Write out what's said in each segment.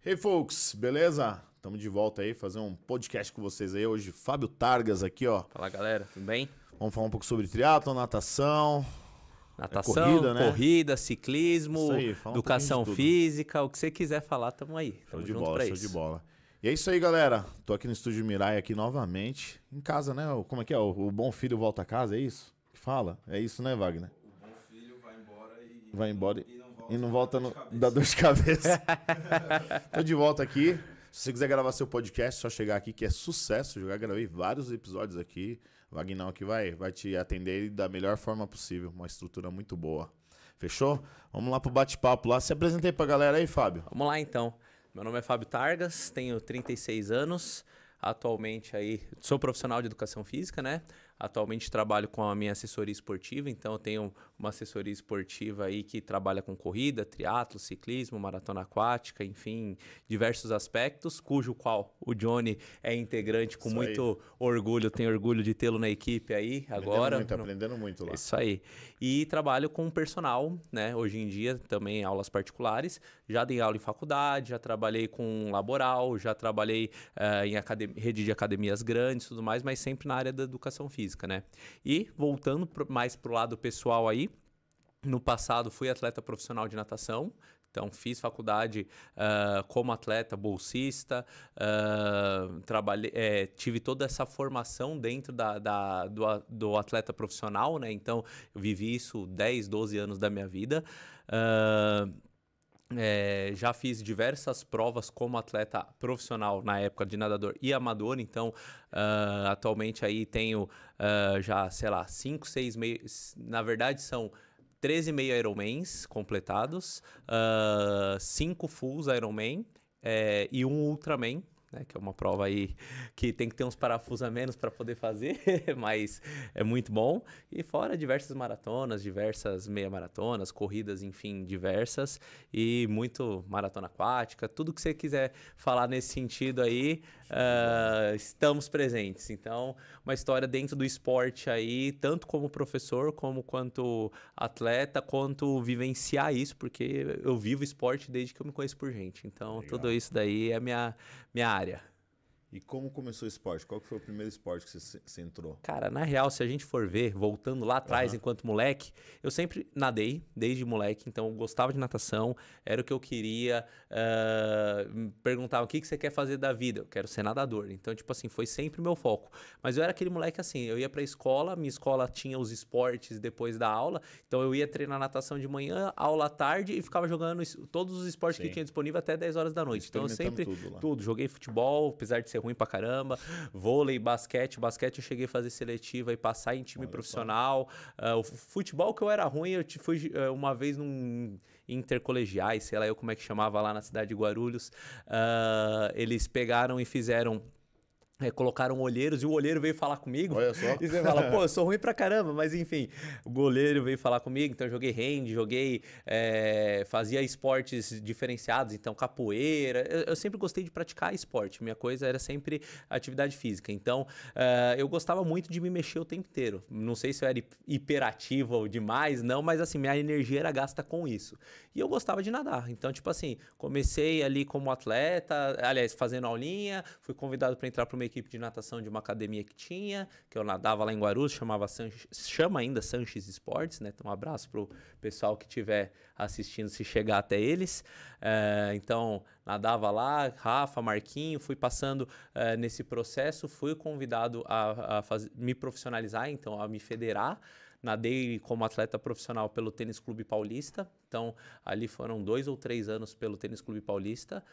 Hey folks, beleza? Estamos de volta aí, fazer um podcast com vocês aí. Hoje, Fábio Targas aqui, ó. Fala galera, tudo bem? Vamos falar um pouco sobre triatlon, natação. Natação, corrida, né? corrida, ciclismo, Isso aí, fala um educação pouquinho de tudo. física, o que você quiser falar, tamo aí. Show Tamo de junto bola, pra show isso. de bola. E é isso aí, galera. Tô aqui no Estúdio Mirai aqui novamente. Em casa, né? Como é que é? O bom filho volta a casa, é isso? Que fala? É isso, né, Wagner? O bom filho vai embora E não volta dá dor de cabeça. Tô de volta aqui. Se você quiser gravar seu podcast, é só chegar aqui, que é sucesso. Eu já gravei vários episódios aqui. O Vagnão aqui vai te atender da melhor forma possível. Uma estrutura muito boa. Fechou? Vamos lá pro bate-papo lá. Se apresentei pra galera aí, Fábio. Vamos lá então. Meu nome é Fábio Targas, tenho 36 anos. Atualmente aí sou profissional de educação física, né? Atualmente trabalho com a minha assessoria esportiva, então eu tenho uma assessoria esportiva aí que trabalha com corrida, triatlo, ciclismo, maratona aquática, enfim, diversos aspectos, cujo qual o Johnny é integrante com Isso muito orgulho, tenho orgulho de tê-lo na equipe aí agora. Aprendendo muito lá. Isso aí. E trabalho com personal, né? Hoje em dia também aulas particulares, já dei aula em faculdade, já trabalhei com laboral, já trabalhei em rede de academias grandes e tudo mais, mas sempre na área da educação física, né? E voltando mais pro lado pessoal aí, no passado fui atleta profissional de natação, então fiz faculdade como atleta bolsista, tive toda essa formação dentro do atleta profissional, né? Então eu vivi isso 10, 12 anos da minha vida. Já fiz diversas provas como atleta profissional na época de nadador e amador, então atualmente aí tenho já, sei lá, 5, 6 meios, na verdade são 13 meio Ironmans completados, 5 fulls Ironman e um Ultraman, né, que é uma prova aí que tem que ter uns parafusos a menos para poder fazer, mas é muito bom. E fora diversas maratonas, diversas meia maratonas, corridas, enfim, diversas. E muito maratona aquática, tudo que você quiser falar nesse sentido aí, estamos presentes. Então, uma história dentro do esporte aí, tanto como professor, como quanto atleta, quanto vivenciar isso, porque eu vivo esporte desde que eu me conheço por gente. Então, Legal. tudo isso daí é minha área. E como começou o esporte? Qual que foi o primeiro esporte que você entrou? Cara, na real, se a gente for ver, voltando lá atrás, enquanto moleque, eu sempre nadei, desde moleque, então eu gostava de natação, era o que eu queria. Perguntavam, o que você quer fazer da vida? Eu quero ser nadador. Então, tipo assim, foi sempre o meu foco. Mas eu era aquele moleque assim, eu ia pra escola, minha escola tinha os esportes depois da aula, então eu ia treinar natação de manhã, aula à tarde e ficava jogando todos os esportes que tinha disponível até 10 horas da noite. Então eu sempre, tudo, joguei futebol, apesar de ser ruim pra caramba, vôlei, basquete eu cheguei a fazer seletiva e passar em time profissional. O futebol que eu era ruim, eu fui uma vez num intercolegiais, sei lá eu como é que chamava lá na cidade de Guarulhos, eles pegaram e fizeram... colocaram olheiros e o olheiro veio falar comigo. Olha só. E você fala, pô, eu sou ruim pra caramba, mas enfim, o goleiro veio falar comigo, então eu joguei hand, fazia esportes diferenciados, então capoeira. Eu sempre gostei de praticar esporte, minha coisa era sempre atividade física. Então, eu gostava muito de me mexer o tempo inteiro. Não sei se eu era hiperativo demais, não, mas assim, minha energia era gasta com isso. E eu gostava de nadar. Então, tipo assim, comecei ali como atleta, aliás, fazendo aulinha, fui convidado para entrar para uma equipe de natação de uma academia que tinha, que eu nadava lá em Guarulhos, chama ainda Sanches Esportes, né? Então um abraço pro pessoal que estiver assistindo, se chegar até eles. Então, nadava lá, Rafa, Marquinho, fui passando nesse processo, fui convidado a me profissionalizar, então a me federar. Nadei como atleta profissional pelo Tênis Clube Paulista, então ali foram 2 ou 3 anos pelo Tênis Clube Paulista.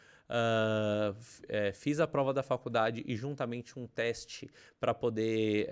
Fiz a prova da faculdade e juntamente um teste para poder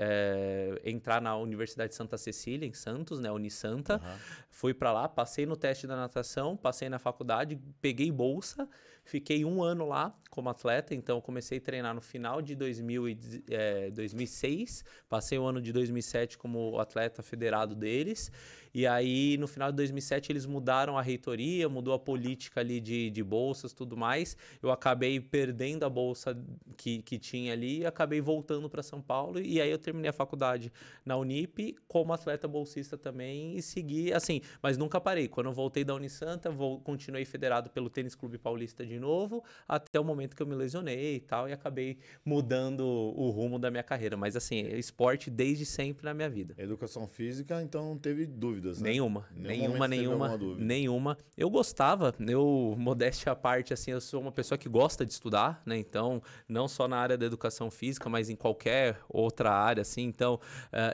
entrar na Universidade de Santa Cecília, em Santos, né, Unisanta. Fui para lá, passei no teste da natação, passei na faculdade, peguei bolsa, fiquei 1 ano lá como atleta, então comecei a treinar no final de 2006, passei o ano de 2007 como atleta federado deles E aí, no final de 2007, eles mudaram a reitoria, mudou a política ali de bolsas e tudo mais. Eu acabei perdendo a bolsa que tinha ali e acabei voltando para São Paulo. E aí eu terminei a faculdade na Unip como atleta bolsista também e segui, assim, mas nunca parei. Quando eu voltei da Unisanta, continuei federado pelo Tênis Clube Paulista de novo, até o momento que eu me lesionei e tal, e acabei mudando o rumo da minha carreira. Mas assim, esporte desde sempre na minha vida. Educação física, então não teve dúvidas, né? Nenhuma. Eu gostava, modéstia à parte, assim, eu sou uma pessoa que gosta de estudar, né? Então, não só na área da educação física, mas em qualquer outra área, assim. Então,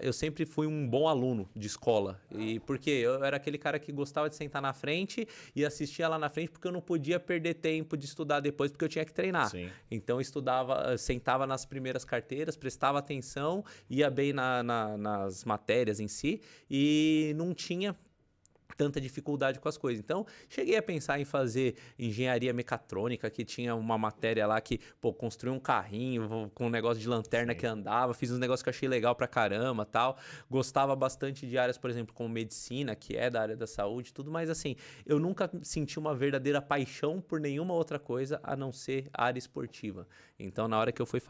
eu sempre fui um bom aluno de escola. E porque eu era aquele cara que gostava de sentar na frente e assistia lá na frente porque eu não podia perder tempo de estudar depois porque eu tinha que treinar. Sim. Então, eu estudava, sentava nas primeiras carteiras, prestava atenção, ia bem nas matérias em si e não tinha tanta dificuldade com as coisas. Então, cheguei a pensar em fazer engenharia mecatrônica, que tinha uma matéria lá que, construir um carrinho com um negócio de lanterna que andava, fiz uns negócios que eu achei legal pra caramba, tal. Gostava bastante de áreas, por exemplo, como medicina, que é da área da saúde, tudo, mas assim, eu nunca senti uma verdadeira paixão por nenhuma outra coisa a não ser a área esportiva. Então, na hora que eu fui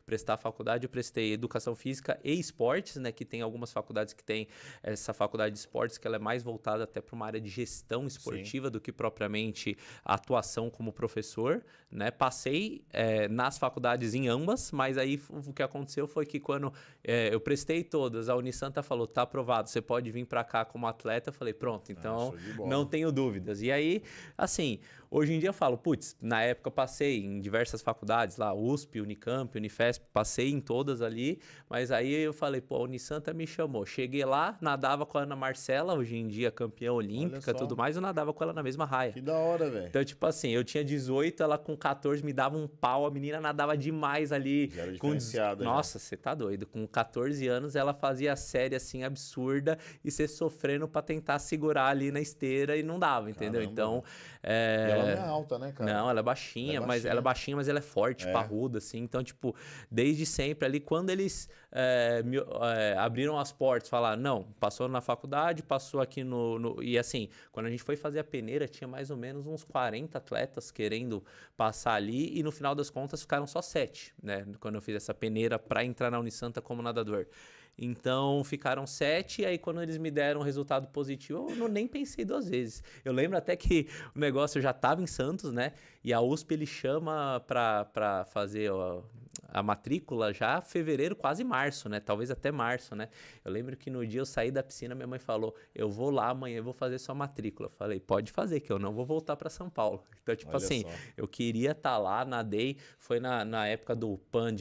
prestar a faculdade, eu prestei educação física e esportes, né, que tem algumas faculdades que tem essa faculdade de esportes que ela é mais voltada até para uma área de gestão esportiva do que propriamente a atuação como professor, né? Passei nas faculdades em ambas, mas aí o que aconteceu foi que quando eu prestei todas, a Unisanta falou, tá aprovado, você pode vir para cá como atleta. Eu falei, pronto, então não tenho dúvidas. E aí, assim, hoje em dia eu falo, putz, na época eu passei em diversas faculdades lá, USP, Unicamp, Unifesp, passei em todas ali, mas aí eu falei, a Unisanta me chamou. Cheguei lá, nadava com a Ana Marcela, hoje em dia campeã olímpica e tudo mais, eu nadava com ela na mesma raia. Que da hora, velho. Então, tipo assim, eu tinha 18, ela com 14 me dava um pau, a menina nadava demais ali. Já era diferenciada. Nossa, você tá doido. Com 14 anos, ela fazia série assim, absurda, e você sofrendo pra tentar segurar ali na esteira e não dava, entendeu? Caramba. Então... E ela não é alta, né, cara? Não, ela é baixinha, mas ela é forte, parruda, assim. Então, tipo, desde sempre ali, quando eles abriram as portas, falaram, não, passou na faculdade, passou aqui E assim, quando a gente foi fazer a peneira, tinha mais ou menos uns 40 atletas querendo passar ali, e no final das contas ficaram só 7, né? Quando eu fiz essa peneira para entrar na Unisanta como nadador. Então, ficaram 7, e aí quando eles me deram um resultado positivo, eu nem pensei 2 vezes. Eu lembro até que o negócio, eu já estava em Santos, né? E a USP, ele chama para fazer a matrícula já fevereiro, quase março, né? Talvez até março, né? Eu lembro que no dia eu saí da piscina, minha mãe falou, eu vou lá amanhã, eu vou fazer sua matrícula. Eu falei, pode fazer, que eu não vou voltar para São Paulo. Então, tipo assim, eu queria estar lá, nadei, foi na época do PAN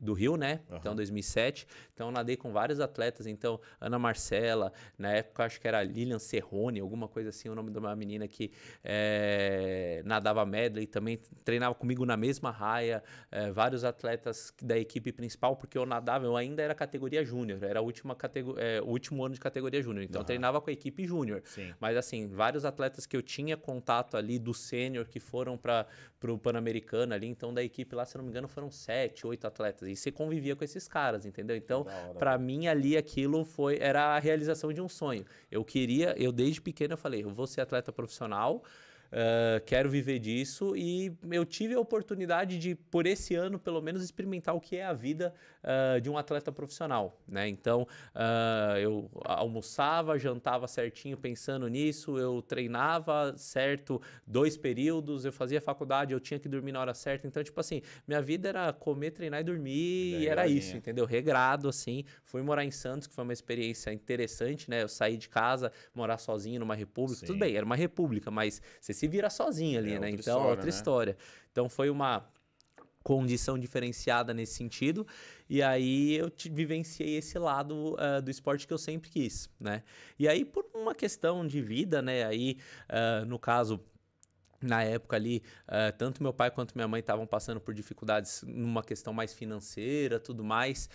do Rio, né? Então, 2007. Então, eu nadei com vários atletas, então, Ana Marcela, na época acho que era Lilian Serrone, alguma coisa assim, o nome de uma menina que nadava medley, também treinava comigo na mesma raia, vários atletas da equipe principal, porque eu ainda era categoria júnior, era o último ano de categoria júnior, então eu treinava com a equipe júnior, mas assim, vários atletas que eu tinha contato ali do sênior que foram para o Pan-Americano ali, então da equipe lá, se eu não me engano, foram 7, 8 atletas, e você convivia com esses caras, entendeu? Então, para mim ali aquilo era a realização de um sonho. Eu desde pequeno eu falei, eu vou ser atleta profissional, quero viver disso, e eu tive a oportunidade de, por esse ano, pelo menos, experimentar o que é a vida de um atleta profissional, né? Então, eu almoçava, jantava certinho pensando nisso, eu treinava certo 2 períodos, eu fazia faculdade, eu tinha que dormir na hora certa, então, tipo assim, minha vida era comer, treinar e dormir, e era isso, entendeu? Regrado, assim. Fui morar em Santos, que foi uma experiência interessante, né? Eu saí de casa, morar sozinho numa república, tudo bem, era uma república, mas você se vira sozinho ali, né? Então, outra história. Então, foi uma condição diferenciada nesse sentido, e aí eu vivenciei esse lado do esporte que eu sempre quis, né? E aí, por uma questão de vida, né? Aí, no caso, Na época ali, tanto meu pai quanto minha mãe estavam passando por dificuldades numa questão mais financeira, tudo mais,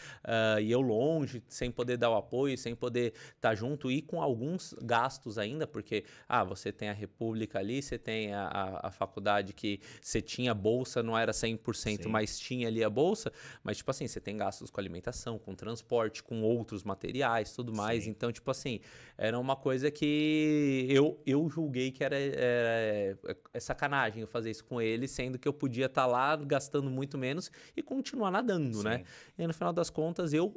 e eu longe, sem poder dar o apoio, sem poder estar junto e com alguns gastos ainda, porque você tem a República ali, você tem a faculdade que você tinha bolsa, não era 100%, Sim. mas tinha ali a bolsa, mas tipo assim, você tem gastos com alimentação, com transporte, com outros materiais, tudo mais, Sim. então tipo assim, era uma coisa que eu julguei que era sacanagem eu fazer isso com ele, sendo que eu podia estar lá gastando muito menos e continuar nadando, né? E aí, no final das contas, eu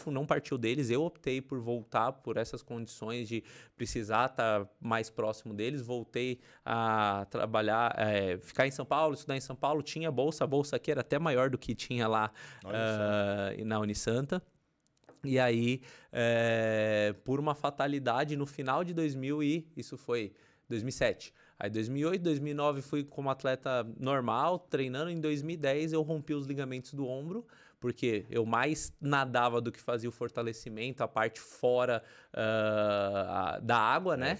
não partiu deles, eu optei por voltar por essas condições de precisar estar mais próximo deles, voltei a trabalhar, ficar em São Paulo, estudar em São Paulo, tinha bolsa, a bolsa aqui era até maior do que tinha lá na Unisanta. E aí, por uma fatalidade, no final de isso foi 2007. Aí 2008, 2009 fui como atleta normal, treinando. Em 2010 eu rompi os ligamentos do ombro, porque eu mais nadava do que fazia o fortalecimento, a parte fora da água, né?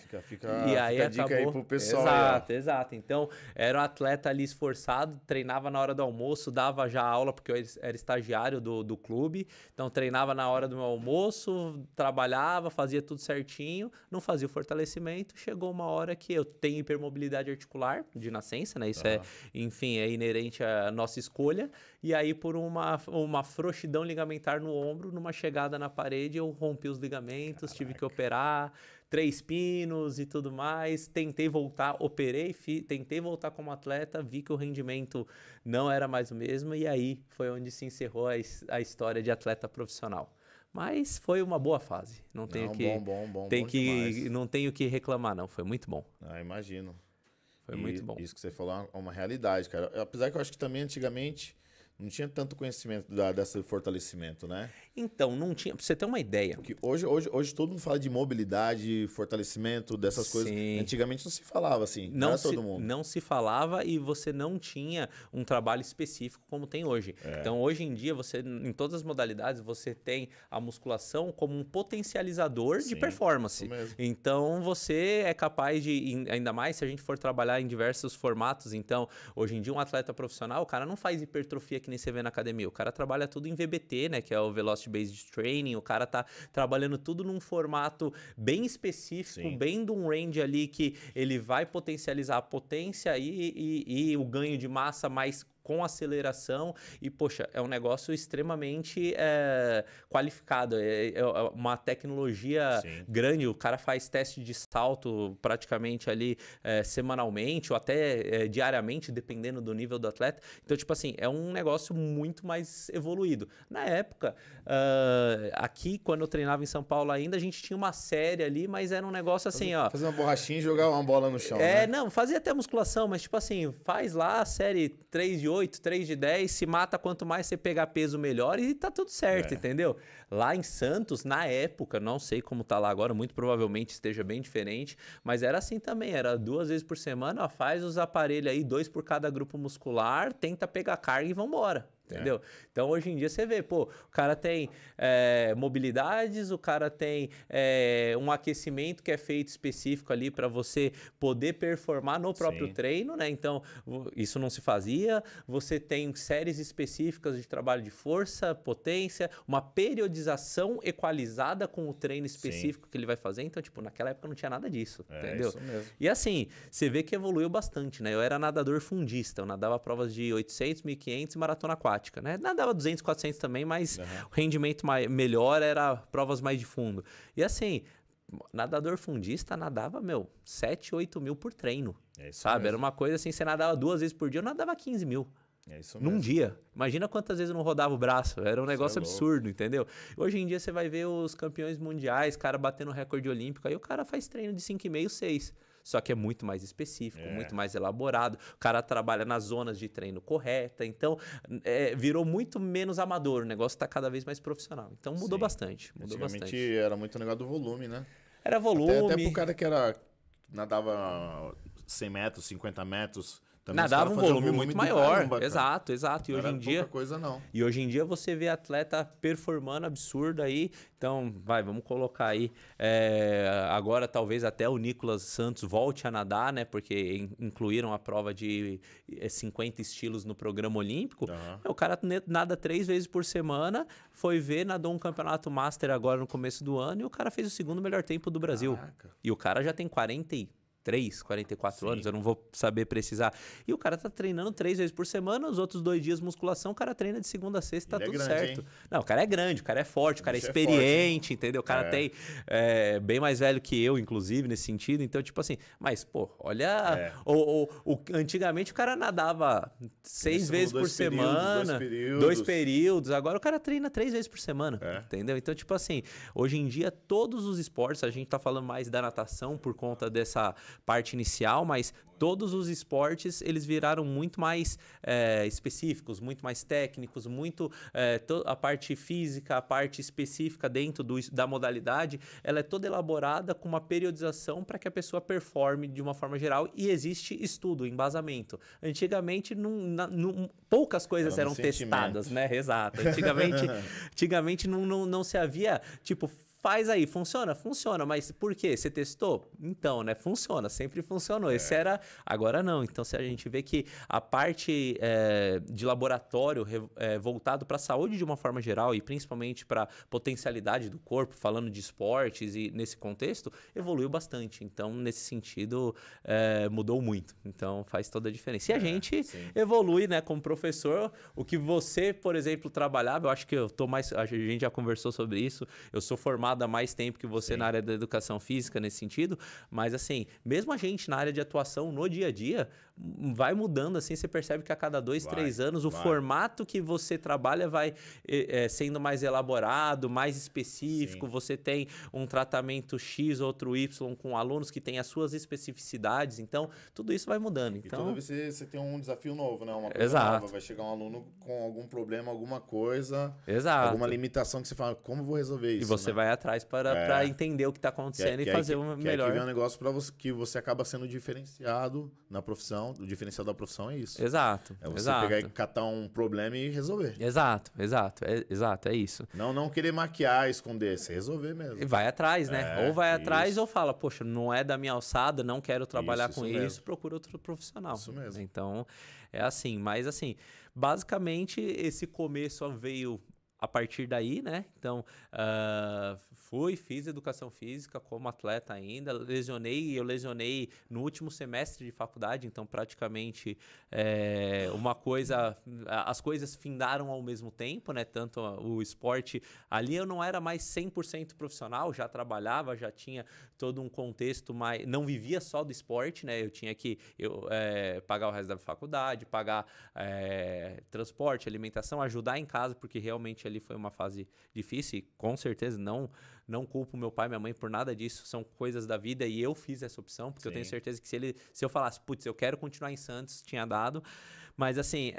E aí fica a dica aí pro pessoal. Exato. Então, era um atleta ali esforçado, treinava na hora do almoço, dava já aula, porque eu era estagiário do clube. Então, treinava na hora do meu almoço, trabalhava, fazia tudo certinho, não fazia o fortalecimento. Chegou uma hora que eu tenho hipermobilidade articular de nascença, né? Isso é inerente à nossa escolha. E aí, por uma frouxidão ligamentar no ombro, numa chegada na parede, eu rompi os ligamentos, tive que operar, 3 pinos e tudo mais. Tentei voltar, operei, tentei voltar como atleta, vi que o rendimento não era mais o mesmo, e aí foi onde se encerrou a história de atleta profissional. Mas foi uma boa fase. Não tenho que reclamar, não. Foi muito bom. Imagino. Foi muito bom. Isso que você falou é uma realidade, cara. Apesar que eu acho que também antigamente não tinha tanto conhecimento desse fortalecimento, né? Então, não tinha. Pra você ter uma ideia. Porque hoje todo mundo fala de mobilidade, fortalecimento, dessas coisas. Antigamente não se falava assim. Não era todo mundo. Não se falava e você não tinha um trabalho específico como tem hoje. Então, hoje em dia, você, em todas as modalidades, você tem a musculação como um potencializador de performance. Isso mesmo. Então, você é capaz de, ainda mais se a gente for trabalhar em diversos formatos. Então, hoje em dia, um atleta profissional, o cara não faz hipertrofia que nem você vê na academia. O cara trabalha tudo em VBT, né? Que é o Velocity Based Training. O cara tá trabalhando tudo num formato bem específico, bem de um range ali que ele vai potencializar a potência e o ganho de massa mais com aceleração e, poxa, é um negócio extremamente qualificado, é uma tecnologia grande, o cara faz teste de salto praticamente ali semanalmente ou até diariamente, dependendo do nível do atleta, então, tipo assim, é um negócio muito mais evoluído. Na época, aqui, quando eu treinava em São Paulo ainda, a gente tinha uma série ali, mas era um negócio assim, fazer uma borrachinha e jogar uma bola no chão, né? Não, fazia até musculação, mas tipo assim, faz lá a série 3 de 8, 3 de 10, se mata quanto mais você pegar peso melhor e tá tudo certo, entendeu? Lá em Santos, na época, não sei como tá lá agora, muito provavelmente esteja bem diferente, mas era assim também, era 2 vezes por semana, faz os aparelhos aí, 2 por cada grupo muscular, tenta pegar carga e vambora. Entendeu? Então, hoje em dia, você vê, o cara tem mobilidades, o cara tem um aquecimento que é feito específico ali para você poder performar no próprio treino, né? Então, isso não se fazia. Você tem séries específicas de trabalho de força, potência, uma periodização equalizada com o treino específico que ele vai fazer. Então, tipo, naquela época não tinha nada disso, entendeu? Isso mesmo. E assim, você vê que evoluiu bastante, né? Eu era nadador fundista, eu nadava provas de 800, 1500 e maratona aquática. Né? Nadava 200, 400 também, mas o rendimento melhor era provas mais de fundo. E assim, nadador fundista nadava, 7, 8 mil por treino, sabe? Mesmo. Era uma coisa assim, você nadava 2 vezes por dia, eu nadava 15 mil. Num dia. Imagina quantas vezes eu não rodava o braço. Era um negócio absurdo, entendeu? Hoje em dia você vai ver os campeões mundiais, cara batendo recorde olímpico, aí o cara faz treino de 5,5, 6. Só que é muito mais específico, muito mais elaborado. O cara trabalha nas zonas de treino correta. Então, virou muito menos amador. O negócio está cada vez mais profissional. Então, mudou bastante. Antigamente era muito negócio do volume, né? Era volume. Até pro cara que nadava 100 metros, 50 metros, Também os nadava caras um faziam volume muito do maior. caramba, cara. Exato. E Não hoje era em dia... pouca coisa, não. E hoje em dia você vê atleta performando absurdo aí. Então, vamos colocar aí. Agora talvez até o Nicolas Santos volte a nadar, né? Porque incluíram a prova de 50 estilos no programa olímpico. O cara nada 3 vezes por semana, foi ver, nadou um campeonato master agora no começo do ano e o cara fez o segundo melhor tempo do Brasil. Caraca. E o cara já tem 44 Sim. anos, eu não vou saber precisar. E o cara tá treinando 3 vezes por semana, os outros 2 dias musculação, o cara treina de segunda a sexta, tá Ele é tudo grande, certo. hein? Não, o cara é grande, o cara é forte, o cara é Bicho é experiente, forte, entendeu? O cara tem bem mais velho que eu, inclusive, nesse sentido. Então, tipo assim, mas, pô, olha. Antigamente o cara nadava 6 vezes por semana, 2 períodos. Agora o cara treina 3 vezes por semana, entendeu? Então, tipo assim, hoje em dia, todos os esportes, a gente tá falando mais da natação por conta dessa parte inicial, mas todos os esportes eles viraram muito mais específicos, muito mais técnicos, muito a parte física, a parte específica dentro da modalidade, ela é toda elaborada com uma periodização para que a pessoa performe de uma forma geral e existe estudo, embasamento. Antigamente poucas coisas eram testadas, né? Exato. Antigamente não se havia, tipo, faz aí, funciona? Funciona, mas por quê? Você testou? Então, né? Funciona, sempre funcionou. Esse era... Agora não. Então, se a gente vê que a parte de laboratório voltado para a saúde de uma forma geral e principalmente para potencialidade do corpo, falando de esportes e nesse contexto, evoluiu bastante. Então, nesse sentido, mudou muito. Então, faz toda a diferença. E a gente evolui, né? Como professor, o que você, por exemplo, trabalhava, eu acho que a gente já conversou sobre isso, eu sou formado há mais tempo que você na área da educação física nesse sentido, mas assim, mesmo a gente na área de atuação no dia a dia, vai mudando assim, você percebe que a cada 2, 3 anos o formato que você trabalha vai sendo mais elaborado, mais específico, você tem um tratamento X, outro Y com alunos que têm as suas especificidades, então tudo isso vai mudando. Então, e toda vez você tem um desafio novo, né? Uma coisa nova, vai chegar um aluno com algum problema, alguma coisa, alguma limitação que você fala, como eu vou resolver isso? E você vai atrás para entender o que está acontecendo e fazer o melhor. Que vem um negócio para você que você acaba sendo diferenciado na profissão. O diferencial da profissão é isso. Exato. É você pegar e catar um problema e resolver. Exato. É isso. Não querer maquiar, esconder, você resolver mesmo. E vai atrás, né? Ou vai atrás ou fala, poxa, não é da minha alçada, não quero trabalhar com isso, procura outro profissional. Isso mesmo. Então, é assim. Mas assim, basicamente, esse começo veio a partir daí, né? Então, fiz educação física como atleta ainda, eu lesionei no último semestre de faculdade, então praticamente as coisas findaram ao mesmo tempo, né? Tanto o esporte, ali eu não era mais 100% profissional, já trabalhava, já tinha todo um contexto, mas não vivia só do esporte, né? Eu tinha que pagar o resto da faculdade, pagar transporte, alimentação, ajudar em casa, porque realmente ali foi uma fase difícil e com certeza não culpo meu pai e minha mãe por nada disso, são coisas da vida e eu fiz essa opção, porque eu tenho certeza que se eu falasse, putz, eu quero continuar em Santos, tinha dado, mas assim,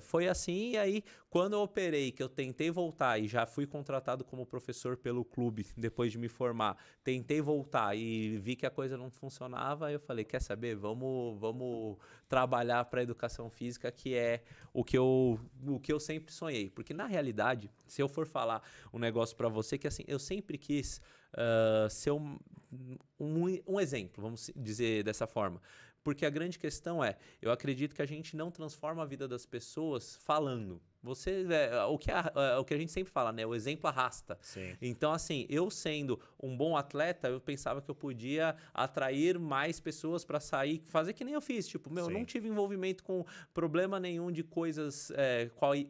foi assim, e aí quando eu operei, que eu tentei voltar e já fui contratado como professor pelo clube, depois de me formar, tentei voltar e vi que a coisa não funcionava, aí eu falei, quer saber, vamos trabalhar para a educação física, que é o que eu sempre sonhei, porque na realidade, se eu for falar um negócio para você, que assim, eu sempre quis ser um exemplo, vamos dizer dessa forma. Porque a grande questão eu acredito que a gente não transforma a vida das pessoas falando. O que a gente sempre fala, né? O exemplo arrasta. Sim. Então, assim, eu sendo um bom atleta, eu pensava que eu podia atrair mais pessoas para sair, fazer que nem eu fiz. Tipo, eu não tive envolvimento com problema nenhum de coisas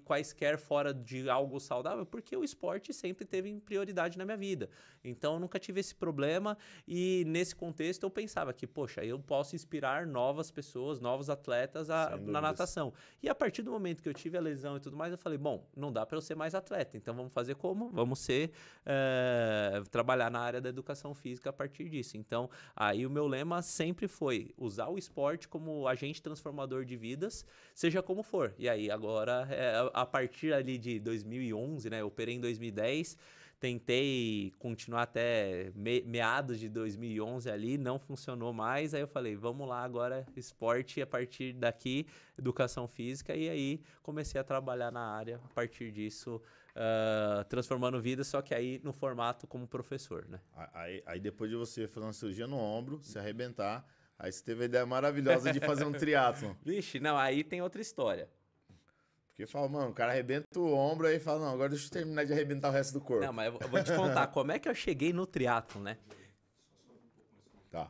quaisquer fora de algo saudável, porque o esporte sempre teve prioridade na minha vida. Então, eu nunca tive esse problema e nesse contexto eu pensava que, poxa, eu posso inspirar novas pessoas, novos atletas na natação. E a partir do momento que eu tive a lesão e tudo mais, eu falei, bom, não dá para eu ser mais atleta, então vamos fazer como? Vamos trabalhar na área da educação física a partir disso. Então, aí o meu lema sempre foi usar o esporte como agente transformador de vidas, seja como for. E aí agora, a partir ali de 2011, né, eu operei em 2010, tentei continuar até meados de 2011 ali, não funcionou mais, aí eu falei, vamos lá agora, esporte, a partir daqui, educação física, e aí comecei a trabalhar na área, a partir disso, transformando vidas, só que aí no formato como professor, né? Aí depois de você fazer uma cirurgia no ombro, se arrebentar, aí você teve a ideia maravilhosa de fazer um triatlon. Vixe, não, aí tem outra história. Porque fala, mano, o cara arrebenta o ombro aí fala, não, agora deixa eu terminar de arrebentar o resto do corpo. Não, mas eu vou te contar, como é que eu cheguei no triatlon, né? Tá.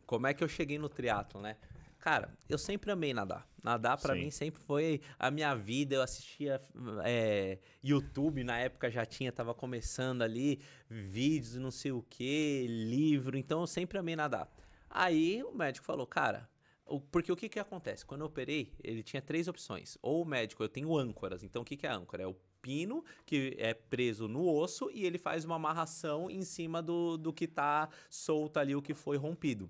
Como é que eu cheguei no triatlon, né? Cara, eu sempre amei nadar. Nadar pra mim sempre foi a minha vida. Eu assistia YouTube, na época tava começando ali, vídeos, não sei o que, livro. Então eu sempre amei nadar. Aí o médico falou, cara, porque o que acontece? Quando eu operei, ele tinha 3 opções. Ou o médico, eu tenho âncoras. Então o que é âncora? É o pino que é preso no osso e ele faz uma amarração em cima do que tá solto ali, o que foi rompido.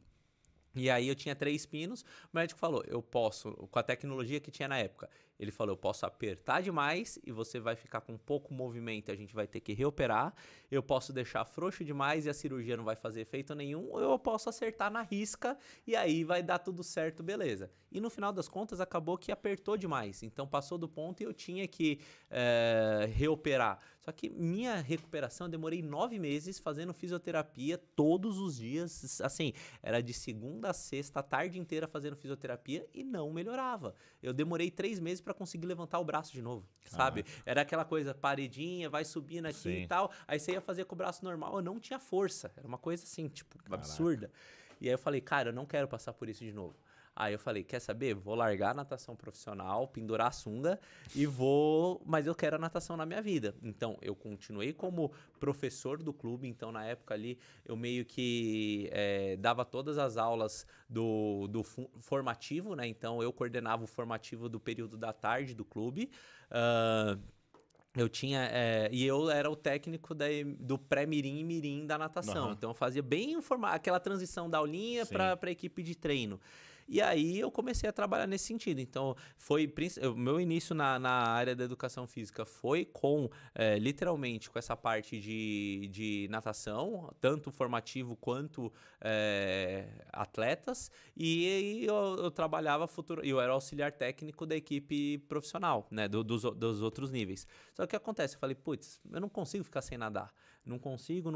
E aí eu tinha 3 pinos, o médico falou, eu posso, com a tecnologia que tinha na época, ele falou, eu posso apertar demais e você vai ficar com pouco movimento e a gente vai ter que reoperar. Eu posso deixar frouxo demais e a cirurgia não vai fazer efeito nenhum. Ou eu posso acertar na risca e aí vai dar tudo certo, beleza. E no final das contas acabou que apertou demais. Então passou do ponto e eu tinha que reoperar. Só que minha recuperação, eu demorei 9 meses fazendo fisioterapia todos os dias. Assim, era de segunda a sexta, a tarde inteira fazendo fisioterapia e não melhorava. Eu demorei 3 meses para conseguir levantar o braço de novo, sabe? Era aquela coisa, paredinha, vai subindo aqui e tal. Aí você ia fazer com o braço normal, eu não tinha força. Era uma coisa assim, tipo, absurda. E aí eu falei, cara, eu não quero passar por isso de novo. Aí eu falei, quer saber? Vou largar a natação profissional, pendurar a sunga mas eu quero a natação na minha vida. Então, eu continuei como professor do clube. Então, na época ali, eu meio que dava todas as aulas do formativo, né? Então, eu coordenava o formativo do período da tarde do clube. Eu tinha. E eu era o técnico do pré-mirim e mirim da natação. Então, eu fazia bem aquela transição da aulinha para a equipe de treino. E aí eu comecei a trabalhar nesse sentido. Então, o meu início na área da educação física foi literalmente com essa parte de natação, tanto formativo quanto atletas. E aí eu trabalhava eu era auxiliar técnico da equipe profissional, né, dos outros níveis. Só que o que acontece? Eu falei, putz, eu não consigo ficar sem nadar. Não consigo.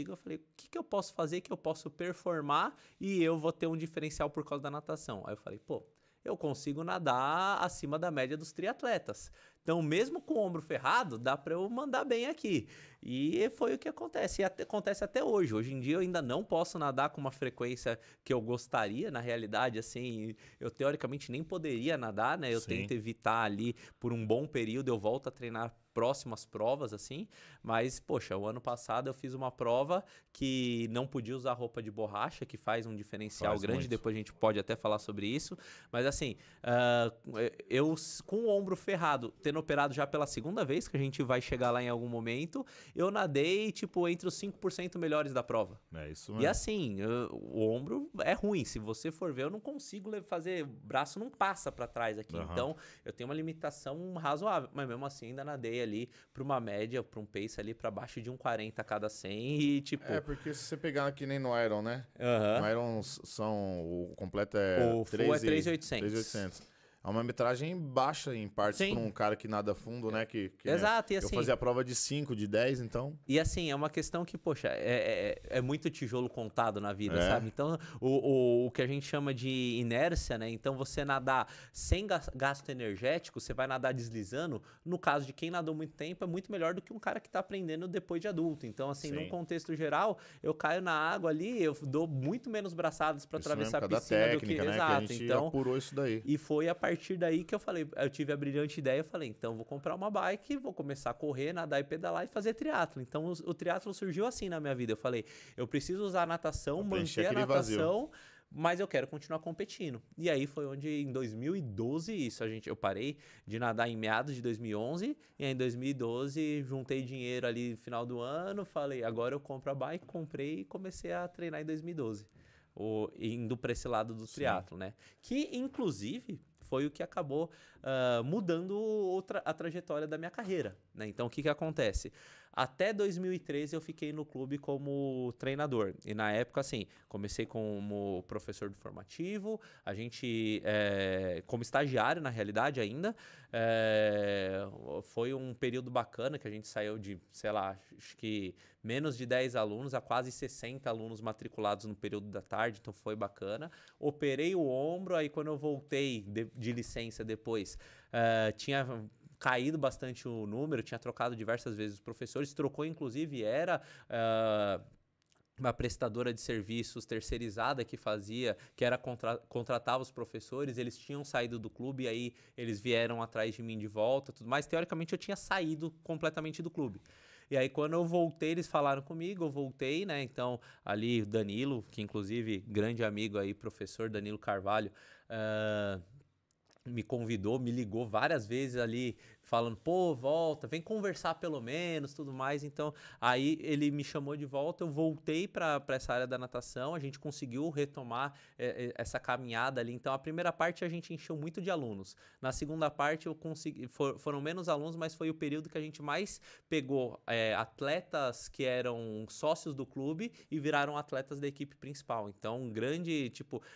Eu falei, o que eu posso fazer que eu posso performar e eu vou ter um diferencial por causa da natação? Aí eu falei, pô, eu consigo nadar acima da média dos triatletas. Então, mesmo com o ombro ferrado, dá para eu mandar bem aqui. E foi o que acontece. E acontece até hoje. Hoje em dia, eu ainda não posso nadar com uma frequência que eu gostaria. Na realidade, assim, eu teoricamente nem poderia nadar, né? Eu tento evitar ali por um bom período. Eu volto a treinar próximas provas, assim. Mas, poxa, o ano passado eu fiz uma prova que não podia usar roupa de borracha, que faz um diferencial grande. Muito. Depois a gente pode até falar sobre isso. Mas, assim, eu com o ombro ferrado, tendo operado já pela segunda vez, que a gente vai chegar lá em algum momento, eu nadei, tipo, entre os 5% melhores da prova. É isso mesmo. E assim, o ombro é ruim. Se você for ver, eu não consigo fazer... O braço não passa pra trás aqui. Então, eu tenho uma limitação razoável. Mas mesmo assim, ainda nadei ali pra uma média, pra um pace ali pra baixo de 1,40 a cada 100 e, tipo... porque se você pegar aqui nem no Iron, né? No Iron o completo o full é 3.800. É uma metragem baixa em partes para um cara que nada fundo, né? Exato, e assim... Eu fazia a prova de 5, de 10, então... E assim, é uma questão que, poxa, é muito tijolo contado na vida, sabe? Então, o que a gente chama de inércia, né? Então, você nadar sem gasto energético, você vai nadar deslizando. No caso de quem nadou muito tempo, é muito melhor do que um cara que tá aprendendo depois de adulto. Então, assim, num contexto geral, eu caio na água ali, eu dou muito menos braçadas para atravessar a piscina técnica, do que... né? Exato, que a gente então... apurou isso daí. E foi a partir daí que eu tive a brilhante ideia, eu falei, então vou comprar uma bike, vou começar a correr, nadar e pedalar e fazer triatlo. Então o triatlo surgiu assim na minha vida. Eu falei, eu preciso usar a natação, manter a natação, mas eu quero continuar competindo. E aí foi onde em 2012 eu parei de nadar em meados de 2011 e aí em 2012 juntei dinheiro ali no final do ano, falei, agora eu compro a bike, comprei e comecei a treinar em 2012. Indo para esse lado do triatlo, né? Que inclusive foi o que acabou mudando a trajetória da minha carreira. né? Então, o que acontece? Até 2013 eu fiquei no clube como treinador. E na época, assim, comecei como professor do formativo, a gente, como estagiário, na realidade, ainda. Foi um período bacana que a gente saiu de, sei lá, acho que menos de 10 alunos a quase 60 alunos matriculados no período da tarde, então foi bacana. Operei o ombro, aí quando eu voltei de licença depois, tinha caído bastante o número, tinha trocado diversas vezes os professores, trocou inclusive, era uma prestadora de serviços terceirizada que contratava os professores, eles tinham saído do clube e aí eles vieram atrás de mim de volta, tudo mais. Teoricamente eu tinha saído completamente do clube. E aí quando eu voltei, eles falaram comigo, eu voltei, né? Então ali o Danilo, que inclusive grande amigo aí, professor Danilo Carvalho, me convidou, me ligou várias vezes ali, falando, pô, volta, vem conversar pelo menos, tudo mais. Então, aí ele me chamou de volta, eu voltei para essa área da natação, a gente conseguiu retomar essa caminhada ali. Então, a primeira parte a gente encheu muito de alunos. Na segunda parte, eu consegui, foram menos alunos, mas foi o período que a gente mais pegou atletas que eram sócios do clube e viraram atletas da equipe principal. Então,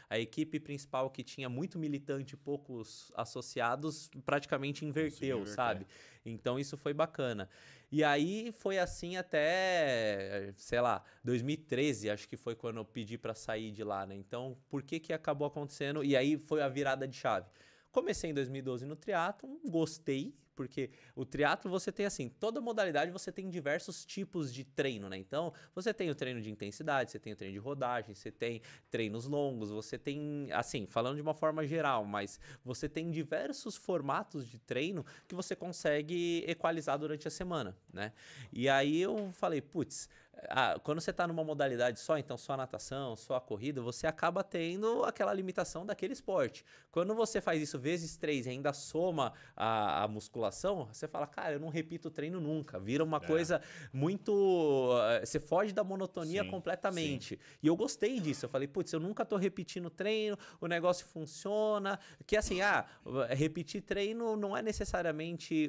a equipe principal que tinha muito militante e poucos associados, praticamente inverteu, sabe? Então isso foi bacana. E aí foi assim até, sei lá, 2013, acho que foi quando eu pedi para sair de lá, né? Então, por que acabou acontecendo? E aí foi a virada de chave. Comecei em 2012 no triatlon, gostei, porque o triatlo você tem assim, toda modalidade você tem diversos tipos de treino, né? Então, você tem o treino de intensidade, você tem o treino de rodagem, você tem treinos longos, você tem, assim, falando de uma forma geral, mas você tem diversos formatos de treino que você consegue equalizar durante a semana, né? E aí eu falei, putz, quando você tá numa modalidade só, então só a natação, só a corrida, você acaba tendo aquela limitação daquele esporte. Quando você faz isso vezes 3 e ainda soma a musculação, você fala, cara, eu não repito o treino nunca. Vira uma coisa muito... Você foge da monotonia completamente. Sim. E eu gostei disso. Eu falei, putz, eu nunca tô repetindo treino, o negócio funciona. Que assim, repetir treino não é necessariamente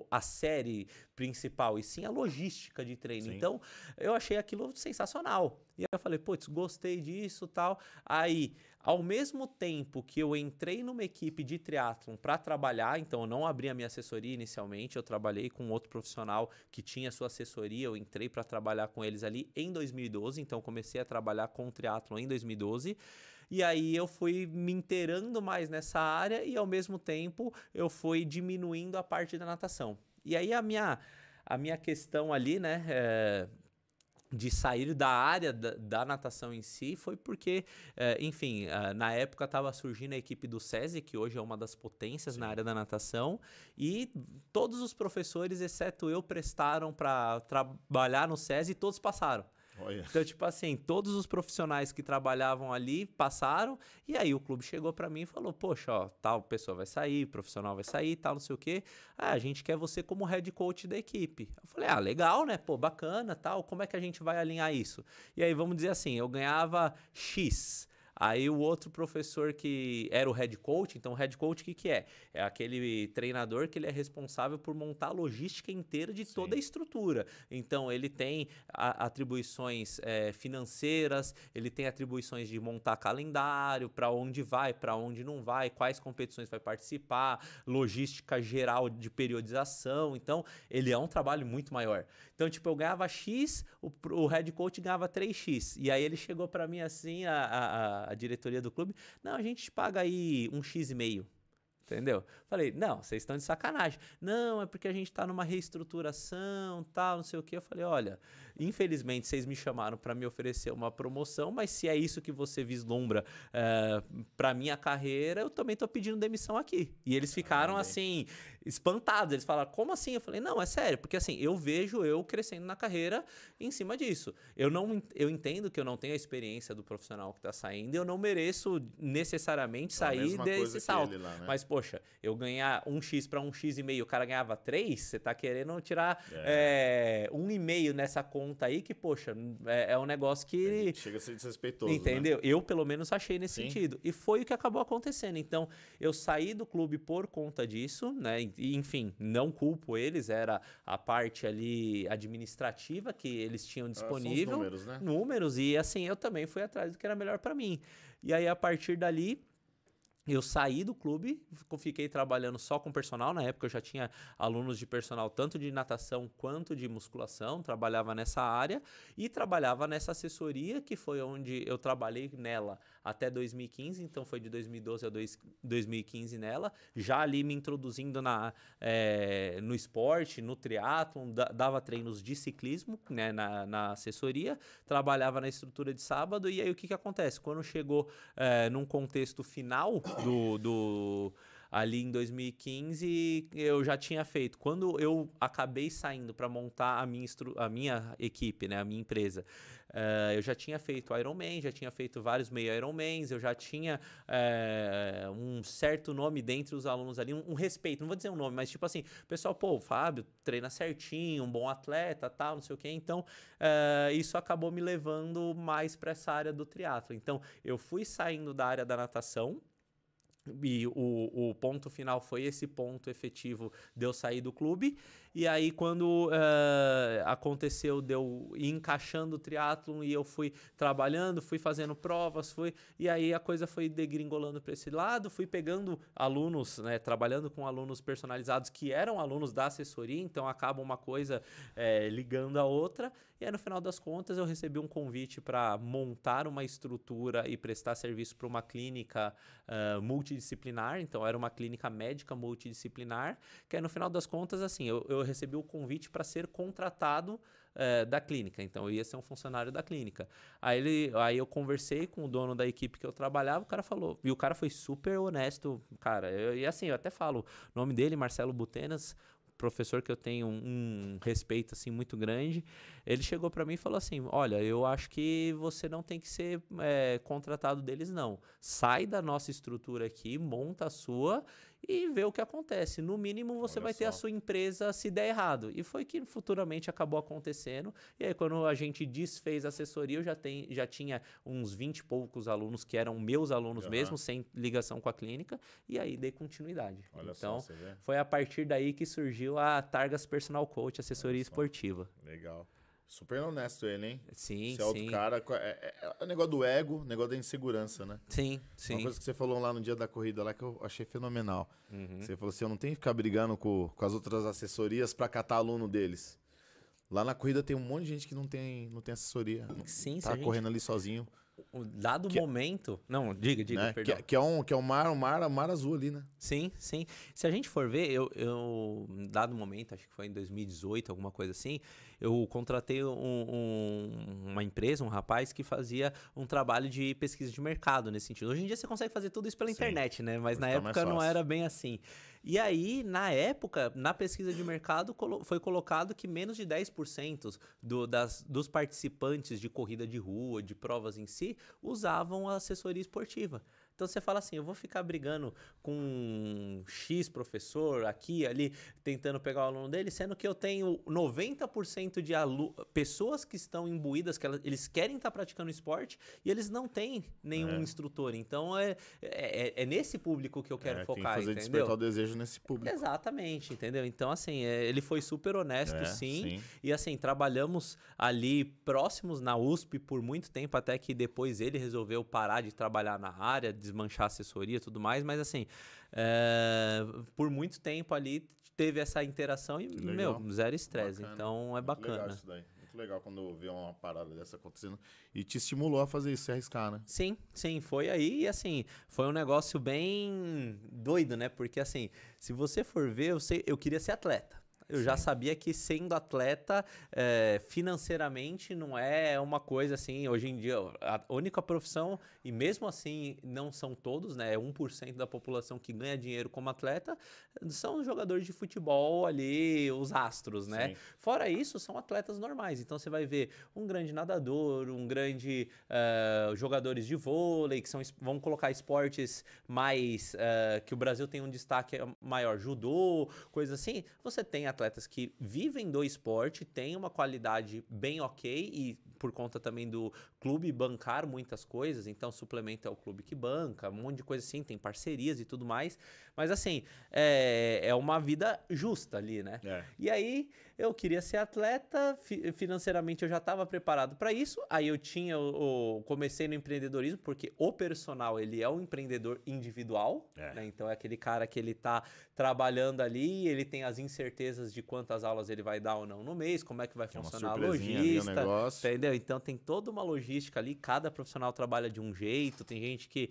a série principal, e sim a logística de treino. Sim. Então, eu achei aquilo sensacional. E aí eu falei, putz, gostei disso e tal. Aí, ao mesmo tempo que eu entrei numa equipe de triatlon para trabalhar, então eu não abri a minha assessoria inicialmente, eu trabalhei com outro profissional que tinha sua assessoria, eu entrei para trabalhar com eles ali em 2012, então comecei a trabalhar com triatlon em 2012. E aí eu fui me inteirando mais nessa área e ao mesmo tempo eu fui diminuindo a parte da natação. E aí a minha questão ali, né, de sair da área da natação em si foi porque, enfim, na época estava surgindo a equipe do SESI, que hoje é uma das potências na área da natação, e todos os professores, exceto eu, prestaram para trabalhar no SESI e todos passaram. Olha. Então, tipo assim, todos os profissionais que trabalhavam ali passaram, e aí o clube chegou pra mim e falou, poxa, ó, tal pessoa vai sair, profissional vai sair, tal, não sei o quê. A gente quer você como head coach da equipe. Eu falei, legal, né? Pô, bacana, tal, como é que a gente vai alinhar isso? E aí, vamos dizer assim, eu ganhava X. Aí o outro professor que era o head coach, então o head coach o que é? É aquele treinador que ele é responsável por montar a logística inteira de toda a estrutura. Então ele tem atribuições financeiras, ele tem atribuições de montar calendário, para onde vai, para onde não vai, quais competições vai participar, logística geral de periodização. Então ele é um trabalho muito maior. Então tipo, eu ganhava X, o head coach ganhava 3X. E aí ele chegou para mim assim, a diretoria do clube, não, a gente paga aí 1,5 x. Entendeu? Falei, não, vocês estão de sacanagem. Não, é porque a gente tá numa reestruturação, tal, não sei o quê. Eu falei, olha, infelizmente vocês me chamaram para me oferecer uma promoção, mas se é isso que você vislumbra para minha carreira, eu também tô pedindo demissão aqui. E eles ficaram assim, espantados. Eles falaram, como assim? Eu falei, não, é sério, porque assim, eu vejo eu crescendo na carreira em cima disso. Eu entendo que eu não tenho a experiência do profissional que tá saindo e eu não mereço necessariamente sair desse salto. Lá, né? Mas, poxa, eu ganhar 1x para 1x e meio, o cara ganhava 3, você tá querendo tirar 1,5 nessa conta aí, que, poxa, é um negócio que... Chega a ser desrespeitoso, entendeu? né? Eu, pelo menos, achei nesse sentido. E foi o que acabou acontecendo. Então, eu saí do clube por conta disso, né? E, enfim, não culpo eles, era a parte ali administrativa que eles tinham disponível. São os números, né? Números, e assim, eu também fui atrás do que era melhor para mim. E aí, a partir dali, eu saí do clube, fiquei trabalhando só com personal. Na época eu já tinha alunos de personal tanto de natação quanto de musculação, trabalhava nessa área e trabalhava nessa assessoria, que foi onde eu trabalhei nela até 2015, então foi de 2012 a 2015 nela, já ali me introduzindo no esporte, no triatlon, dava treinos de ciclismo, né, na assessoria, trabalhava na estrutura de sábado. E aí o que acontece? Quando chegou num contexto final ali em 2015, eu já tinha feito. Quando eu acabei saindo para montar a minha equipe, né, a minha empresa, eu já tinha feito Ironman, já tinha feito vários meio Ironmans, eu já tinha um certo nome dentre os alunos ali, um respeito, não vou dizer um nome, mas tipo assim, pessoal, pô, o Fábio treina certinho, um bom atleta, tal, não sei o quê. Então, isso acabou me levando mais para essa área do triatlo. Então, eu fui saindo da área da natação, e o ponto final foi esse ponto efetivo de eu sair do clube. E aí, quando aconteceu de eu ir encaixando o triatlon e eu fui trabalhando, fui fazendo provas, e aí a coisa foi degringolando para esse lado, fui pegando alunos, né, trabalhando com alunos personalizados que eram alunos da assessoria, então acaba uma coisa ligando a outra. E aí, no final das contas, eu recebi um convite para montar uma estrutura e prestar serviço para uma clínica multidisciplinar. Então, era uma clínica médica multidisciplinar, que aí, no final das contas, assim, eu recebi o convite para ser contratado da clínica. Então, eu ia ser um funcionário da clínica. Aí eu conversei com o dono da equipe que eu trabalhava, o cara falou, e o cara foi super honesto, cara. E assim, eu até falo o nome dele, Marcelo Butenas, professor que eu tenho um respeito assim muito grande. Ele chegou para mim e falou assim: olha, eu acho que você não tem que ser contratado deles, não. Sai da nossa estrutura aqui, monta a sua e vê o que acontece. No mínimo, você vai ter a sua empresa se der errado. E foi que futuramente acabou acontecendo. E aí, quando a gente desfez a assessoria, eu já tinha uns 20 e poucos alunos que eram meus alunos mesmo, sem ligação com a clínica. E aí, dei continuidade. Então, foi a partir daí que surgiu a Targas Personal Coach, assessoria esportiva. Legal. Super honesto ele, hein? Sim, Você é outro cara. É o negócio do ego, o negócio da insegurança, né? Sim, sim. Uma coisa que você falou lá no dia da corrida lá que eu achei fenomenal. Você falou assim, eu não tenho que ficar brigando com as outras assessorias pra catar aluno deles. Lá na corrida tem um monte de gente que não tem assessoria. Sim, tá correndo ali sozinho. Dado momento... Não, diga, né? perdão. Que é um mar azul ali, né? Sim, sim. Se a gente for ver, eu dado momento, acho que foi em 2018, alguma coisa assim, eu contratei uma empresa, um rapaz que fazia um trabalho de pesquisa de mercado nesse sentido. Hoje em dia você consegue fazer tudo isso pela internet, né? Mas na época não era bem assim. E aí, na época, na pesquisa de mercado, foi colocado que menos de 10% dos participantes de corrida de rua, de provas em si, usavam a assessoria esportiva. Então você fala assim, eu vou ficar brigando com um X professor aqui e ali, tentando pegar o aluno dele, sendo que eu tenho 90% de pessoas que estão imbuídas, que eles querem estar praticando esporte e eles não têm nenhum instrutor. Então é nesse público que eu quero focar, tem que fazer despertar o desejo nesse público. Exatamente, entendeu? Então assim, ele foi super honesto, sim. E assim, trabalhamos ali próximos na USP por muito tempo, até que depois ele resolveu parar de trabalhar na área, desmanchar a assessoria e tudo mais, mas assim, por muito tempo ali teve essa interação e, zero estresse, então é bacana. Legal isso daí. Muito legal quando vê uma parada dessa acontecendo e te estimulou a fazer isso, se arriscar, né? Sim, foi aí e assim, foi um negócio bem doido, né? Porque assim, se você for ver, eu queria ser atleta. Eu já sabia que sendo atleta, financeiramente não é uma coisa assim, hoje em dia, a única profissão, e mesmo assim não são todos, né? É 1% da população que ganha dinheiro como atleta, são os jogadores de futebol ali, os astros, né? Sim. Fora isso, são atletas normais. Então você vai ver um grande nadador, um grande jogadores de vôlei, que vamos colocar esportes mais que o Brasil tem um destaque maior, judô, coisa assim. Você tem atletas que vivem do esporte, têm uma qualidade bem ok e por conta também do clube bancar muitas coisas, então suplemento é o clube que banca, um monte de coisa assim, tem parcerias e tudo mais, mas assim, é uma vida justa ali, né? E aí eu queria ser atleta, financeiramente eu já estava preparado para isso, aí eu comecei no empreendedorismo, porque o personal, ele é um empreendedor individual, né? Então é aquele cara que ele tá trabalhando ali, ele tem as incertezas de quantas aulas ele vai dar ou não no mês, como é que vai funcionar a logística, entendeu? Então tem toda uma logística ali, cada profissional trabalha de um jeito, tem gente que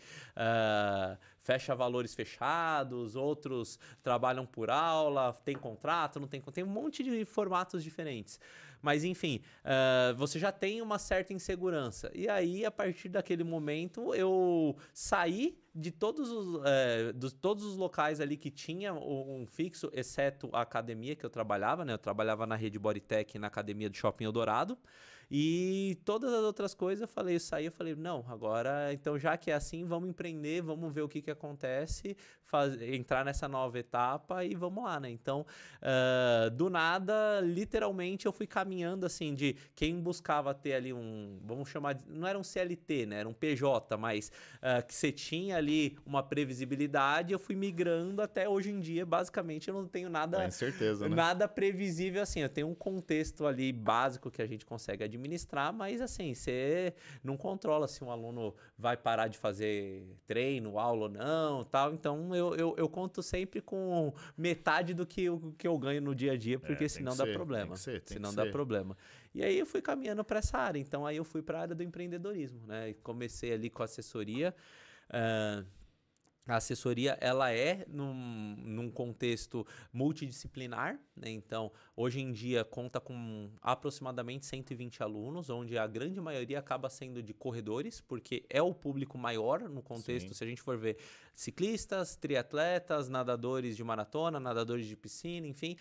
fecha valores fechados, outros trabalham por aula, tem contrato, não tem contrato, tem um monte de formatos diferentes. Mas enfim, você já tem uma certa insegurança. E aí, a partir daquele momento, eu saí de todos os locais ali que tinha um fixo, exceto a academia que eu trabalhava, né? Eu trabalhava na rede Bodytech, na academia do Shopping Eldorado. E todas as outras coisas eu saí, não, agora, então já que é assim, vamos empreender, vamos ver o que acontece, entrar nessa nova etapa e vamos lá, né? Então, do nada, literalmente, eu fui caminhando assim, de quem buscava ter ali vamos chamar não era um CLT, né? Era um PJ, mas que você tinha ali uma previsibilidade, eu fui migrando até hoje em dia, basicamente, eu não tenho nada, certeza, né? Nada previsível assim, eu tenho um contexto ali básico que a gente consegue administrar, mas assim, você não controla se um aluno vai parar de fazer treino, aula ou não, tal. Então eu conto sempre com metade do que eu ganho no dia a dia, porque senão dá problema. Senão dá problema. E aí eu fui caminhando para essa área. Então aí eu fui para a área do empreendedorismo, né? E comecei ali com assessoria. A assessoria, ela é num contexto multidisciplinar, né? Então, hoje em dia, conta com aproximadamente 120 alunos, onde a grande maioria acaba sendo de corredores, porque é o público maior no contexto. Sim. Se a gente for ver ciclistas, triatletas, nadadores de maratona, nadadores de piscina, enfim,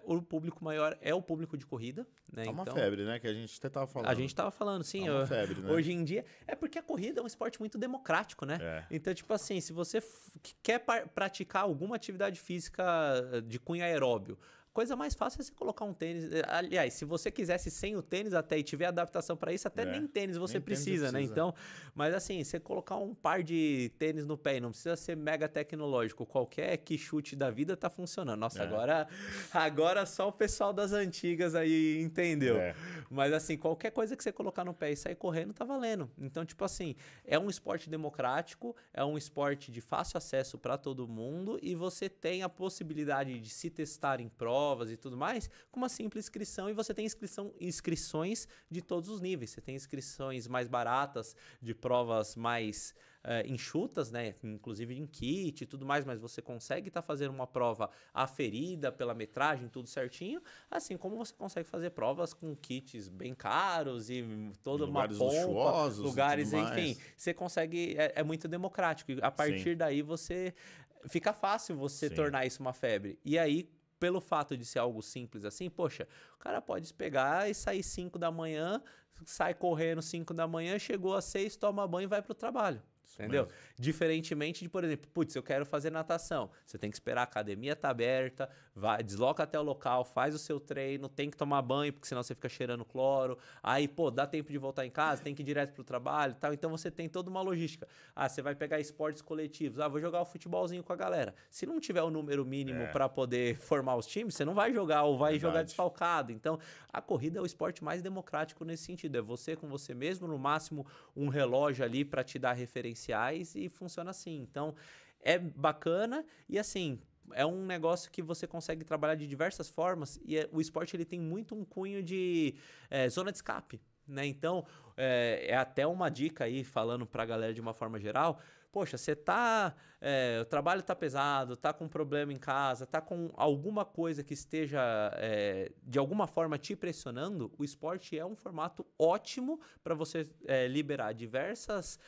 o público maior é o público de corrida, né? É uma febre, né? Que a gente até estava falando. A gente estava falando, sim. É uma febre, né? Hoje em dia, é porque a corrida é um esporte muito democrático, né? Então, tipo assim, se você quer praticar alguma atividade física de cunho aeróbio, coisa mais fácil é você colocar um tênis. Aliás, se você quisesse sem o tênis até e tiver adaptação para isso, até nem tênis você precisa, né? Então, mas assim, você colocar um par de tênis no pé e não precisa ser mega tecnológico, qualquer que chute da vida tá funcionando. Nossa, agora só o pessoal das antigas aí entendeu. Mas assim, qualquer coisa que você colocar no pé e sair correndo tá valendo. Então, tipo assim, é um esporte democrático, é um esporte de fácil acesso para todo mundo e você tem a possibilidade de se testar em provas e tudo mais, com uma simples inscrição, e você tem inscrições de todos os níveis. Você tem inscrições mais baratas, de provas mais enxutas, né? Inclusive em kit e tudo mais, mas você consegue estar fazendo uma prova aferida pela metragem, tudo certinho, assim como você consegue fazer provas com kits bem caros e toda uma pompa, lugares, enfim, você consegue, é muito democrático, e a partir daí fica fácil você tornar isso uma febre. E aí, pelo fato de ser algo simples assim, poxa, o cara pode pegar e sair 5 da manhã, sai correndo 5 da manhã, chegou às 6, toma banho e vai pro trabalho. Entendeu? Mesmo. Diferentemente de, por exemplo, eu quero fazer natação. Você tem que esperar, a academia tá aberta, desloca até o local, faz o seu treino, tem que tomar banho, porque senão você fica cheirando cloro. Aí, dá tempo de voltar em casa, tem que ir direto pro trabalho e tal. Então você tem toda uma logística. Você vai pegar esportes coletivos. Vou jogar o futebolzinho com a galera. Se não tiver o número mínimo para poder formar os times, você não vai jogar ou vai jogar desfalcado. Então, a corrida é o esporte mais democrático nesse sentido. É você com você mesmo, no máximo um relógio ali para te dar referência e funciona assim. Então, é bacana e assim, é um negócio que você consegue trabalhar de diversas formas e o esporte ele tem muito um cunho de zona de escape, né? Então, é até uma dica aí, falando pra galera de uma forma geral, poxa, você o trabalho tá pesado, tá com problema em casa, tá com alguma coisa que esteja de alguma forma te pressionando, o esporte é um formato ótimo para você liberar diversas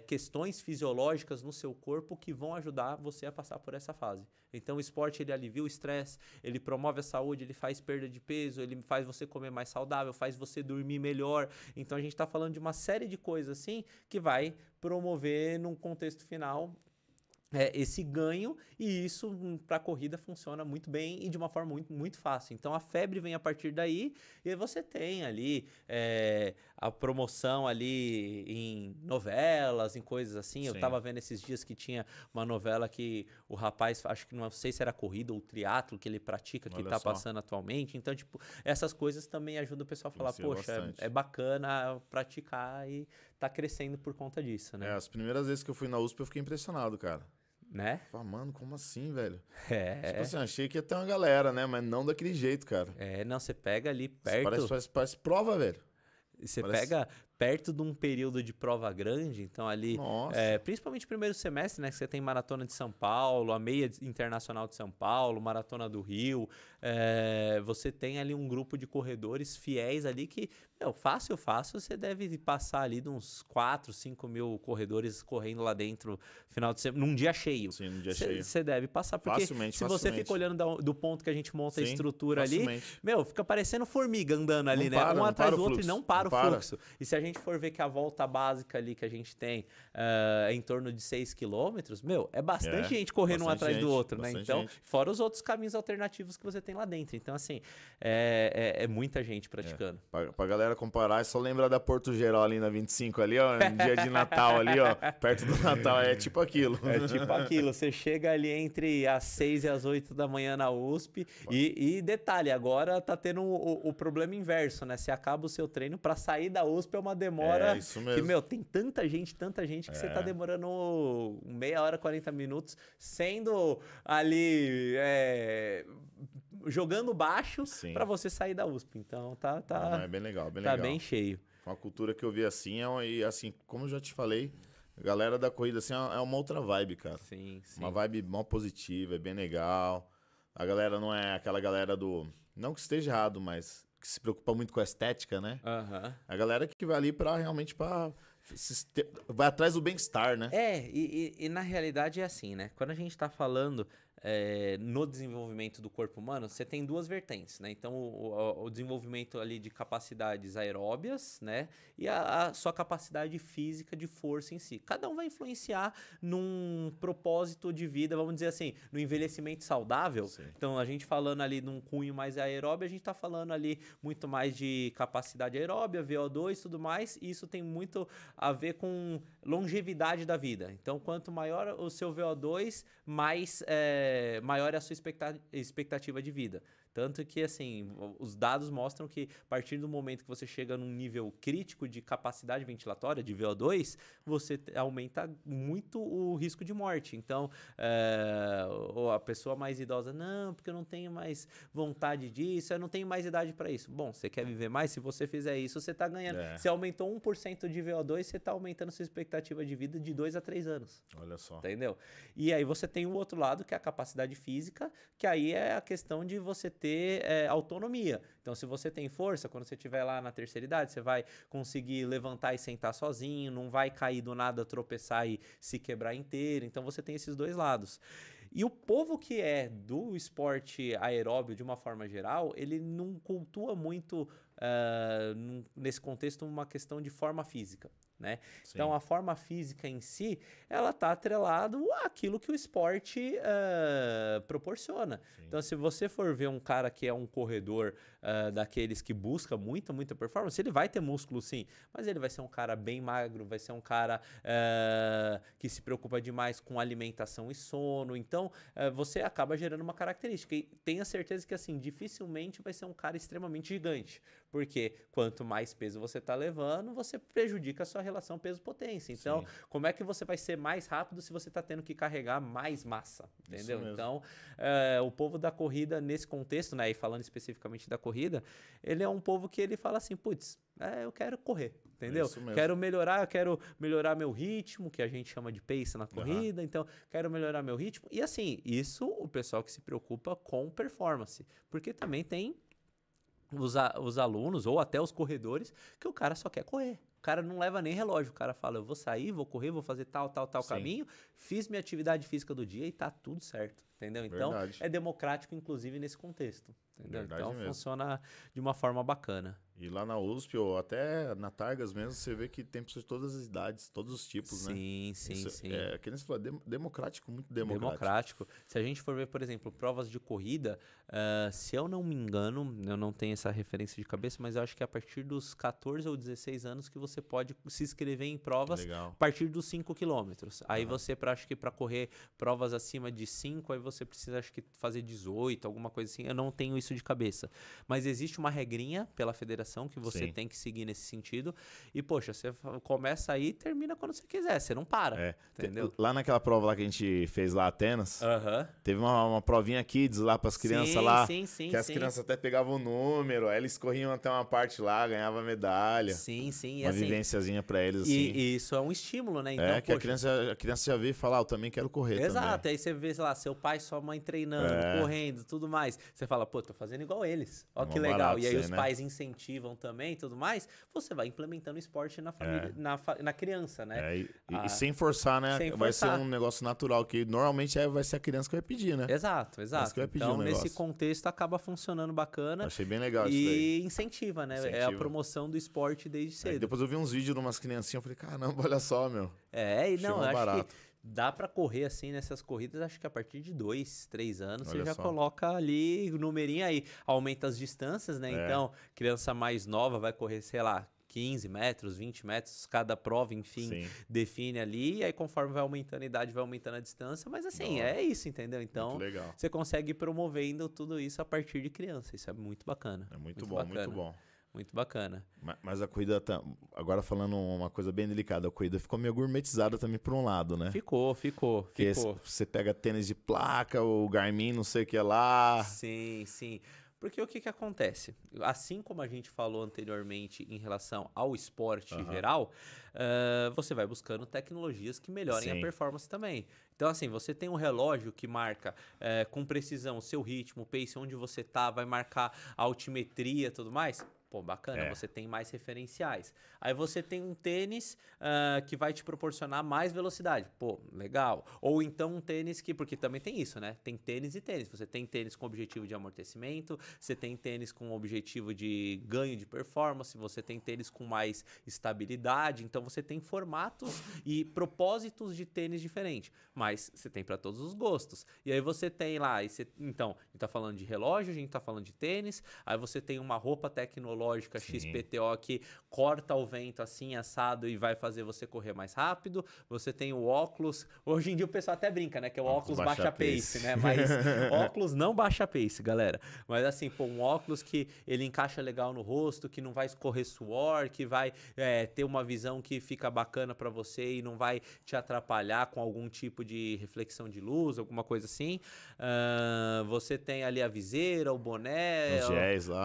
questões fisiológicas no seu corpo que vão ajudar você a passar por essa fase. Então o esporte ele alivia o estresse, ele promove a saúde, ele faz perda de peso, ele faz você comer mais saudável, faz você dormir melhor. Então a gente está falando de uma série de coisas assim que vai promover num contexto final esse ganho, e isso para a corrida funciona muito bem e de uma forma muito, muito fácil. Então a febre vem a partir daí, e aí você tem ali a promoção ali em novelas, em coisas assim. Sim. Eu tava vendo esses dias que tinha uma novela que o rapaz, acho que não sei se era corrida ou triatlo que ele pratica, que tá passando atualmente. Então, tipo, essas coisas também ajudam o pessoal a falar, poxa, é bacana praticar e tá crescendo por conta disso, né? As primeiras vezes que eu fui na USP eu fiquei impressionado, cara. Né? Falei, mano, como assim, velho? Tipo assim, achei que ia ter uma galera, né? Mas não daquele jeito, cara. Não, você pega ali perto... Parece prova, velho. Você pega perto de um período de prova grande, então ali, principalmente primeiro semestre, né, que você tem Maratona de São Paulo, a Meia Internacional de São Paulo, Maratona do Rio, você tem ali um grupo de corredores fiéis ali que, fácil, você deve passar ali de uns 4, 5 mil corredores correndo lá dentro final de semana, num dia cheio. Sim, num dia cheio. Você deve passar, porque se você fica olhando do ponto que a gente monta a estrutura ali, fica parecendo formiga andando ali, né? Um atrás do outro e não para o fluxo. E se a gente for ver que a volta básica ali que a gente tem é em torno de 6 quilômetros, é bastante gente correndo um atrás do outro, né? Então, fora os outros caminhos alternativos que você tem lá dentro. Então, assim, é muita gente praticando. Pra galera comparar, é só lembrar da Porto Geral ali na 25, ali, ó, no dia de Natal ali, ó, perto do Natal, é tipo aquilo. É tipo aquilo, você chega ali entre as 6 e as 8 da manhã na USP e detalhe, agora tá tendo o problema inverso, né? Você acaba o seu treino, pra sair da USP é uma demora isso mesmo. Que, tem tanta gente que você tá demorando meia hora, 40 minutos, sendo ali jogando baixo pra você sair da USP. Então é bem legal, tá bem cheio. Uma cultura que eu vi assim, e assim, como eu já te falei, a galera da corrida assim é uma outra vibe, cara. Sim. Uma vibe mó positiva, é bem legal. A galera não é aquela galera não que esteja errado, mas que se preocupa muito com a estética, né? A galera que vai ali realmente vai atrás do bem-estar, né? E na realidade é assim, né? Quando a gente tá falando no desenvolvimento do corpo humano, você tem duas vertentes, né? Então, o desenvolvimento ali de capacidades aeróbias, né? E a sua capacidade física de força em si. Cada um vai influenciar num propósito de vida, vamos dizer assim, no envelhecimento saudável. Sim. Então, a gente falando ali num cunho mais aeróbio, a gente tá falando ali muito mais de capacidade aeróbia, VO2 e tudo mais, e isso tem muito a ver com longevidade da vida. Então, quanto maior o seu VO2, maior é a sua expectativa de vida. Tanto que, assim, os dados mostram que a partir do momento que você chega num nível crítico de capacidade ventilatória, de VO2, você aumenta muito o risco de morte. Então, a pessoa mais idosa, não, porque eu não tenho mais vontade disso, eu não tenho mais idade para isso. Bom, você quer viver mais? Se você fizer isso, você está ganhando. Se aumentou 1% de VO2, você está aumentando sua expectativa de vida de 2 a 3 anos. Olha só. Entendeu? E aí você tem o outro lado, que é a capacidade física, que aí é a questão de você ter autonomia. Então, se você tem força, quando você estiver lá na terceira idade, você vai conseguir levantar e sentar sozinho, não vai cair do nada, tropeçar e se quebrar inteiro. Então, você tem esses dois lados. E o povo que é do esporte aeróbio, de uma forma geral, ele não cultua muito, nesse contexto, uma questão de forma física. Né? Então, a forma física em si, ela está atrelada àquilo que o esporte proporciona. Sim. Então, se você for ver um cara que é um corredor daqueles que busca muita performance, ele vai ter músculo sim, mas ele vai ser um cara bem magro, vai ser um cara que se preocupa demais com alimentação e sono. Então, você acaba gerando uma característica. E tenha certeza que, assim, dificilmente vai ser um cara extremamente gigante, Porque quanto mais peso você tá levando, você prejudica a sua relação peso-potência. Então, como é que você vai ser mais rápido se você tá tendo que carregar mais massa? Entendeu? Então, o povo da corrida, nesse contexto, né, e falando especificamente da corrida, ele é um povo que ele fala assim, putz, eu quero correr, entendeu? Quero melhorar meu ritmo, que a gente chama de pace na corrida, então quero melhorar meu ritmo. E assim, isso o pessoal que se preocupa com performance, porque também tem os alunos ou até os corredores que o cara só quer correr. O cara não leva nem relógio, o cara fala, eu vou sair, vou correr, vou fazer tal caminho, fiz minha atividade física do dia e tá tudo certo, entendeu? Então, é democrático, inclusive, nesse contexto, entendeu? Então, funciona de uma forma bacana. E lá na USP, ou até na Targas mesmo, você vê que tem pessoas de todas as idades, todos os tipos, né? Sim. É, que nem você falou, democrático, muito democrático. Se a gente for ver, por exemplo, provas de corrida, se eu não me engano, eu não tenho essa referência de cabeça, mas eu acho que é a partir dos 14 ou 16 anos que você pode se inscrever em provas a partir dos 5 quilômetros. Aí você, acho que para correr provas acima de 5, aí você precisa, acho que, fazer 18, alguma coisa assim. Eu não tenho isso de cabeça. Mas existe uma regrinha pela federação que você tem que seguir nesse sentido. E, poxa, você começa aí e termina quando você quiser. Você não para, entendeu? Lá naquela prova lá que a gente fez lá, Atenas, teve uma provinha kids lá para as crianças lá. Que as crianças até pegavam o número, aí eles corriam até uma parte lá, ganhavam medalha. Sim. Uma vivênciazinha para eles, assim. E isso é um estímulo, né? Então, que a criança já vê e fala, eu também quero correr. Exato, aí você vê, sei lá, seu pai e sua mãe treinando, correndo, tudo mais. Você fala, pô, tô fazendo igual eles. Ó, que legal. E aí os pais incentivam também e tudo mais, você vai implementando esporte na família, na criança, né? E sem forçar, né? Vai ser um negócio natural, que normalmente vai ser a criança que vai pedir, né? Exato. Então, nesse contexto, acaba funcionando bacana. Achei bem legal isso daí. E incentiva, né? É a promoção do esporte desde cedo. Depois eu vi uns vídeos de umas criancinhas, eu falei, caramba, olha só, meu. Eu acho que dá pra correr assim nessas corridas, acho que a partir de 2, 3 anos você já coloca ali o numerinho aí, aumenta as distâncias, né? Então, criança mais nova vai correr, sei lá, 15 metros, 20 metros, cada prova, enfim, define ali, e aí conforme vai aumentando a idade, vai aumentando a distância, mas assim, é isso, entendeu? Então, você consegue ir promovendo tudo isso a partir de criança, isso é muito bacana. É muito bom. Muito bacana. Mas a corrida, agora falando uma coisa bem delicada, a corrida ficou meio gourmetizada também por um lado, né? Ficou. Você pega tênis de placa, o Garmin, não sei o que lá. Sim. Porque o que acontece? Assim como a gente falou anteriormente em relação ao esporte geral, você vai buscando tecnologias que melhorem a performance também. Então, assim, você tem um relógio que marca com precisão o seu ritmo, o pace, onde você tá, vai marcar a altimetria e tudo mais. Pô, bacana, você tem mais referenciais. Aí você tem um tênis que vai te proporcionar mais velocidade. Pô, legal. Ou então um tênis que... Porque também tem isso, né? Tem tênis e tênis. Você tem tênis com objetivo de amortecimento, você tem tênis com objetivo de ganho de performance, você tem tênis com mais estabilidade. Então você tem formatos e propósitos de tênis diferentes. Mas você tem para todos os gostos. E aí você tem lá... Então, a gente tá falando de relógio, a gente tá falando de tênis. Aí você tem uma roupa tecnológica XPTO que corta o vento assim, assado, e vai fazer você correr mais rápido. Você tem o óculos. Hoje em dia o pessoal até brinca, né? Que é o óculos baixa pace, né? Mas óculos não baixa pace, galera. Mas assim, pô, um óculos que ele encaixa legal no rosto, que não vai escorrer suor, que vai ter uma visão que fica bacana pra você e não vai te atrapalhar com algum tipo de reflexão de luz, alguma coisa assim. Você tem ali a viseira, o boné,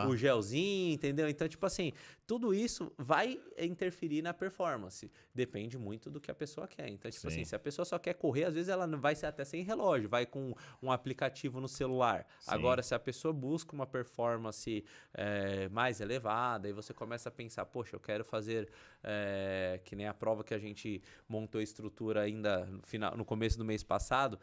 o gelzinho, entendeu? Então, tipo assim, tudo isso vai interferir na performance. Depende muito do que a pessoa quer. Então, tipo assim, se a pessoa só quer correr, às vezes ela vai ser até sem relógio, vai com um aplicativo no celular. Agora, se a pessoa busca uma performance mais elevada, e você começa a pensar, poxa, eu quero fazer que nem a prova que a gente montou a estrutura ainda no começo do mês passado,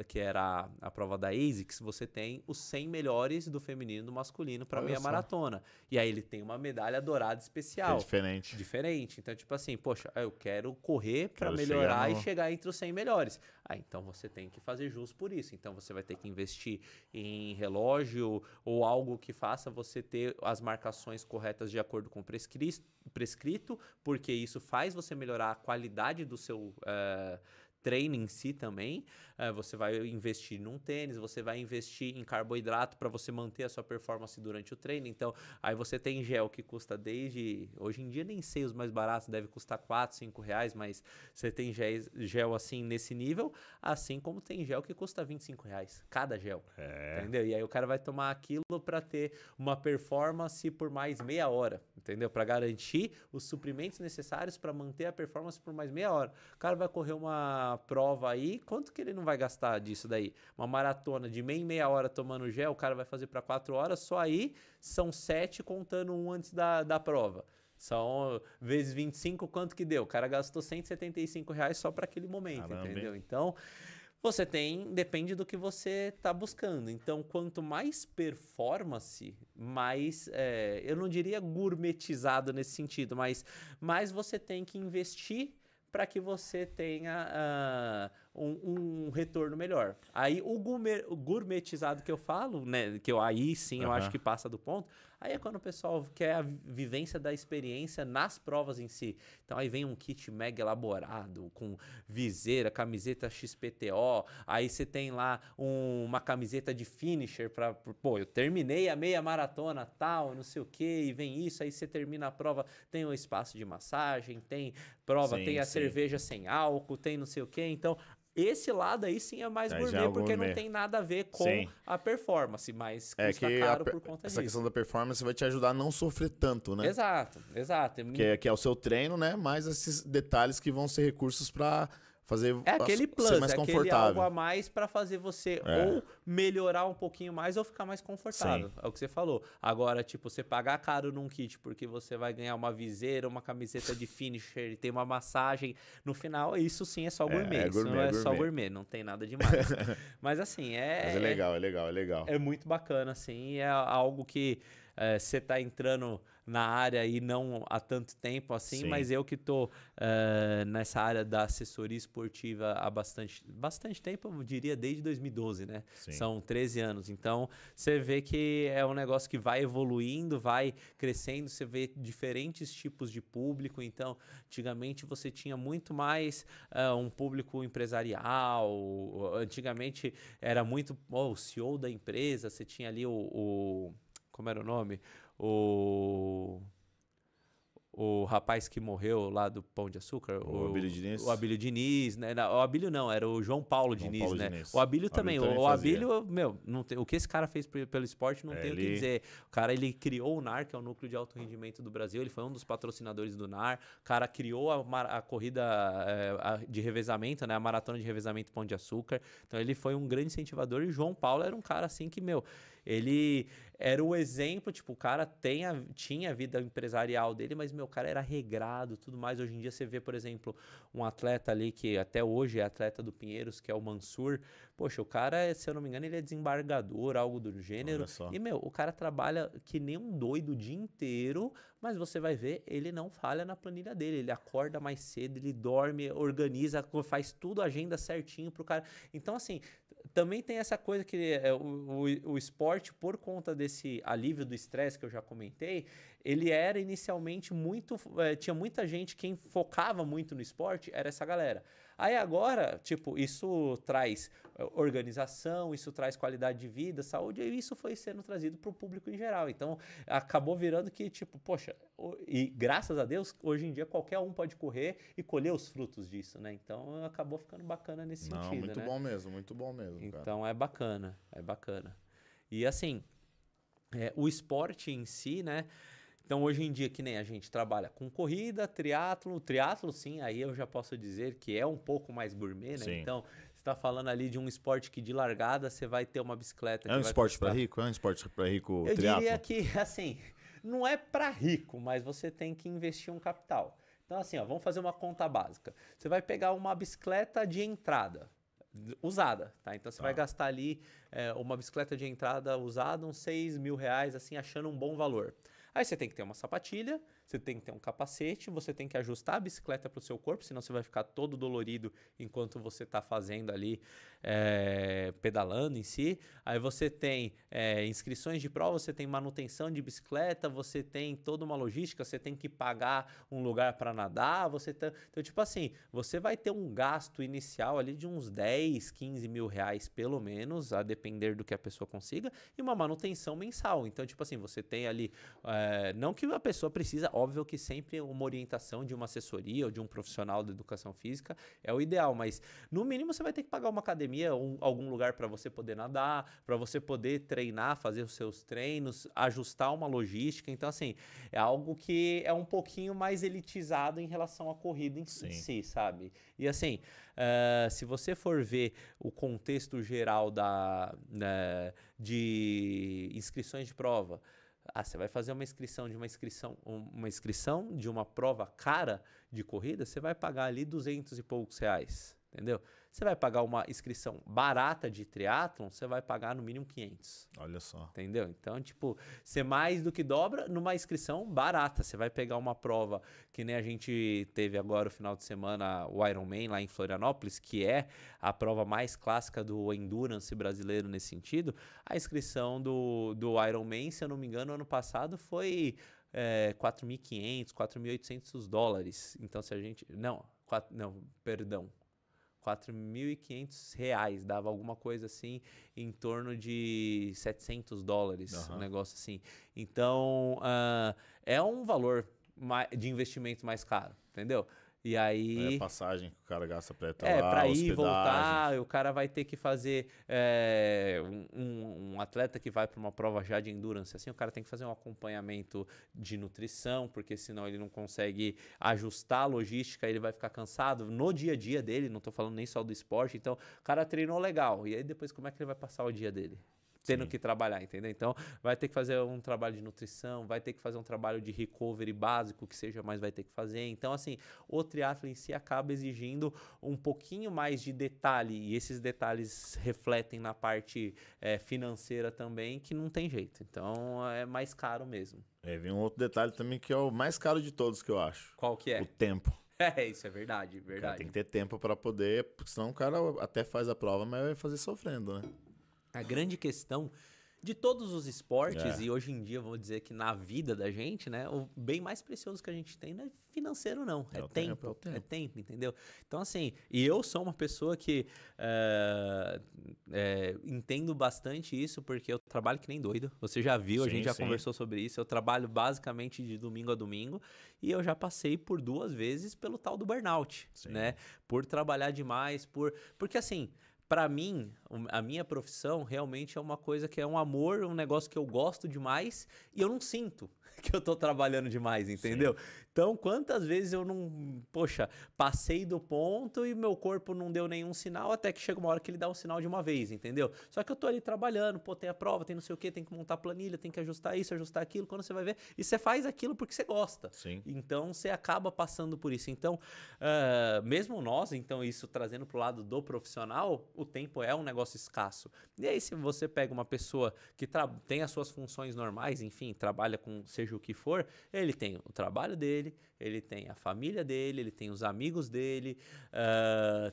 que era a prova da ASICS, você tem os 100 melhores do feminino e do masculino para meia maratona. E aí ele tem uma medalha dourada especial. É diferente. Então, tipo assim, poxa, eu quero correr para melhorar e chegar entre os 100 melhores. Então você tem que fazer jus por isso. Então você vai ter que investir em relógio ou algo que faça você ter as marcações corretas de acordo com o prescrito, porque isso faz você melhorar a qualidade do seu treino em si também, você vai investir num tênis, você vai investir em carboidrato para você manter a sua performance durante o treino. Então, aí você tem gel que custa desde... Hoje em dia nem sei os mais baratos, deve custar 4, 5 reais, mas você tem gel assim nesse nível, assim como tem gel que custa 25 reais, cada gel. Entendeu? E aí o cara vai tomar aquilo para ter uma performance por mais meia hora, entendeu? Para garantir os suprimentos necessários para manter a performance por mais meia hora. O cara vai correr uma prova aí, quanto que ele não vai gastar disso daí? Uma maratona de meia hora tomando gel, o cara vai fazer para 4 horas, só aí são 7 contando um antes da prova. São vezes 25, quanto que deu? O cara gastou 175 reais só para aquele momento, entendeu? Então, você depende do que você está buscando. Então, quanto mais performance, mais, eu não diria gourmetizado nesse sentido, mas mais você tem que investir para que você tenha um retorno melhor. Aí o gourmetizado que eu falo, né, que aí sim eu acho que passa do ponto, aí é quando o pessoal quer a vivência da experiência nas provas em si. Então aí vem um kit mega elaborado, com viseira, camiseta XPTO, aí você tem lá uma camiseta de finisher para, pô, eu terminei a meia maratona tal, não sei o que, e vem isso, aí você termina a prova, tem um espaço de massagem, tem prova, tem a cerveja sem álcool, tem não sei o que, então... Esse lado aí sim é mais gourmet, porque não tem nada a ver com a performance, mas custa caro por conta disso. Essa questão da performance vai te ajudar a não sofrer tanto, né? Exato. Que é o seu treino, né? Mais esses detalhes que vão ser recursos para fazer aquele plus, ser mais confortável. Aquele algo a mais para fazer você ou melhorar um pouquinho mais ou ficar mais confortável. Sim. É o que você falou. Agora, tipo, você pagar caro num kit porque você vai ganhar uma viseira, uma camiseta de finisher e tem uma massagem no final, isso sim é só gourmet. Isso não é só gourmet, não tem nada demais. Mas assim, Mas é legal. É muito bacana, assim, é algo que você tá entrando na área aí não há tanto tempo assim, mas eu que tô nessa área da assessoria esportiva há bastante tempo, eu diria desde 2012, né? Sim. São 13 anos. Então, você vê que é um negócio que vai evoluindo, vai crescendo, você vê diferentes tipos de público. Então, antigamente você tinha muito mais um público empresarial, antigamente era muito o CEO da empresa, você tinha ali como era o nome? O rapaz que morreu lá do Pão de Açúcar. O Abílio Diniz. O Abílio Diniz, né? O Abílio não, era o João Paulo Diniz, né? O Abílio também. O Abílio, não tem, o que esse cara fez pelo esporte não tem o que dizer. O cara, ele criou o NAR, que é o Núcleo de Alto Rendimento do Brasil. Ele foi um dos patrocinadores do NAR. O cara criou a corrida de revezamento, né? A maratona de revezamento Pão de Açúcar. Então, ele foi um grande incentivador. E João Paulo era um cara assim que, ele era o exemplo, tipo, o cara tinha a vida empresarial dele, mas, o cara era regrado, tudo mais. Hoje em dia você vê, por exemplo, um atleta ali que até hoje é atleta do Pinheiros, que é o Mansur. Poxa, o cara, se eu não me engano, ele é desembargador, algo do gênero. E, o cara trabalha que nem um doido o dia inteiro, mas você vai ver, ele não falha na planilha dele. Ele acorda mais cedo, ele dorme, organiza, faz tudo, a agenda certinho pro cara. Então, assim, também tem essa coisa que o esporte, por conta desse alívio do estresse que eu já comentei, ele era inicialmente tinha muita gente, quem focava muito no esporte era essa galera. Aí agora, tipo, isso traz organização, isso traz qualidade de vida, saúde, e isso foi sendo trazido para o público em geral. Então, acabou virando que, tipo, poxa, e graças a Deus, hoje em dia qualquer um pode correr e colher os frutos disso, né? Então, acabou ficando bacana nesse sentido, muito né? Muito bom mesmo, cara. Então, é bacana. E assim, o esporte em si, né? Então, hoje em dia, que nem a gente trabalha com corrida, triatlo, sim, aí eu já posso dizer que é um pouco mais gourmet, né? Sim. Então, você está falando ali de um esporte que de largada você vai ter uma bicicleta. É um esporte para rico? É um esporte para rico triatlo? Eu diria que, assim, não é para rico, mas você tem que investir um capital. Então, assim, vamos fazer uma conta básica. Você vai pegar uma bicicleta de entrada, usada, tá? Então, você vai gastar ali uma bicicleta de entrada usada, uns 6 mil reais, assim, achando um bom valor. Aí você tem que ter uma sapatilha, você tem que ter um capacete, você tem que ajustar a bicicleta para o seu corpo, senão você vai ficar todo dolorido enquanto você está fazendo ali, pedalando em si. Aí você tem inscrições de prova, você tem manutenção de bicicleta, você tem toda uma logística, você tem que pagar um lugar para nadar, então tipo assim, você vai ter um gasto inicial ali de uns 10, 15 mil reais pelo menos, a depender do que a pessoa consiga, e uma manutenção mensal. Então tipo assim, você tem ali, não que a pessoa precisa, óbvio que sempre uma orientação de uma assessoria ou de um profissional da educação física é o ideal, mas no mínimo você vai ter que pagar uma academia, algum lugar para você poder nadar, para você poder treinar, fazer os seus treinos, ajustar uma logística. Então assim, é algo que é um pouquinho mais elitizado em relação à corrida em si, sabe? E assim, se você for ver o contexto geral de inscrições de prova, você vai fazer uma inscrição de uma prova cara de corrida, você vai pagar ali 200 e poucos reais, entendeu? Você vai pagar uma inscrição barata de triatlon, você vai pagar no mínimo 500. Olha só. Entendeu? Então, tipo, você mais do que dobra numa inscrição barata. Você vai pegar uma prova que nem a gente teve agora o final de semana, o Ironman lá em Florianópolis, que é a prova mais clássica do endurance brasileiro nesse sentido. A inscrição do Ironman, se eu não me engano, ano passado foi 4.500, 4.800 dólares. Então, se a gente... perdão. 4.500 reais, dava alguma coisa assim, em torno de 700 dólares, um negócio assim. Então, é um valor de investimento mais caro, entendeu? E aí... passagem que o cara gasta pra pra ir e voltar, o cara vai ter que fazer um atleta que vai para uma prova já de endurance, assim, o cara tem que fazer um acompanhamento de nutrição, porque senão ele não consegue ajustar a logística, ele vai ficar cansado no dia a dia dele, não tô falando nem só do esporte, então o cara treinou legal, e aí depois como é que ele vai passar o dia dele? Tendo que trabalhar, entendeu? Então, vai ter que fazer um trabalho de nutrição, vai ter que fazer um trabalho de recovery básico, que seja, mas vai ter que fazer. Então, assim, o triatlo em si acaba exigindo um pouquinho mais de detalhe, e esses detalhes refletem na parte financeira também, que não tem jeito. Então, é mais caro mesmo. Vem um outro detalhe também que é o mais caro de todos que eu acho. Qual que é? O tempo. Isso é verdade, verdade. Tem que ter tempo para poder, porque senão o cara até faz a prova, mas vai fazer sofrendo, né? A grande questão de todos os esportes, e hoje em dia vou dizer que na vida da gente, né, o bem mais precioso que a gente tem não é financeiro não, é tempo, é tempo, entendeu? Então assim, e eu sou uma pessoa que entendo bastante isso, porque eu trabalho que nem doido, você já viu, a gente já conversou sobre isso, eu trabalho basicamente de domingo a domingo, e eu já passei por 2 vezes pelo tal do burnout, né, por trabalhar demais, porque assim... Para mim, a minha profissão realmente é uma coisa que é um amor, um negócio que eu gosto demais e eu não sinto que eu tô trabalhando demais, entendeu? Então, quantas vezes eu não, passei do ponto e meu corpo não deu nenhum sinal, até que chega uma hora que ele dá um sinal de uma vez, entendeu? Só que eu tô ali trabalhando, tem a prova, tem não sei o que, tem que montar planilha, tem que ajustar isso, ajustar aquilo, quando você vai ver, e você faz aquilo porque você gosta. Então, você acaba passando por isso. Então, mesmo nós, então, isso trazendo pro lado do profissional, o tempo é um negócio escasso. E aí, se você pega uma pessoa que tem as suas funções normais, enfim, trabalha com seja o que for, ele tem o trabalho dele, ele tem a família dele, ele tem os amigos dele,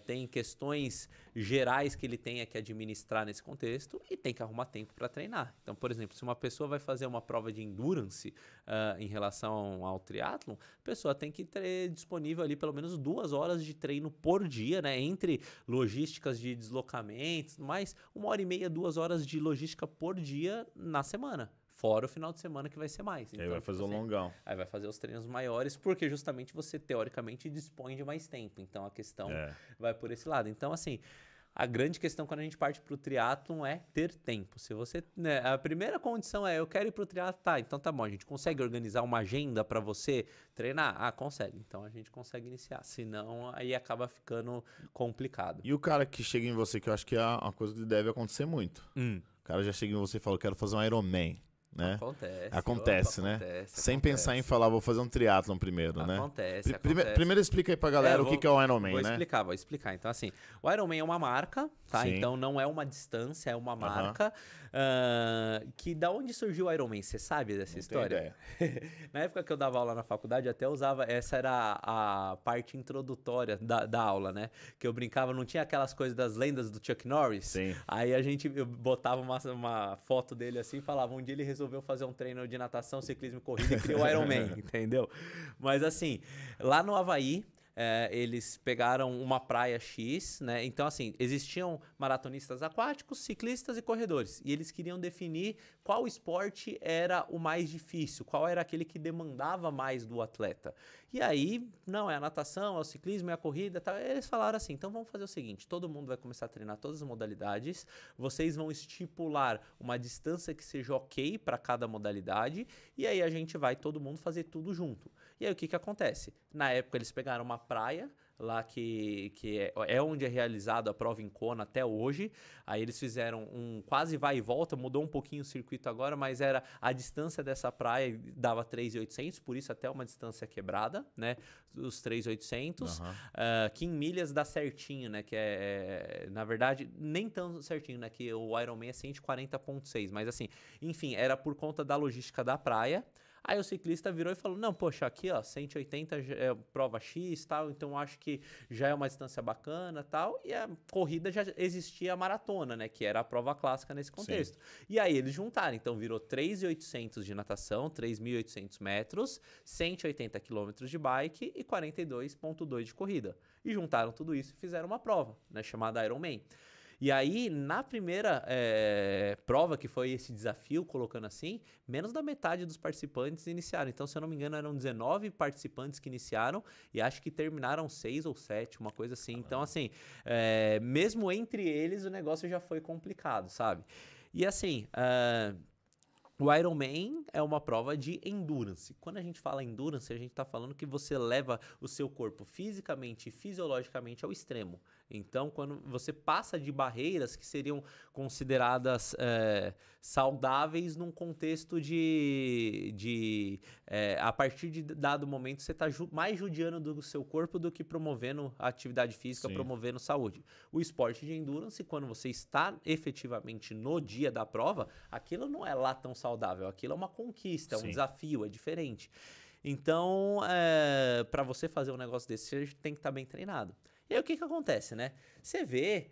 tem questões gerais que ele tenha que administrar nesse contexto e tem que arrumar tempo para treinar. Então, por exemplo, se uma pessoa vai fazer uma prova de endurance em relação ao triatlon, a pessoa tem que ter disponível ali pelo menos 2 horas de treino por dia, né? Entre logísticas de deslocamentos, mais 1h30, 2 horas de logística por dia na semana. Fora o final de semana que vai ser mais. Então, aí vai fazer o longão. Aí vai fazer os treinos maiores, porque justamente você, teoricamente, dispõe de mais tempo. Então, a questão vai por esse lado. Então, assim, a grande questão quando a gente parte para o triatlon é ter tempo. Se você, né, a primeira condição é, eu quero ir para o triatlon, tá, então tá bom, a gente consegue organizar uma agenda para você treinar? Ah, consegue. Então, a gente consegue iniciar. Senão, aí acaba ficando complicado. E o cara que chega em você, que eu acho que é uma coisa que deve acontecer muito. O cara já chega em você e fala, eu quero fazer um Ironman. né? Acontece. Acontece, Opa, né? acontece, Sem acontece. pensar em falar, vou fazer um triatlon primeiro, né? Acontece. Primeiro explica aí pra galera o que é o Ironman, vou né? Vou explicar. Então, assim, o Ironman é uma marca, tá? Sim. Então, não é uma distância, é uma marca. Que da onde surgiu o Ironman? Você sabe dessa Não história? tenho ideia. Na época que eu dava aula na faculdade, eu até usava, essa era a parte introdutória da aula, né? Que eu brincava, não tinha aquelas coisas das lendas do Chuck Norris? Sim. Aí eu botava uma foto dele assim e falava, um dia ele resolveu fazer um treino de natação, ciclismo e corrida e criou o Ironman, entendeu? Mas assim, lá no Havaí, eles pegaram uma praia X, né? Então, assim, existiam maratonistas aquáticos, ciclistas e corredores. E eles queriam definir qual esporte era o mais difícil, qual era aquele que demandava mais do atleta. E aí, não, é a natação, é o ciclismo, é a corrida, tá? Eles falaram assim, então vamos fazer o seguinte, todo mundo vai começar a treinar todas as modalidades, vocês vão estipular uma distância que seja ok para cada modalidade, e aí a gente vai todo mundo fazer tudo junto. E aí o que acontece? Na época eles pegaram uma praia, lá que é onde é realizada a prova em Kona até hoje. Aí eles fizeram um quase vai e volta, mudou um pouquinho o circuito agora, mas era a distância dessa praia dava 3.800, por isso até uma distância quebrada, né? Os 3.800, que em milhas dá certinho, né? Que na verdade, nem tão certinho, né? Que o Ironman é 140.6, mas assim, enfim, era por conta da logística da praia. Aí o ciclista virou e falou, não, poxa, aqui ó, 180 é prova X e tal, então acho que já é uma distância bacana e tal, e a corrida já existia a maratona, né, que era a prova clássica nesse contexto. Sim. E aí eles juntaram, então virou 3.800 de natação, 3.800 metros, 180 quilômetros de bike e 42.2 de corrida. E juntaram tudo isso e fizeram uma prova, né, chamada Ironman. E aí, na primeira prova, que foi esse desafio, colocando assim, menos da metade dos participantes iniciaram. Então, se eu não me engano, eram 19 participantes que iniciaram e acho que terminaram 6 ou 7, uma coisa assim. Então, assim, mesmo entre eles, o negócio já foi complicado, sabe? E assim... O Ironman é uma prova de endurance. Quando a gente fala endurance, a gente está falando que você leva o seu corpo fisicamente e fisiologicamente ao extremo. Então, quando você passa de barreiras que seriam consideradas saudáveis num contexto a partir de dado momento, você está mais judiando do seu corpo do que promovendo a atividade física, Sim. promovendo saúde. O esporte de endurance, quando você está efetivamente no dia da prova, aquilo não é lá tão saudável, aquilo é uma conquista, é um desafio, é diferente. Então, para você fazer um negócio desse, você tem que estar bem treinado. E aí o que acontece, né? Você vê,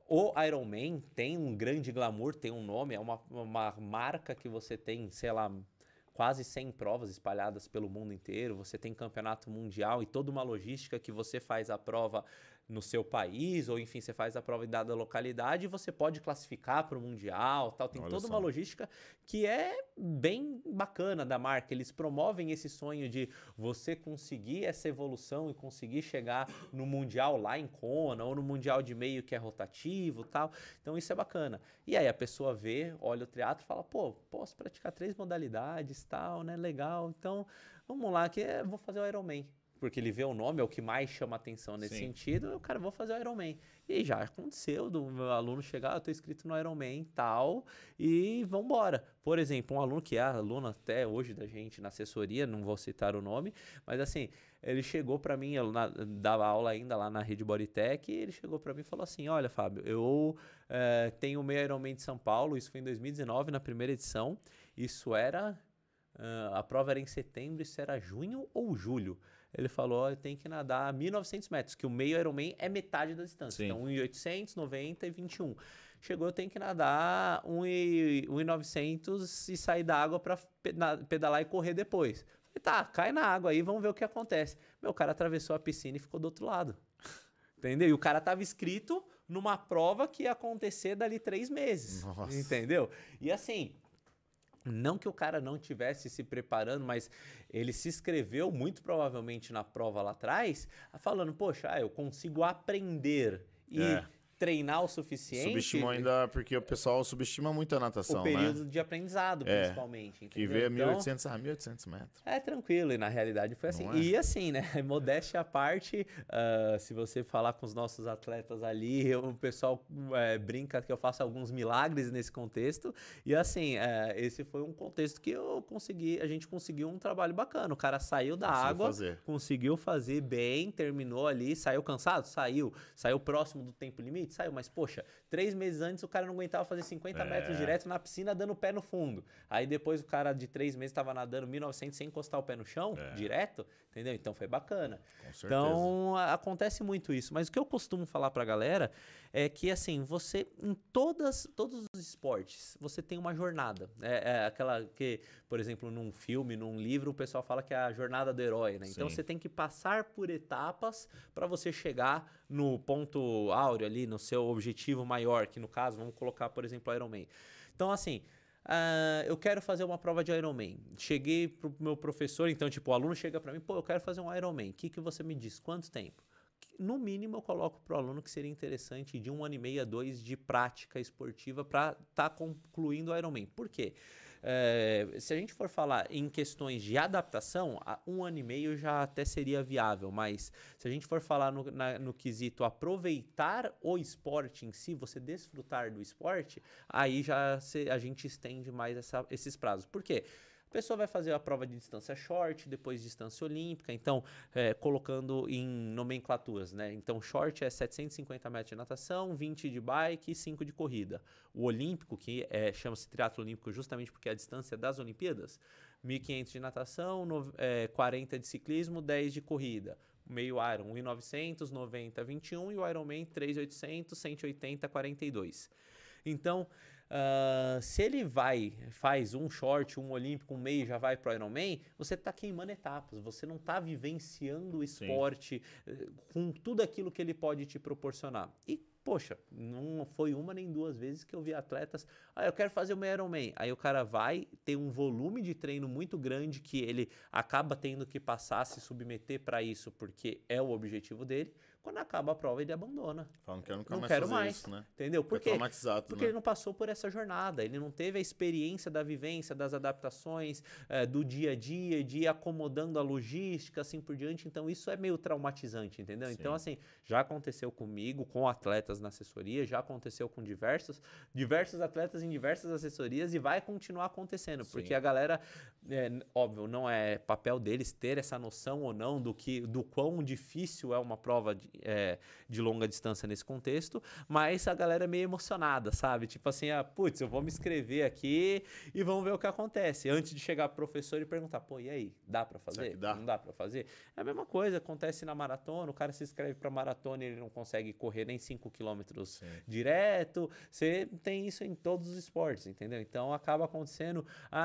o Ironman tem um grande glamour, tem um nome, é uma marca que você tem, sei lá, quase 100 provas espalhadas pelo mundo inteiro, você tem campeonato mundial e toda uma logística que você faz a prova no seu país, ou enfim, você faz a prova em dada localidade e você pode classificar para o Mundial, tal. Tem toda uma logística que é bem bacana da marca. Eles promovem esse sonho de você conseguir essa evolução e conseguir chegar no Mundial lá em Kona, ou no Mundial de meio que é rotativo, tal. Então isso é bacana. E aí a pessoa vê, olha o triatlo e fala, pô, posso praticar 3 modalidades, tal, né? Legal. Então, vamos lá, que vou fazer o Ironman. Porque ele vê o nome, é o que mais chama atenção nesse sentido, eu, cara, vou fazer o Ironman. E já aconteceu do meu aluno chegar, eu tô inscrito no Ironman e tal, e vambora. Por exemplo, um aluno que é aluno até hoje da gente na assessoria, não vou citar o nome, mas assim, ele chegou pra mim, eu dava aula ainda lá na Rede Bodytech, e ele chegou pra mim e falou assim, olha, Fábio, eu tenho o meu Ironman de São Paulo, isso foi em 2019, na primeira edição, isso era... a prova era em setembro, isso era junho ou julho. Ele falou, eu tenho que nadar 1.900 metros, que o meio Ironman é metade da distância. Sim. Então, 1.800, 90 e 21. Chegou, eu tenho que nadar 1.900 e sair da água para pedalar e correr depois. Falei, tá, cai na água aí, vamos ver o que acontece. Meu, o cara atravessou a piscina e ficou do outro lado. Entendeu? E o cara tava inscrito numa prova que ia acontecer dali 3 meses. Nossa. Entendeu? E assim... Não que o cara não estivesse se preparando, mas ele se inscreveu muito provavelmente na prova lá atrás, falando, poxa, eu consigo aprender. E treinar o suficiente... Subestimou ainda, porque o pessoal subestima muito a natação, o período de aprendizado, principalmente. Que vê 1.800 a 1.800 metros. É tranquilo, e na realidade foi assim. Não é? E assim, né, modéstia à parte, se você falar com os nossos atletas ali, o pessoal brinca que eu faço alguns milagres nesse contexto. E assim, esse foi um contexto que a gente conseguiu um trabalho bacana. O cara saiu da água, conseguiu fazer bem, terminou ali, saiu cansado? Saiu próximo do tempo limite? Saiu, mas poxa, 3 meses antes o cara não aguentava fazer 50 metros direto na piscina dando o pé no fundo. Aí depois o cara de 3 meses estava nadando 1.900 sem encostar o pé no chão, direto, entendeu? Então foi bacana. Com certeza. Então acontece muito isso. Mas o que eu costumo falar pra galera é que assim, você em todos os esportes, você tem uma jornada. É aquela que, por exemplo, num filme, num livro, o pessoal fala que é a jornada do herói, né? Então você tem que passar por etapas para você chegar no ponto áureo ali, no seu objetivo maior, que no caso, vamos colocar, por exemplo, o Ironman. Então, assim, eu quero fazer uma prova de Ironman. Cheguei pro meu professor, então, tipo, o aluno chega para mim, pô, eu quero fazer um Ironman. O que você me diz? Quanto tempo? No mínimo, eu coloco pro aluno que seria interessante de 1 ano e meio a 2 de prática esportiva para estar concluindo o Ironman. Por quê? Se a gente for falar em questões de adaptação, 1 ano e meio já até seria viável, mas se a gente for falar no quesito aproveitar o esporte em si, você desfrutar do esporte, aí já a gente estende mais esses prazos. Por quê? A pessoa vai fazer a prova de distância short, depois distância olímpica, então colocando em nomenclaturas, né? Então short é 750 metros de natação, 20 de bike e 5 de corrida. O olímpico, que chama-se triatlo olímpico justamente porque é a distância das Olimpíadas, 1.500 de natação, 40 de ciclismo, 10 de corrida. Meio Iron, 1.900, 90, 21 e o Ironman 3.800, 180, 42. Então, se ele faz um short, um olímpico, um meio, já vai pro Ironman, você tá queimando etapas, você não tá vivenciando o esporte com tudo aquilo que ele pode te proporcionar. E, poxa, não foi 1 nem 2 vezes que eu vi atletas, eu quero fazer o meu Ironman. Aí o cara vai ter um volume de treino muito grande que ele acaba tendo que passar, se submeter para isso, porque é o objetivo dele. Quando acaba a prova, ele abandona. Falam que eu não quero mais isso, né? Entendeu? Por quê? Porque né? ele não passou por essa jornada, ele não teve a experiência da vivência, das adaptações, do dia a dia, de ir acomodando a logística, assim por diante. Então, isso é meio traumatizante, entendeu? Sim. Então, assim, já aconteceu comigo, com atletas na assessoria, já aconteceu com diversos atletas em diversas assessorias e vai continuar acontecendo, porque a galera, óbvio, não é papel deles ter essa noção ou não do quão difícil é uma prova de longa distância nesse contexto, mas a galera é meio emocionada, sabe? Tipo assim, putz, eu vou me inscrever aqui e vamos ver o que acontece. Antes de chegar pro professor e perguntar, pô, e aí? Dá pra fazer? Não dá pra fazer? É a mesma coisa, acontece na maratona, o cara se inscreve pra maratona e ele não consegue correr nem 5 quilômetros direto. Você tem isso em todos os esportes, entendeu? Então acaba acontecendo,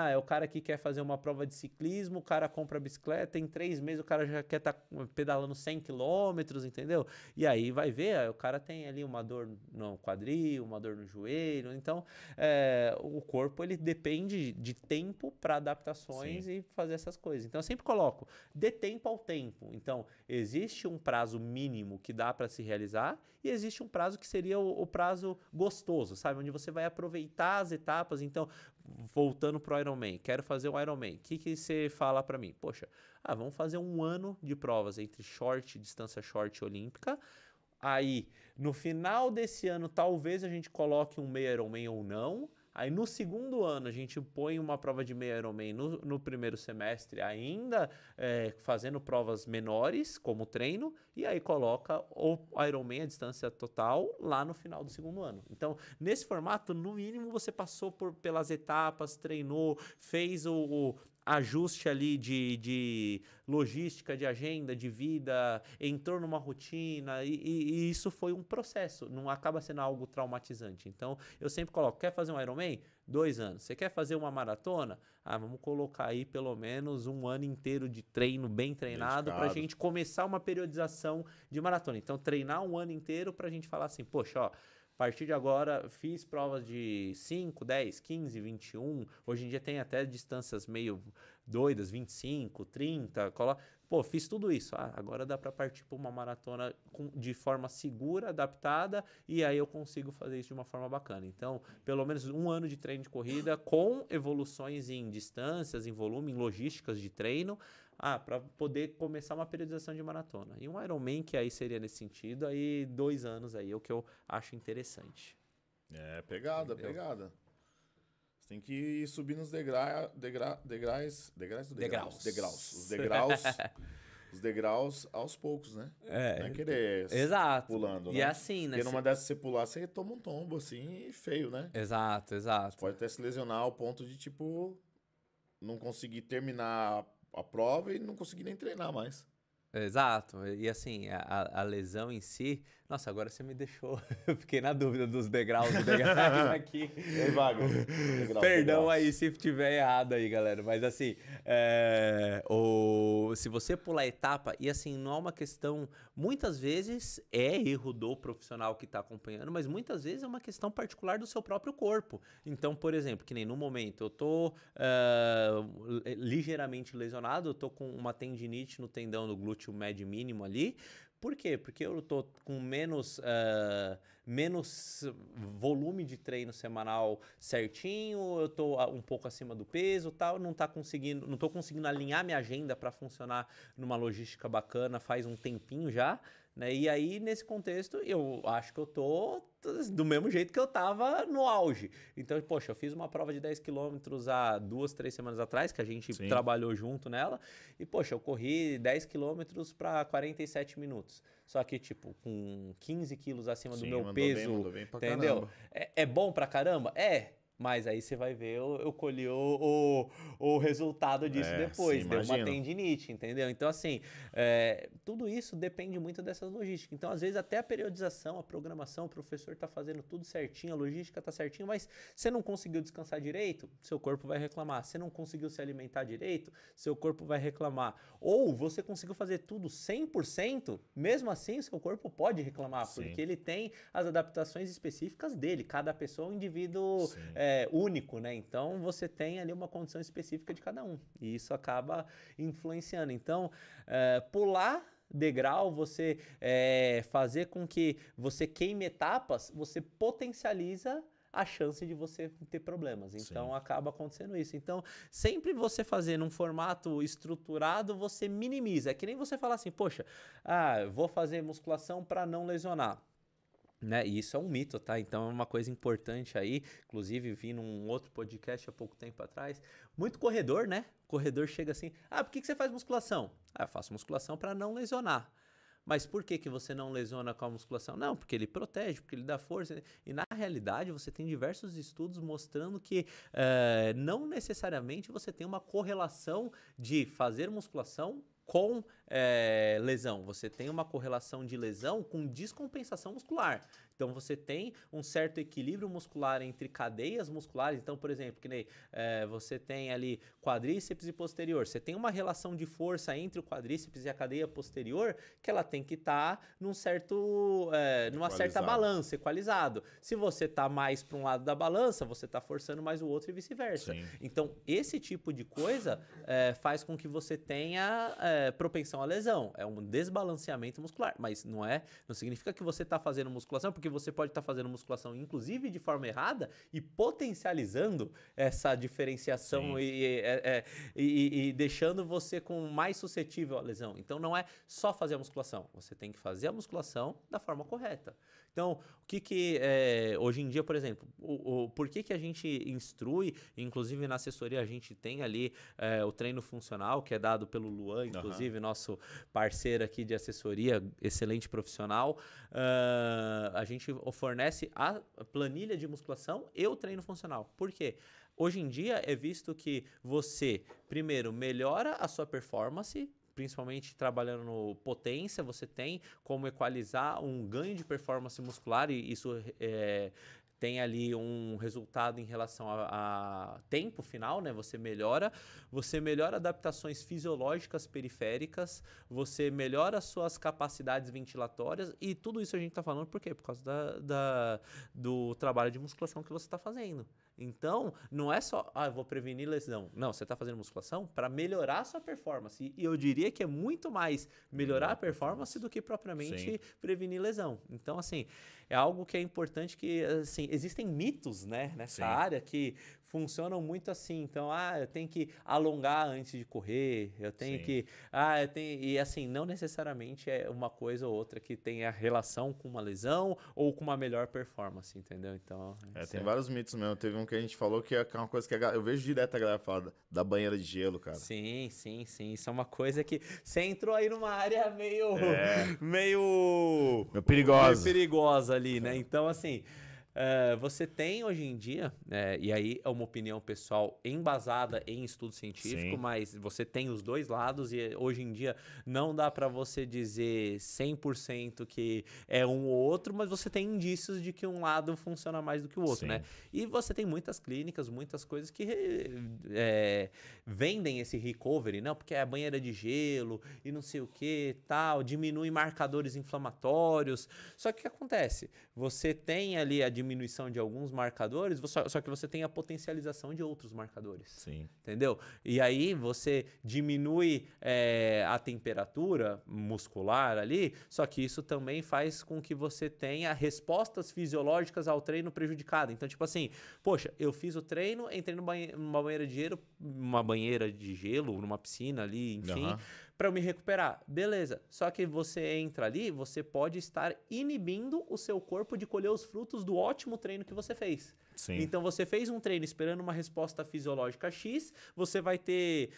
é o cara que quer fazer uma prova de ciclismo, o cara compra a bicicleta, em 3 meses o cara já quer estar pedalando 100 quilômetros, entendeu? E aí vai ver, o cara tem ali uma dor no quadril, uma dor no joelho. Então, o corpo ele depende de tempo para adaptações e fazer essas coisas. Então, eu sempre coloco, dê tempo ao tempo. Então, existe um prazo mínimo que dá para se realizar e existe um prazo que seria o prazo gostoso, sabe? Onde você vai aproveitar as etapas. Então, voltando pro Ironman, quero fazer um Ironman. O que você fala para mim? Poxa, vamos fazer 1 ano de provas entre distância short olímpica. Aí, no final desse ano, talvez a gente coloque um meio Ironman ou não. Aí, no segundo ano, a gente põe uma prova de meio Ironman no primeiro semestre, ainda fazendo provas menores, como treino, e aí coloca o Ironman, a distância total, lá no final do segundo ano. Então, nesse formato, no mínimo, você passou pelas etapas, treinou, fez o ajuste ali de logística, de agenda, de vida, entrou numa rotina e isso foi um processo, não acaba sendo algo traumatizante. Então, eu sempre coloco, quer fazer um Ironman? 2 anos. Você quer fazer uma maratona? Vamos colocar aí pelo menos 1 ano inteiro de treino bem treinado para a gente começar uma periodização de maratona. Então, treinar 1 ano inteiro para a gente falar assim, poxa, ó, a partir de agora, fiz provas de 5, 10, 15, 21. Hoje em dia tem até distâncias meio doidas, 25, 30. Pô, fiz tudo isso. Agora dá para partir para uma maratona de forma segura, adaptada, e aí eu consigo fazer isso de uma forma bacana. Então, pelo menos 1 ano de treino de corrida com evoluções em distâncias, em volume, em logísticas de treino, para poder começar uma periodização de maratona. E um Ironman que aí seria nesse sentido, aí 2 anos aí é o que eu acho interessante. Pegada. Você tem que ir subir nos degraus. Os degraus aos poucos, né? Não é querer pulando, né? E assim, né? Porque numa dessas você pular, você toma um tombo, assim, feio, né? Exato. Você pode até se lesionar ao ponto de, tipo, não conseguir terminar a prova e não conseguir nem treinar mais. Exato. E assim, a lesão em si... Nossa, agora você me deixou... Eu fiquei na dúvida dos degraus aqui. E aí, Wagner? Perdão aí se tiver errado aí, galera. Mas assim, se você pular etapa... E assim, não é uma questão... Muitas vezes é erro do profissional que está acompanhando, mas muitas vezes é uma questão particular do seu próprio corpo. Então, por exemplo, que nem no momento eu tô ligeiramente lesionado, eu tô com uma tendinite no tendão do glúteo médio mínimo ali. Por quê? Porque eu tô com menos volume de treino semanal certinho, eu tô um pouco acima do peso, tal, não tô conseguindo alinhar minha agenda para funcionar numa logística bacana faz um tempinho já, né? E aí, nesse contexto, eu acho que eu tô do mesmo jeito que eu tava no auge. Então, poxa, eu fiz uma prova de 10 quilômetros há 2, 3 semanas atrás, que a gente trabalhou junto nela, e, poxa, eu corri 10 quilômetros para 47 minutos. Só que, tipo, com 15 quilos acima do meu peso, mandou bem pra entendeu? caramba. É bom pra caramba? Mas aí você vai ver, eu colhi o resultado disso depois. Deu uma tendinite, entendeu? Então, assim, tudo isso depende muito dessas logísticas. Então, às vezes, até a periodização, a programação, o professor tá fazendo tudo certinho, a logística tá certinho, mas você não conseguiu descansar direito, seu corpo vai reclamar. Você não conseguiu se alimentar direito, seu corpo vai reclamar. Ou você conseguiu fazer tudo 100%, mesmo assim, seu corpo pode reclamar, porque ele tem as adaptações específicas dele. Cada pessoa é um indivíduo... único, né? Então você tem ali uma condição específica de cada um e isso acaba influenciando. Então, pular degrau, você fazer com que você queime etapas, você potencializa a chance de você ter problemas. Então, acaba acontecendo isso. Então, sempre você fazer num formato estruturado, você minimiza. É que nem você falar assim, poxa, vou fazer musculação para não lesionar. Né? E isso é um mito, tá? Então é uma coisa importante aí. Inclusive, vi num outro podcast há pouco tempo atrás. Muito corredor, né? Corredor chega assim: por que você faz musculação? Eu faço musculação para não lesionar. Mas por que você não lesiona com a musculação? Não, porque ele protege, porque ele dá força. E na realidade, você tem diversos estudos mostrando que não necessariamente você tem uma correlação de fazer musculação com lesão. Você tem uma correlação de lesão com descompensação muscular. Então, você tem um certo equilíbrio muscular entre cadeias musculares. Então, por exemplo, que nem você tem ali quadríceps e posterior. Você tem uma relação de força entre o quadríceps e a cadeia posterior que ela tem que estar numa certa balança, equalizado. Se você está mais para um lado da balança, você está forçando mais o outro e vice-versa. Então, esse tipo de coisa faz com que você tenha propensão à lesão. É um desbalanceamento muscular, mas não significa que você está fazendo musculação, porque você pode estar fazendo musculação, inclusive de forma errada, e potencializando essa diferenciação e deixando você mais suscetível à lesão. Então, não é só fazer a musculação. Você tem que fazer a musculação da forma correta. Então, o que hoje em dia, por exemplo, por que a gente instrui, inclusive na assessoria a gente tem ali o treino funcional, que é dado pelo Luan, inclusive nosso parceiro aqui de assessoria, excelente profissional. A gente fornece a planilha de musculação e o treino funcional. Por quê? Hoje em dia é visto que você, primeiro, melhora a sua performance, principalmente trabalhando no potência, você tem como equalizar um ganho de performance muscular e isso tem ali um resultado em relação a tempo final, né? Você melhora adaptações fisiológicas periféricas, você melhora as suas capacidades ventilatórias e tudo isso a gente está falando por quê? Por causa do trabalho de musculação que você está fazendo. Então, não é só, eu vou prevenir lesão. Não, você está fazendo musculação para melhorar a sua performance. E eu diria que é muito mais melhorar a performance do que propriamente prevenir lesão. Então, assim, é algo que é importante que, assim, existem mitos, né, nessa área que funcionam muito assim. Então, eu tenho que alongar antes de correr, eu tenho que... E assim, não necessariamente é uma coisa ou outra que tenha relação com uma lesão ou com uma melhor performance, entendeu? Então... tem vários mitos mesmo. Teve um que a gente falou que é uma coisa que eu vejo direto a galera falar da banheira de gelo, cara. Sim. Isso é uma coisa que... Você entrou aí numa área meio perigosa ali, né? Então, assim... você tem hoje em dia, e aí é uma opinião pessoal embasada em estudo científico, mas você tem os dois lados e hoje em dia não dá para você dizer 100% que é um ou outro, mas você tem indícios de que um lado funciona mais do que o outro, né? E você tem muitas clínicas, muitas coisas que vendem esse recovery, não, porque é a banheira de gelo e não sei o que, tal, diminui marcadores inflamatórios. Só que o que acontece? Você tem ali a diminuição de alguns marcadores, só que você tem a potencialização de outros marcadores. Entendeu? E aí você diminui a temperatura muscular ali, só que isso também faz com que você tenha respostas fisiológicas ao treino prejudicada. Então, tipo assim, poxa, eu fiz o treino, entrei numa banheira de gelo, numa piscina ali, enfim, para eu me recuperar. Beleza. Só que você entra ali, você pode estar inibindo o seu corpo de colher os frutos do ótimo treino que você fez. Então, você fez um treino esperando uma resposta fisiológica X, você vai ter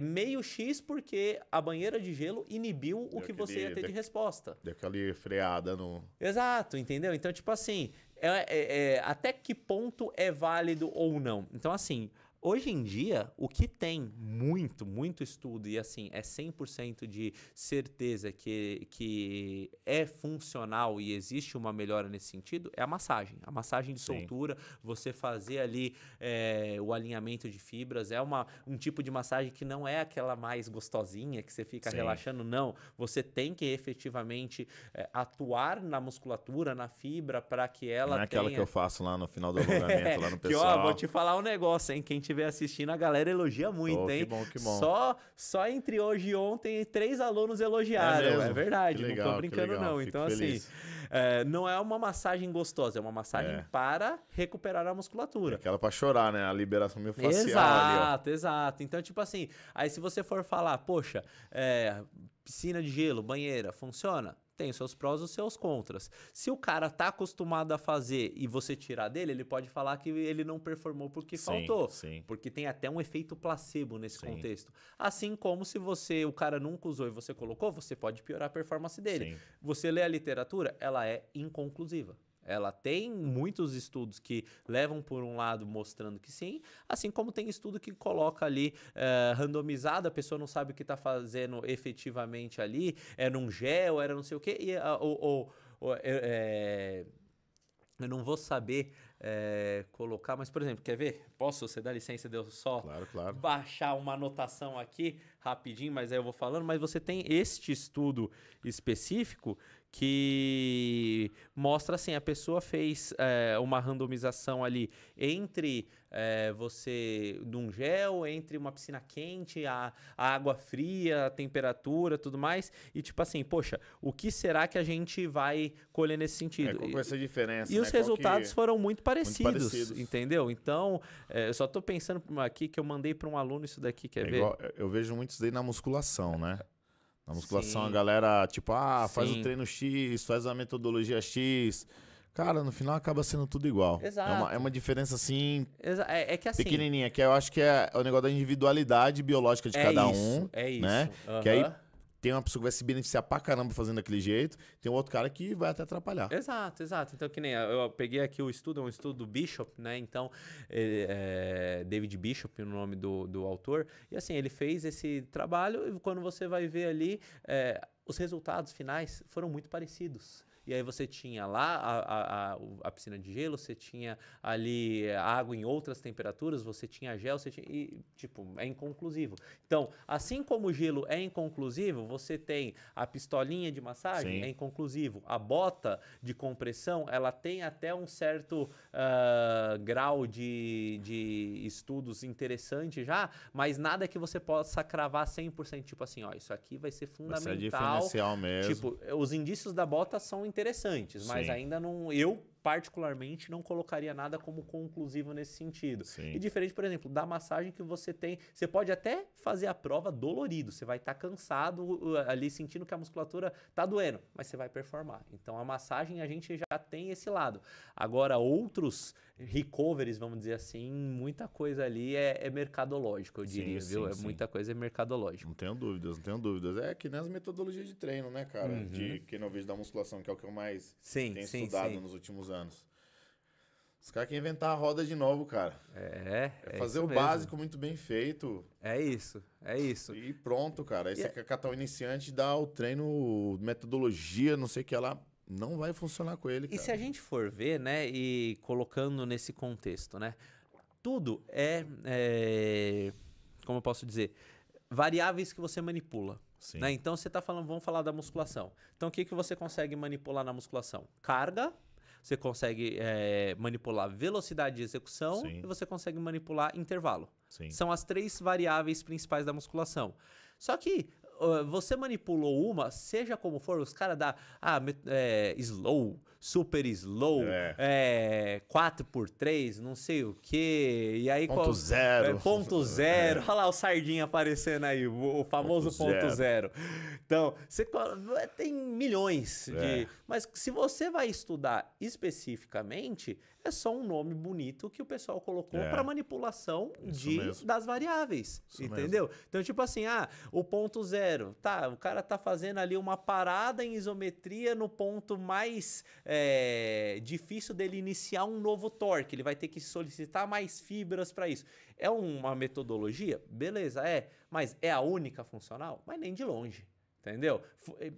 meio X porque a banheira de gelo inibiu o que você ia ter de resposta. Deu aquela freada no... Exato, entendeu? Então, tipo assim, até que ponto é válido ou não? Então, assim... Hoje em dia, o que tem muito estudo e assim, é 100% de certeza que é funcional e existe uma melhora nesse sentido, é a massagem. A massagem de soltura, você fazer ali o alinhamento de fibras, um tipo de massagem que não é aquela mais gostosinha, que você fica relaxando, não. Você tem que efetivamente atuar na musculatura, na fibra, para que ela tenha... Não é aquela que eu faço lá no final do alongamento, lá no pessoal. Vou te falar um negócio, hein, quem estiver assistindo, a galera elogia muito, hein? Que bom. Só entre hoje e ontem, 3 alunos elogiaram. É verdade, legal, não tô brincando não. Fico então, feliz. assim, não é uma massagem gostosa, é uma massagem para recuperar a musculatura. Aquela pra chorar, né? A liberação meio facial ali, ó. Exato. Então, tipo assim, aí se você for falar, poxa, piscina de gelo, banheira, funciona? Tem os seus prós e os seus contras. Se o cara tá acostumado a fazer e você tirar dele, ele pode falar que ele não performou porque faltou. Porque tem até um efeito placebo nesse contexto. Assim como se o cara nunca usou e você colocou, você pode piorar a performance dele. Você lê a literatura, ela é inconclusiva. Ela tem muitos estudos que levam por um lado mostrando que sim, assim como tem estudo que coloca ali randomizado, a pessoa não sabe o que está fazendo efetivamente ali, era um gel, era não sei o quê, e eu não vou saber colocar, mas por exemplo, quer ver? Posso? Você dá licença de eu só baixar uma anotação aqui rapidinho, mas aí eu vou falando, mas você tem este estudo específico que mostra assim, a pessoa fez uma randomização ali entre você de um gel, entre uma piscina quente, a água fria, a temperatura, tudo mais, e tipo assim, poxa, o que será que a gente vai colher nesse sentido? Qual vai ser a diferença? E os resultados foram muito parecidos, entendeu? Então, eu só tô pensando aqui que eu mandei para um aluno isso daqui, quer ver? Igual, eu vejo muito isso daí na musculação, né? Na musculação a galera, tipo, faz o treino X, faz a metodologia X. Cara, no final acaba sendo tudo igual. Exato. É uma diferença, assim, é que assim... pequenininha, que eu acho que é o negócio da individualidade biológica de cada um. É isso. Né? Que aí tem uma pessoa que vai se beneficiar pra caramba fazendo daquele jeito, tem um outro cara que vai até atrapalhar. Exato. Então, que nem eu peguei aqui o estudo, é um estudo do Bishop, né? Então, David Bishop, o nome do autor, e assim, ele fez esse trabalho e quando você vai ver ali, os resultados finais foram muito parecidos. E aí você tinha lá a piscina de gelo, você tinha ali água em outras temperaturas, você tinha gel, você tinha... E, tipo, é inconclusivo. Então, assim como o gelo é inconclusivo, você tem a pistolinha de massagem, Sim. é inconclusivo. A bota de compressão, ela tem até um certo grau de estudos interessante já, mas nada que você possa cravar 100%, tipo assim, ó, isso aqui vai ser Vai ser fundamental. diferencial mesmo. Tipo, os indícios da bota são interessantes, mas Sim. ainda não... Eu, particularmente, não colocaria nada como conclusivo nesse sentido. Sim. E diferente, por exemplo, da massagem que você tem... Você pode até fazer a prova dolorido. Você vai estar cansado ali, sentindo que a musculatura tá doendo, mas você vai performar. Então, a massagem, a gente já tem esse lado. Agora, outros recoveries, vamos dizer assim, muita coisa ali é mercadológico, eu diria, Sim, viu? sim. Muita coisa é mercadológico. Não tenho dúvidas, não tenho dúvidas. É que nem as metodologias de treino, né, cara? De quem não vejo da musculação, que é o que eu mais Sim, tenho sim, estudado sim. nos últimos anos. Os caras querem inventar a roda de novo, cara. É fazer isso o mesmo. básico muito bem feito É isso, é isso. e pronto, cara. Aí E você quer catar o iniciante, dar o treino, metodologia, não sei o que lá. Não vai funcionar com ele, E cara. se a gente for ver, né, e colocando nesse contexto, né, tudo como eu posso dizer, variáveis que você manipula. Sim. Né? Então você tá falando, vamos falar da musculação. Então o que você consegue manipular na musculação? Carga, você consegue manipular velocidade de execução Sim. e você consegue manipular intervalo. Sim. São as 3 variáveis principais da musculação. Só que você manipulou uma, seja como for, os caras dão slow, super slow, 4x3, não sei o quê. E aí, Ponto zero. Ponto zero. Olha lá o Sardinha aparecendo aí, o famoso ponto zero. Então, você tem milhões de... Mas se você vai estudar especificamente, é só um nome bonito que o pessoal colocou para manipulação das variáveis. Isso entendeu? Mesmo. Então, tipo assim, o ponto zero. Tá, o cara tá fazendo ali uma parada em isometria no ponto mais difícil dele iniciar um novo torque. Ele vai ter que solicitar mais fibras para isso. É uma metodologia? Beleza, mas é a única funcional? Mas nem de longe. Entendeu?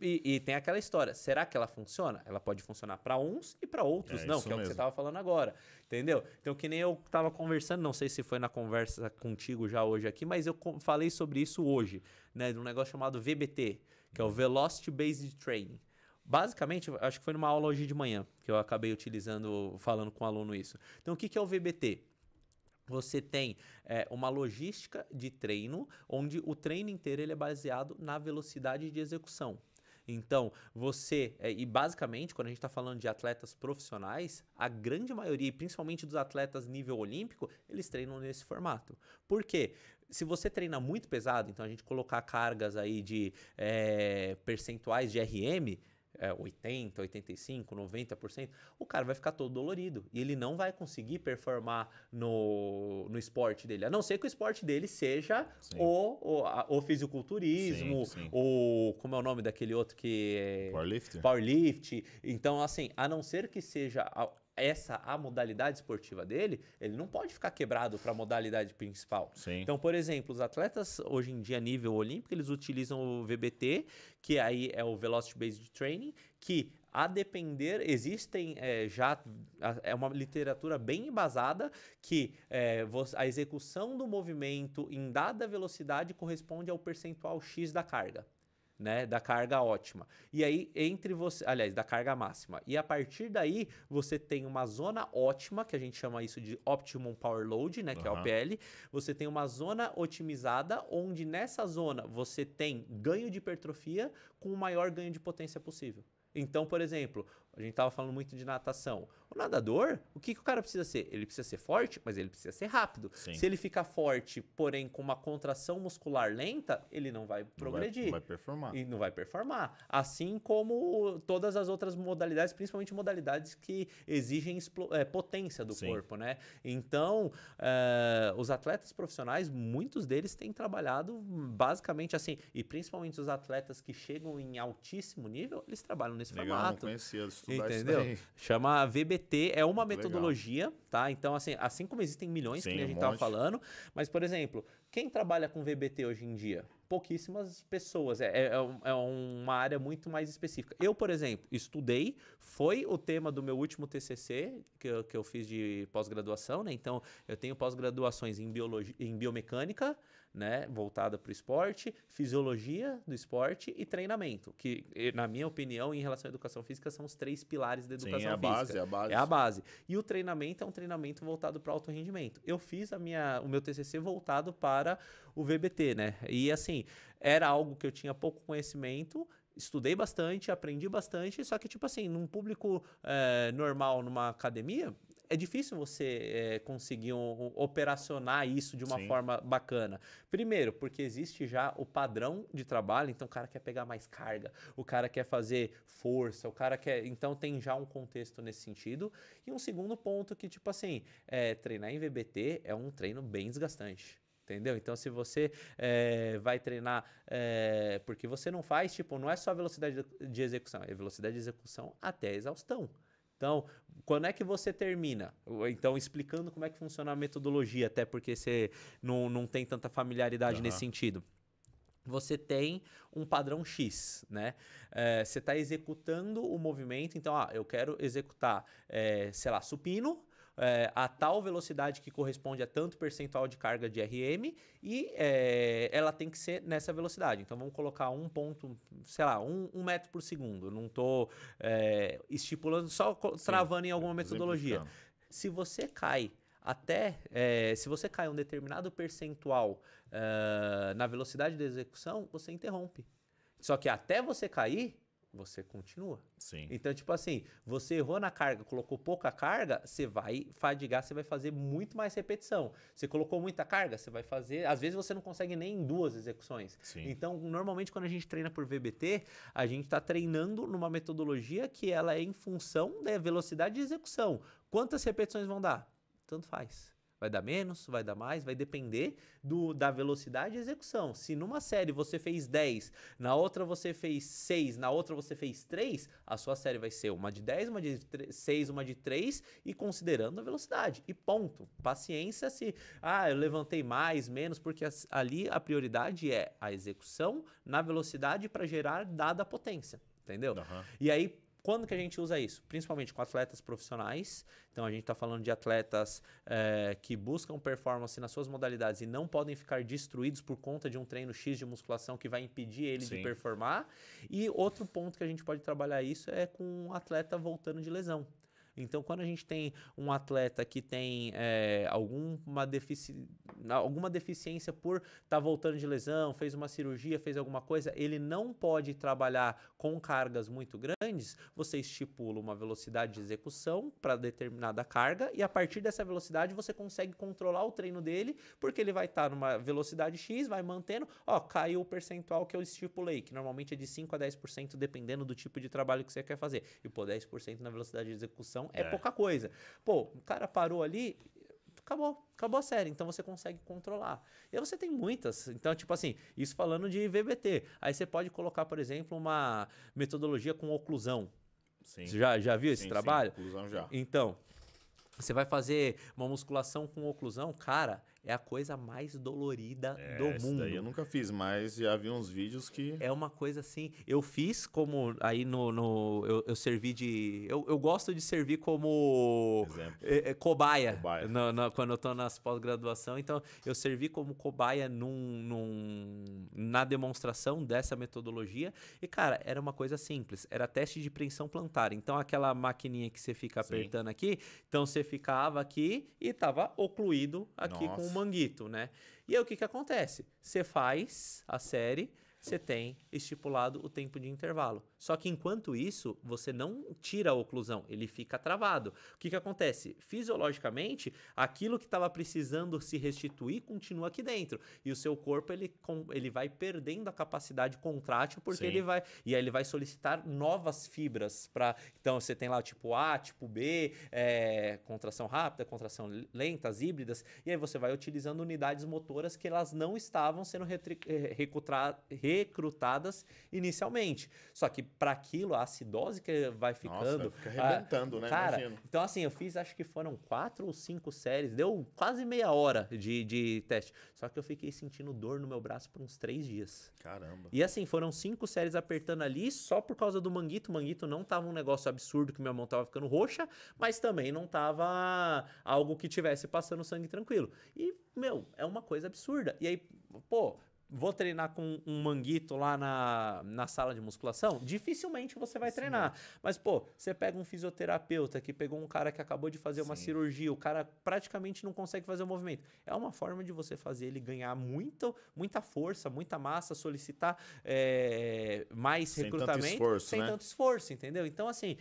E tem aquela história. Será que ela funciona? Ela pode funcionar para uns e para outros não, que é o que você estava falando agora. Entendeu? Então, que nem eu estava conversando, não sei se foi na conversa contigo já hoje aqui, mas eu falei sobre isso hoje, né? De um negócio chamado VBT, que é o Velocity Based Training. Basicamente, acho que foi numa aula hoje de manhã que eu acabei utilizando, falando com o aluno isso. Então, o que é o VBT? Você tem uma logística de treino, onde o treino inteiro ele é baseado na velocidade de execução. Então, e basicamente, quando a gente está falando de atletas profissionais, a grande maioria, e principalmente dos atletas nível olímpico, eles treinam nesse formato. Por quê? Se você treina muito pesado, então a gente colocar cargas aí de percentuais de RM, 80%, 85%, 90%, o cara vai ficar todo dolorido e ele não vai conseguir performar no esporte dele, a não ser que o esporte dele seja o fisiculturismo, como é o nome daquele outro que é... Powerlift. Então, assim, a não ser que seja a modalidade esportiva dele, ele não pode ficar quebrado para a modalidade principal. Sim. Então, por exemplo, os atletas hoje em dia nível olímpico, eles utilizam o VBT, que aí é o Velocity Based Training, que a depender, existem é uma literatura bem embasada que a execução do movimento em dada velocidade corresponde ao percentual X da carga. Né, da carga ótima. E aí, da carga máxima. E a partir daí, você tem uma zona ótima, que a gente chama isso de Optimum Power Load, né, que é o OPL. Você tem uma zona otimizada, onde nessa zona você tem ganho de hipertrofia com o maior ganho de potência possível. Então, por exemplo, a gente estava falando muito de natação. O nadador, o que o cara precisa ser? Ele precisa ser forte, mas ele precisa ser rápido. Sim. Se ele ficar forte, porém com uma contração muscular lenta, ele não vai progredir. Não vai performar. E não vai performar. Assim como todas as outras modalidades, principalmente modalidades que exigem potência do corpo, né? Então, os atletas profissionais, muitos deles têm trabalhado basicamente assim, e principalmente os atletas que chegam em altíssimo nível, eles trabalham nesse formato. Não conhecia, estudar entendeu? Isso daí. Chama VBT, é uma metodologia, tá? Então, assim como existem milhões, que a gente estava falando, mas, por exemplo, quem trabalha com VBT hoje em dia? pouquíssimas pessoas. É uma área muito mais específica. Eu, por exemplo, estudei, foi o tema do meu último TCC que eu fiz de pós-graduação, né? Então, eu tenho pós-graduações em biologia, em biomecânica, né, voltada para o esporte, fisiologia do esporte e treinamento, que, na minha opinião, em relação à educação física, são os 3 pilares da educação física. Base, é a base. É a base. E o treinamento é um treinamento voltado para alto rendimento. Eu fiz o meu TCC voltado para o VBT, né? E assim, era algo que eu tinha pouco conhecimento, estudei bastante, aprendi bastante, só que, tipo assim, num público normal, numa academia, é difícil você conseguir operacionar isso de uma forma bacana. Primeiro, porque existe já o padrão de trabalho, então o cara quer pegar mais carga, o cara quer fazer força, o cara quer... Então tem já um contexto nesse sentido. E um segundo ponto que, tipo assim, treinar em VBT é um treino bem desgastante. Entendeu? Então, se você vai treinar porque você não faz, tipo, não é só velocidade de execução, é velocidade de execução até a exaustão. Então, quando é que você termina? Então, explicando como é que funciona a metodologia, até porque você não tem tanta familiaridade nesse sentido. Você tem um padrão X, né? Você está executando o movimento, então, eu quero executar, sei lá, supino, a tal velocidade que corresponde a tanto percentual de carga de RM e ela tem que ser nessa velocidade. Então vamos colocar um ponto, sei lá, 1 metro por segundo. Eu não estou estipulando, só travando em alguma metodologia. Se você cai se você cai um determinado percentual na velocidade de execução, você interrompe. Só que até você cair, você continua. Sim. Então, tipo assim, você errou na carga, colocou pouca carga, você vai fadigar, você vai fazer muito mais repetição. Você colocou muita carga, você vai fazer... Às vezes você não consegue nem em 2 execuções. Sim. Então, normalmente quando a gente treina por VBT, a gente está treinando numa metodologia que ela é em função da velocidade de execução. Quantas repetições vão dar? Tanto faz. Vai dar menos, vai dar mais, vai depender da velocidade de execução. Se numa série você fez 10, na outra você fez 6, na outra você fez 3, a sua série vai ser uma de 10, uma de 6, uma de 3 e considerando a velocidade. E ponto. Paciência se, eu levantei mais, menos, porque ali a prioridade é a execução na velocidade para gerar dada potência. Entendeu? E aí, quando que a gente usa isso? Principalmente com atletas profissionais. Então, a gente está falando de atletas que buscam performance nas suas modalidades e não podem ficar destruídos por conta de um treino X de musculação que vai impedir ele de performar. E outro ponto que a gente pode trabalhar isso é com um atleta voltando de lesão. Então, quando a gente tem um atleta que tem alguma deficiência por estar voltando de lesão, fez uma cirurgia, fez alguma coisa, ele não pode trabalhar com cargas muito grandes, você estipula uma velocidade de execução para determinada carga e a partir dessa velocidade você consegue controlar o treino dele, porque ele vai estar numa velocidade X, vai mantendo, caiu o percentual que eu estipulei, que normalmente é de 5 a 10% dependendo do tipo de trabalho que você quer fazer. E 10% na velocidade de execução é pouca coisa. Pô, o cara parou ali, acabou a série, então você consegue controlar. E aí você tem muitas, então tipo assim, isso falando de VBT. Aí você pode colocar, por exemplo, uma metodologia com oclusão. Sim. Você já viu esse trabalho? Sim, oclusão já. Então, você vai fazer uma musculação com oclusão, cara, é a coisa mais dolorida do mundo. Daí eu nunca fiz, mas já vi uns vídeos que... É uma coisa assim, eu fiz como, aí eu servi de... Eu gosto de servir como cobaia. Quando eu tô nas pós-graduação, então eu servi como cobaia na demonstração dessa metodologia e, cara, era uma coisa simples, era teste de preensão plantar, então aquela maquininha que você fica apertando aqui, então você ficava aqui e tava ocluído aqui com o manguito, né? E aí o que acontece? Você faz a série, você tem estipulado o tempo de intervalo. Só que enquanto isso, você não tira a oclusão, ele fica travado. O que acontece? Fisiologicamente, aquilo que estava precisando se restituir continua aqui dentro. E o seu corpo, ele vai perdendo a capacidade contrátil, porque ele vai solicitar novas fibras. Então, você tem lá o tipo A, tipo B, contração rápida, contração lenta, as híbridas, e aí você vai utilizando unidades motoras que elas não estavam sendo recrutadas inicialmente. Só que para aquilo, a acidose que vai ficando. Nossa, fica arrebentando, né? Cara, Imagino. então assim, eu fiz, acho que foram 4 ou 5 séries, deu quase meia hora de teste. Só que eu fiquei sentindo dor no meu braço por uns 3 dias. Caramba. E assim, foram 5 séries apertando ali só por causa do manguito. O manguito não tava um negócio absurdo que minha mão tava ficando roxa, mas também não tava algo que tivesse passando sangue tranquilo. E, meu, é uma coisa absurda. E aí, pô, vou treinar com um manguito lá na sala de musculação? Dificilmente você vai treinar. Mas, pô, você pega um fisioterapeuta que pegou um cara que acabou de fazer uma cirurgia, o cara praticamente não consegue fazer o movimento. É uma forma de você fazer ele ganhar muita força, muita massa, solicitar mais Sem recrutamento. tanto esforço, sem né? tanto esforço, entendeu? Então, assim,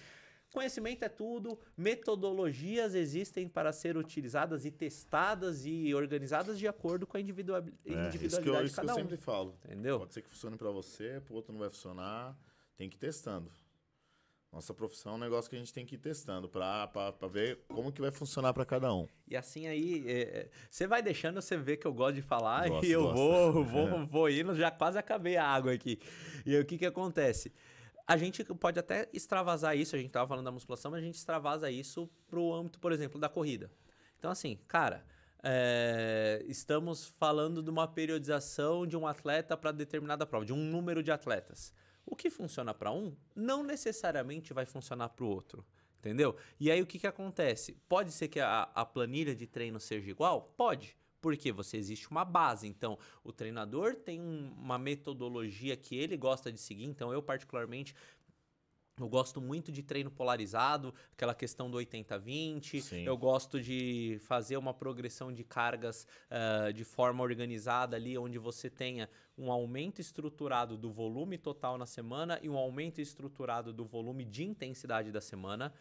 conhecimento é tudo, metodologias existem para ser utilizadas e testadas e organizadas de acordo com a individualidade Isso de que eu cada um. sempre falo. Entendeu? Pode ser que funcione pra você, pro outro não vai funcionar. Tem que ir testando. Nossa profissão é um negócio que a gente tem que ir testando pra ver como que vai funcionar pra cada um. E assim aí, você vai deixando, você vê que eu gosto de falar Gosto, e eu gosto. vou indo, já quase acabei a água aqui. E aí, o que que acontece? A gente pode até extravasar isso, a gente tava falando da musculação, mas a gente extravasa isso pro âmbito, por exemplo, da corrida. Então assim, cara, estamos falando de uma periodização de um atleta para determinada prova, de um número de atletas. O que funciona para um, não necessariamente vai funcionar para o outro. Entendeu? E aí o que que acontece? Pode ser que a planilha de treino seja igual? Pode. Porque você existe uma base. Então, o treinador tem uma metodologia que ele gosta de seguir. Então, eu particularmente, eu gosto muito de treino polarizado, aquela questão do 80-20. Sim. Eu gosto de fazer uma progressão de cargas de forma organizada ali, onde você tenha um aumento estruturado do volume total na semana e um aumento estruturado do volume de intensidade da semana.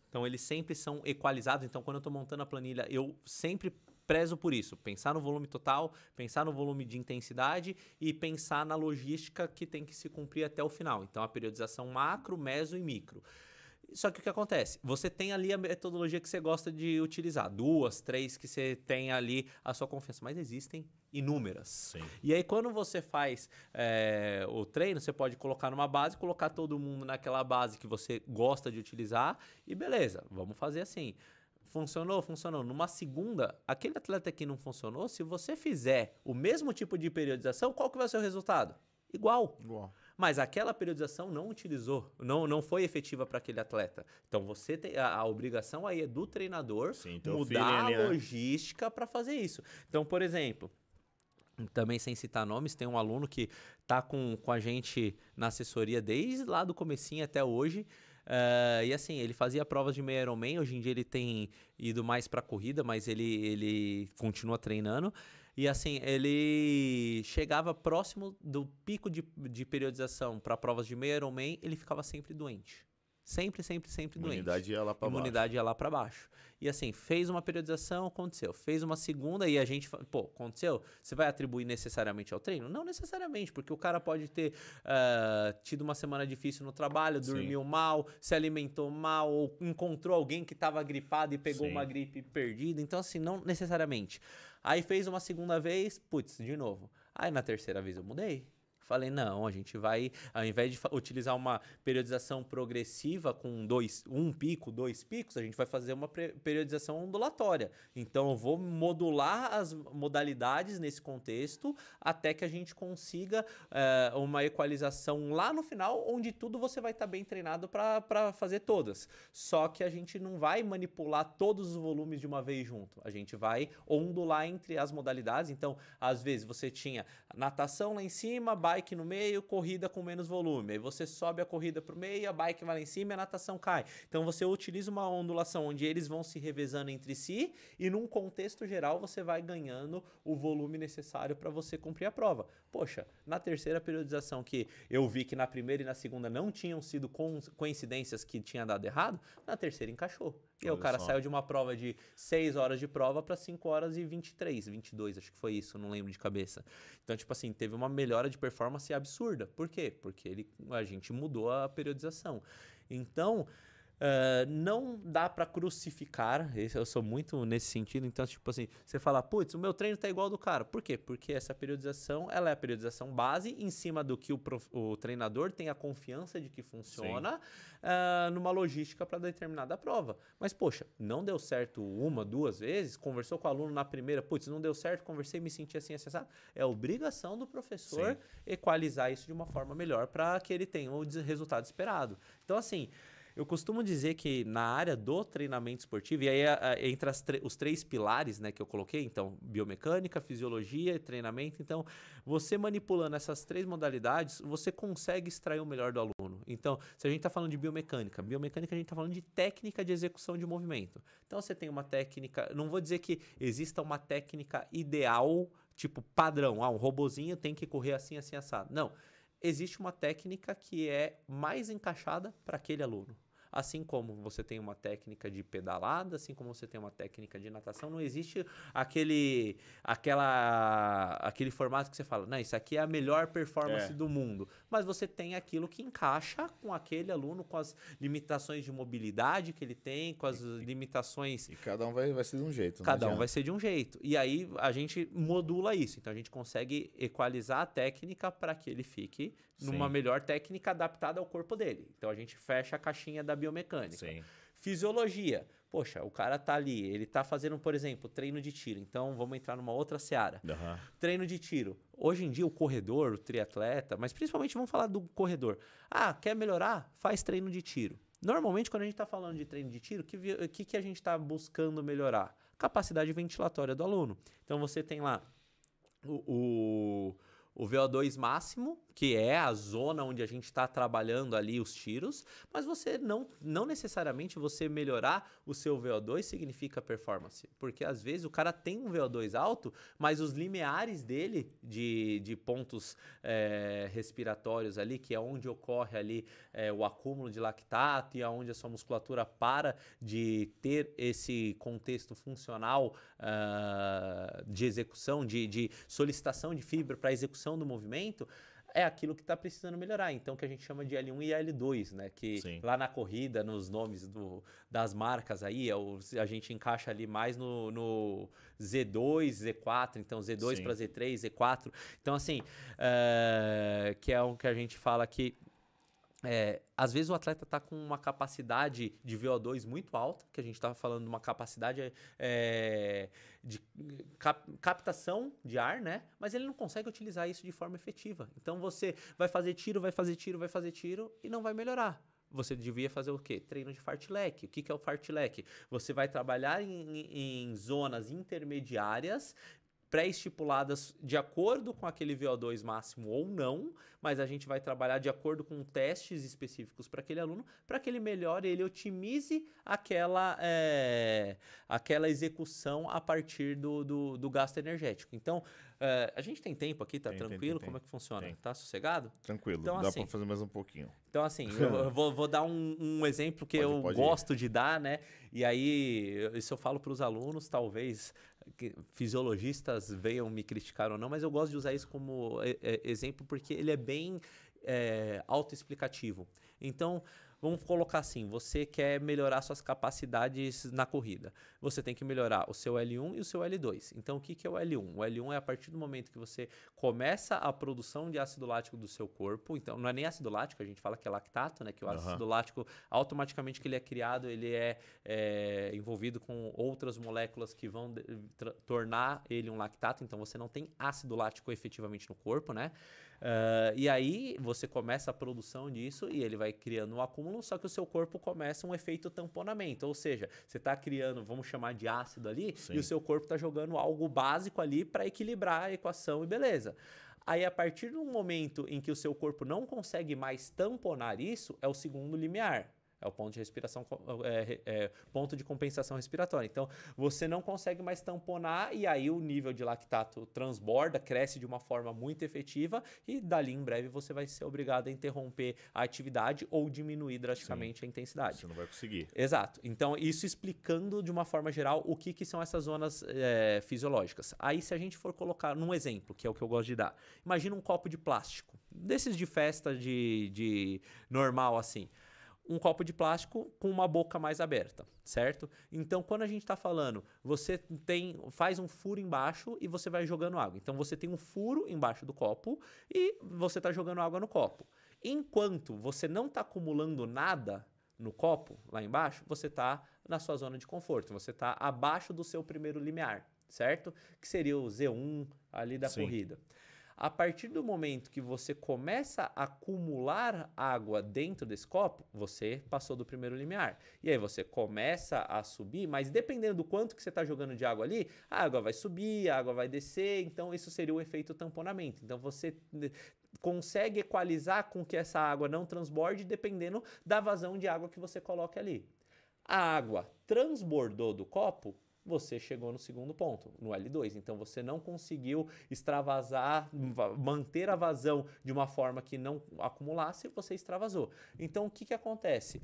Então, eles sempre são equalizados. Então, quando eu estou montando a planilha, eu sempre prezo por isso, pensar no volume total, pensar no volume de intensidade e pensar na logística que tem que se cumprir até o final. Então, a periodização macro, meso e micro. Só que o que acontece? Você tem ali a metodologia que você gosta de utilizar, 2, 3 que você tem ali a sua confiança, mas existem inúmeras. Sim. E aí, quando você faz o treino, você pode colocar numa base, colocar todo mundo naquela base que você gosta de utilizar e beleza, vamos fazer assim. Funcionou? Funcionou. Numa segunda, aquele atleta que não funcionou, se você fizer o mesmo tipo de periodização, qual que vai ser o resultado? Igual. Mas aquela periodização não utilizou, não foi efetiva para aquele atleta. Então você tem a obrigação aí é do treinador mudar a logística para fazer isso. Então, por exemplo, também sem citar nomes, tem um aluno que tá com a gente na assessoria desde lá do comecinho até hoje. E assim, ele fazia provas de meio Ironman, hoje em dia ele tem ido mais pra corrida, mas ele continua treinando. E assim, ele chegava próximo do pico de periodização para provas de meio Ironman, ele ficava sempre doente. Sempre doente. Imunidade ia lá pra baixo. Imunidade ia lá pra baixo. E assim, fez uma periodização, aconteceu. Fez uma segunda e a gente... Pô, aconteceu? Você vai atribuir necessariamente ao treino? Não necessariamente, porque o cara pode ter tido uma semana difícil no trabalho, dormiu mal, se alimentou mal, ou encontrou alguém que tava gripado e pegou uma gripe perdida. Então assim, não necessariamente. Aí fez uma segunda vez, putz, de novo. Aí na terceira vez eu mudei. Falei, não, a gente vai, ao invés de utilizar uma periodização progressiva com um pico, 2 picos, a gente vai fazer uma periodização ondulatória. Então, eu vou modular as modalidades nesse contexto até que a gente consiga uma equalização lá no final, onde tudo você vai estar bem treinado para fazer todas. Só que a gente não vai manipular todos os volumes de uma vez junto. A gente vai ondular entre as modalidades. Então, às vezes, você tinha natação lá em cima, bike no meio, corrida com menos volume. Aí você sobe a corrida para o meio, a bike vai lá em cima e a natação cai. Então você utiliza uma ondulação onde eles vão se revezando entre si e num contexto geral você vai ganhando o volume necessário para você cumprir a prova. Poxa, na terceira periodização que eu vi que na primeira e na segunda não tinham sido coincidências que tinha dado errado, na terceira encaixou. E aí o cara saiu de uma prova de 6 horas de prova para 5 horas e 23, 22, acho que foi isso, não lembro de cabeça. Então, tipo assim, teve uma melhora de performance absurda. Por quê? Porque a gente mudou a periodização. Então, Não dá pra crucificar, eu sou muito nesse sentido, então tipo assim, você fala, putz, o meu treino tá igual ao do cara, por quê? Porque essa periodização, ela é a periodização base em cima do que o treinador tem a confiança de que funciona numa logística para determinada prova. Mas poxa, não deu certo uma, duas vezes, conversou com o aluno na primeira, putz, não deu certo, conversei, me senti assim, acessado. É obrigação do professor equalizar isso de uma forma melhor para que ele tenha o resultado esperado. Então assim, eu costumo dizer que na área do treinamento esportivo, e aí entre os 3 pilares, né, que eu coloquei, então, biomecânica, fisiologia e treinamento, então, você manipulando essas 3 modalidades, você consegue extrair o melhor do aluno. Então, se a gente está falando de biomecânica a gente está falando de técnica de execução de movimento. Então, você tem uma técnica, não vou dizer que exista uma técnica ideal, tipo padrão, um robozinho tem que correr assim, assim, assado. Não. Existe uma técnica que é mais encaixada para aquele aluno. Assim como você tem uma técnica de pedalada, assim como você tem uma técnica de natação, não existe aquele formato que você fala, não, isso aqui é a melhor performance do mundo. Mas você tem aquilo que encaixa com aquele aluno, com as limitações de mobilidade que ele tem, com as limitações... E cada um vai ser de um jeito. Cada um vai ser de um jeito. E aí a gente modula isso. Então a gente consegue equalizar a técnica para que ele fique numa melhor técnica adaptada ao corpo dele. Então a gente fecha a caixinha da biomecânica. Sim. Fisiologia. Poxa, o cara tá ali, ele tá fazendo, por exemplo, treino de tiro. Então vamos entrar numa outra seara. Treino de tiro. Hoje em dia o corredor, o triatleta, mas principalmente vamos falar do corredor. Quer melhorar? Faz treino de tiro. Normalmente, quando a gente está falando de treino de tiro, o que a gente está buscando melhorar? Capacidade ventilatória do aluno. Então, você tem lá o VO2 máximo, que é a zona onde a gente está trabalhando ali os tiros, mas você não necessariamente você melhorar o seu VO2 significa performance, porque às vezes o cara tem um VO2 alto, mas os limiares dele de pontos respiratórios ali, que é onde ocorre ali o acúmulo de lactato e aonde a sua musculatura para de ter esse contexto funcional de execução, de solicitação de fibra para execução do movimento, é aquilo que está precisando melhorar. Então, que a gente chama de L1 e L2, né? Que lá na corrida, nos nomes das marcas aí, a gente encaixa ali mais no Z2, Z4, então Z2 para Z3, Z4. Então, assim, que é o que a gente fala que às vezes o atleta está com uma capacidade de VO2 muito alta, que a gente estava falando de uma capacidade de captação de ar, né? Mas ele não consegue utilizar isso de forma efetiva. Então você vai fazer tiro e não vai melhorar. Você devia fazer o quê? Treino de fartlek. O que é o fartlek? Você vai trabalhar em zonas intermediárias pré-estipuladas de acordo com aquele VO2 máximo ou não, mas a gente vai trabalhar de acordo com testes específicos para aquele aluno, para que ele melhore, ele otimize aquela execução a partir do gasto energético. Então, a gente tem tempo aqui, tá tranquilo? Como é que funciona? Tá sossegado? Tranquilo, então, dá para fazer mais um pouquinho. Então, assim, eu vou dar um exemplo que eu gosto de dar, né? E aí, isso eu falo para os alunos, talvez fisiologistas venham me criticar ou não, mas eu gosto de usar isso como exemplo porque ele é bem autoexplicativo. Então, vamos colocar assim, você quer melhorar suas capacidades na corrida. Você tem que melhorar o seu L1 e o seu L2. Então, o que é o L1? O L1 é a partir do momento que você começa a produção de ácido lático do seu corpo. Então, não é nem ácido lático, a gente fala que é lactato, né? Que o ácido lático, automaticamente que ele é criado, ele é envolvido com outras moléculas que vão tornar ele um lactato. Então, você não tem ácido lático efetivamente no corpo, né? E aí você começa a produção disso e ele vai criando um acúmulo, só que o seu corpo começa um efeito tamponamento, ou seja, você está criando, vamos chamar de ácido ali, e o seu corpo está jogando algo básico ali para equilibrar a equação e beleza. Aí, a partir do momento em que o seu corpo não consegue mais tamponar isso, é o segundo limiar. É o ponto de respiração, ponto de compensação respiratória. Então, você não consegue mais tamponar e aí o nível de lactato transborda, cresce de uma forma muito efetiva e dali em breve você vai ser obrigado a interromper a atividade ou diminuir drasticamente a intensidade. Você não vai conseguir. Exato. Então, isso explicando de uma forma geral o que são essas zonas fisiológicas. Aí, se a gente for colocar num exemplo, que é o que eu gosto de dar, imagina um copo de plástico, desses de festa de normal assim. um copo de plástico com uma boca mais aberta, certo? Então, quando a gente está falando, você faz um furo embaixo e você vai jogando água. Então, você tem um furo embaixo do copo e você está jogando água no copo. Enquanto você não está acumulando nada no copo, lá embaixo, você está na sua zona de conforto. Você está abaixo do seu primeiro limiar, certo? Que seria o Z1 ali da corrida. A partir do momento que você começa a acumular água dentro desse copo, você passou do primeiro limiar. E aí você começa a subir, mas dependendo do quanto que você está jogando de água ali, a água vai subir, a água vai descer, então isso seria o efeito tamponamento. Então você consegue equalizar com que essa água não transborde dependendo da vazão de água que você coloca ali. A água transbordou do copo, você chegou no segundo ponto, no L2. Então, você não conseguiu extravasar, manter a vazão de uma forma que não acumulasse, você extravasou. Então, o que acontece?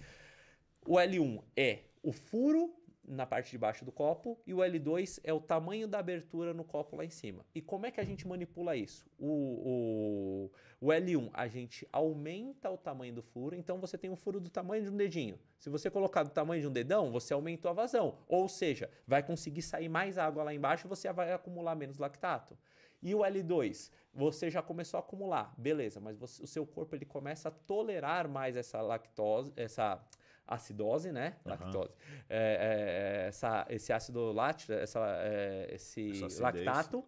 O L1 é o furo na parte de baixo do copo e o L2 é o tamanho da abertura no copo lá em cima. E como é que a gente manipula isso? O L1, a gente aumenta o tamanho do furo, então você tem um furo do tamanho de um dedinho. Se você colocar do tamanho de um dedão, você aumentou a vazão, ou seja, vai conseguir sair mais água lá embaixo e você vai acumular menos lactato. E o L2, você já começou a acumular, beleza, mas o seu corpo ele começa a tolerar mais essa lactose, essa acidose, né? Lactose. Esse ácido lático, esse lactato.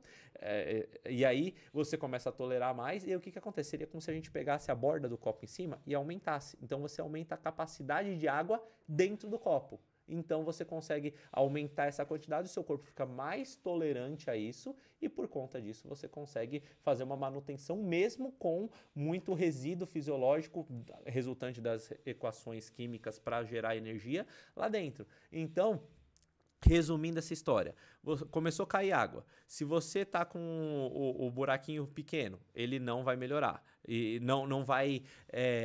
E aí você começa a tolerar mais. E aí o que acontece? Seria como se a gente pegasse a borda do copo em cima e aumentasse. Então você aumenta a capacidade de água dentro do copo. Então você consegue aumentar essa quantidade, o seu corpo fica mais tolerante a isso e por conta disso você consegue fazer uma manutenção mesmo com muito resíduo fisiológico resultante das equações químicas para gerar energia lá dentro. Então, resumindo essa história, começou a cair água. Se você está com o buraquinho pequeno, ele não vai melhorar. E não vai.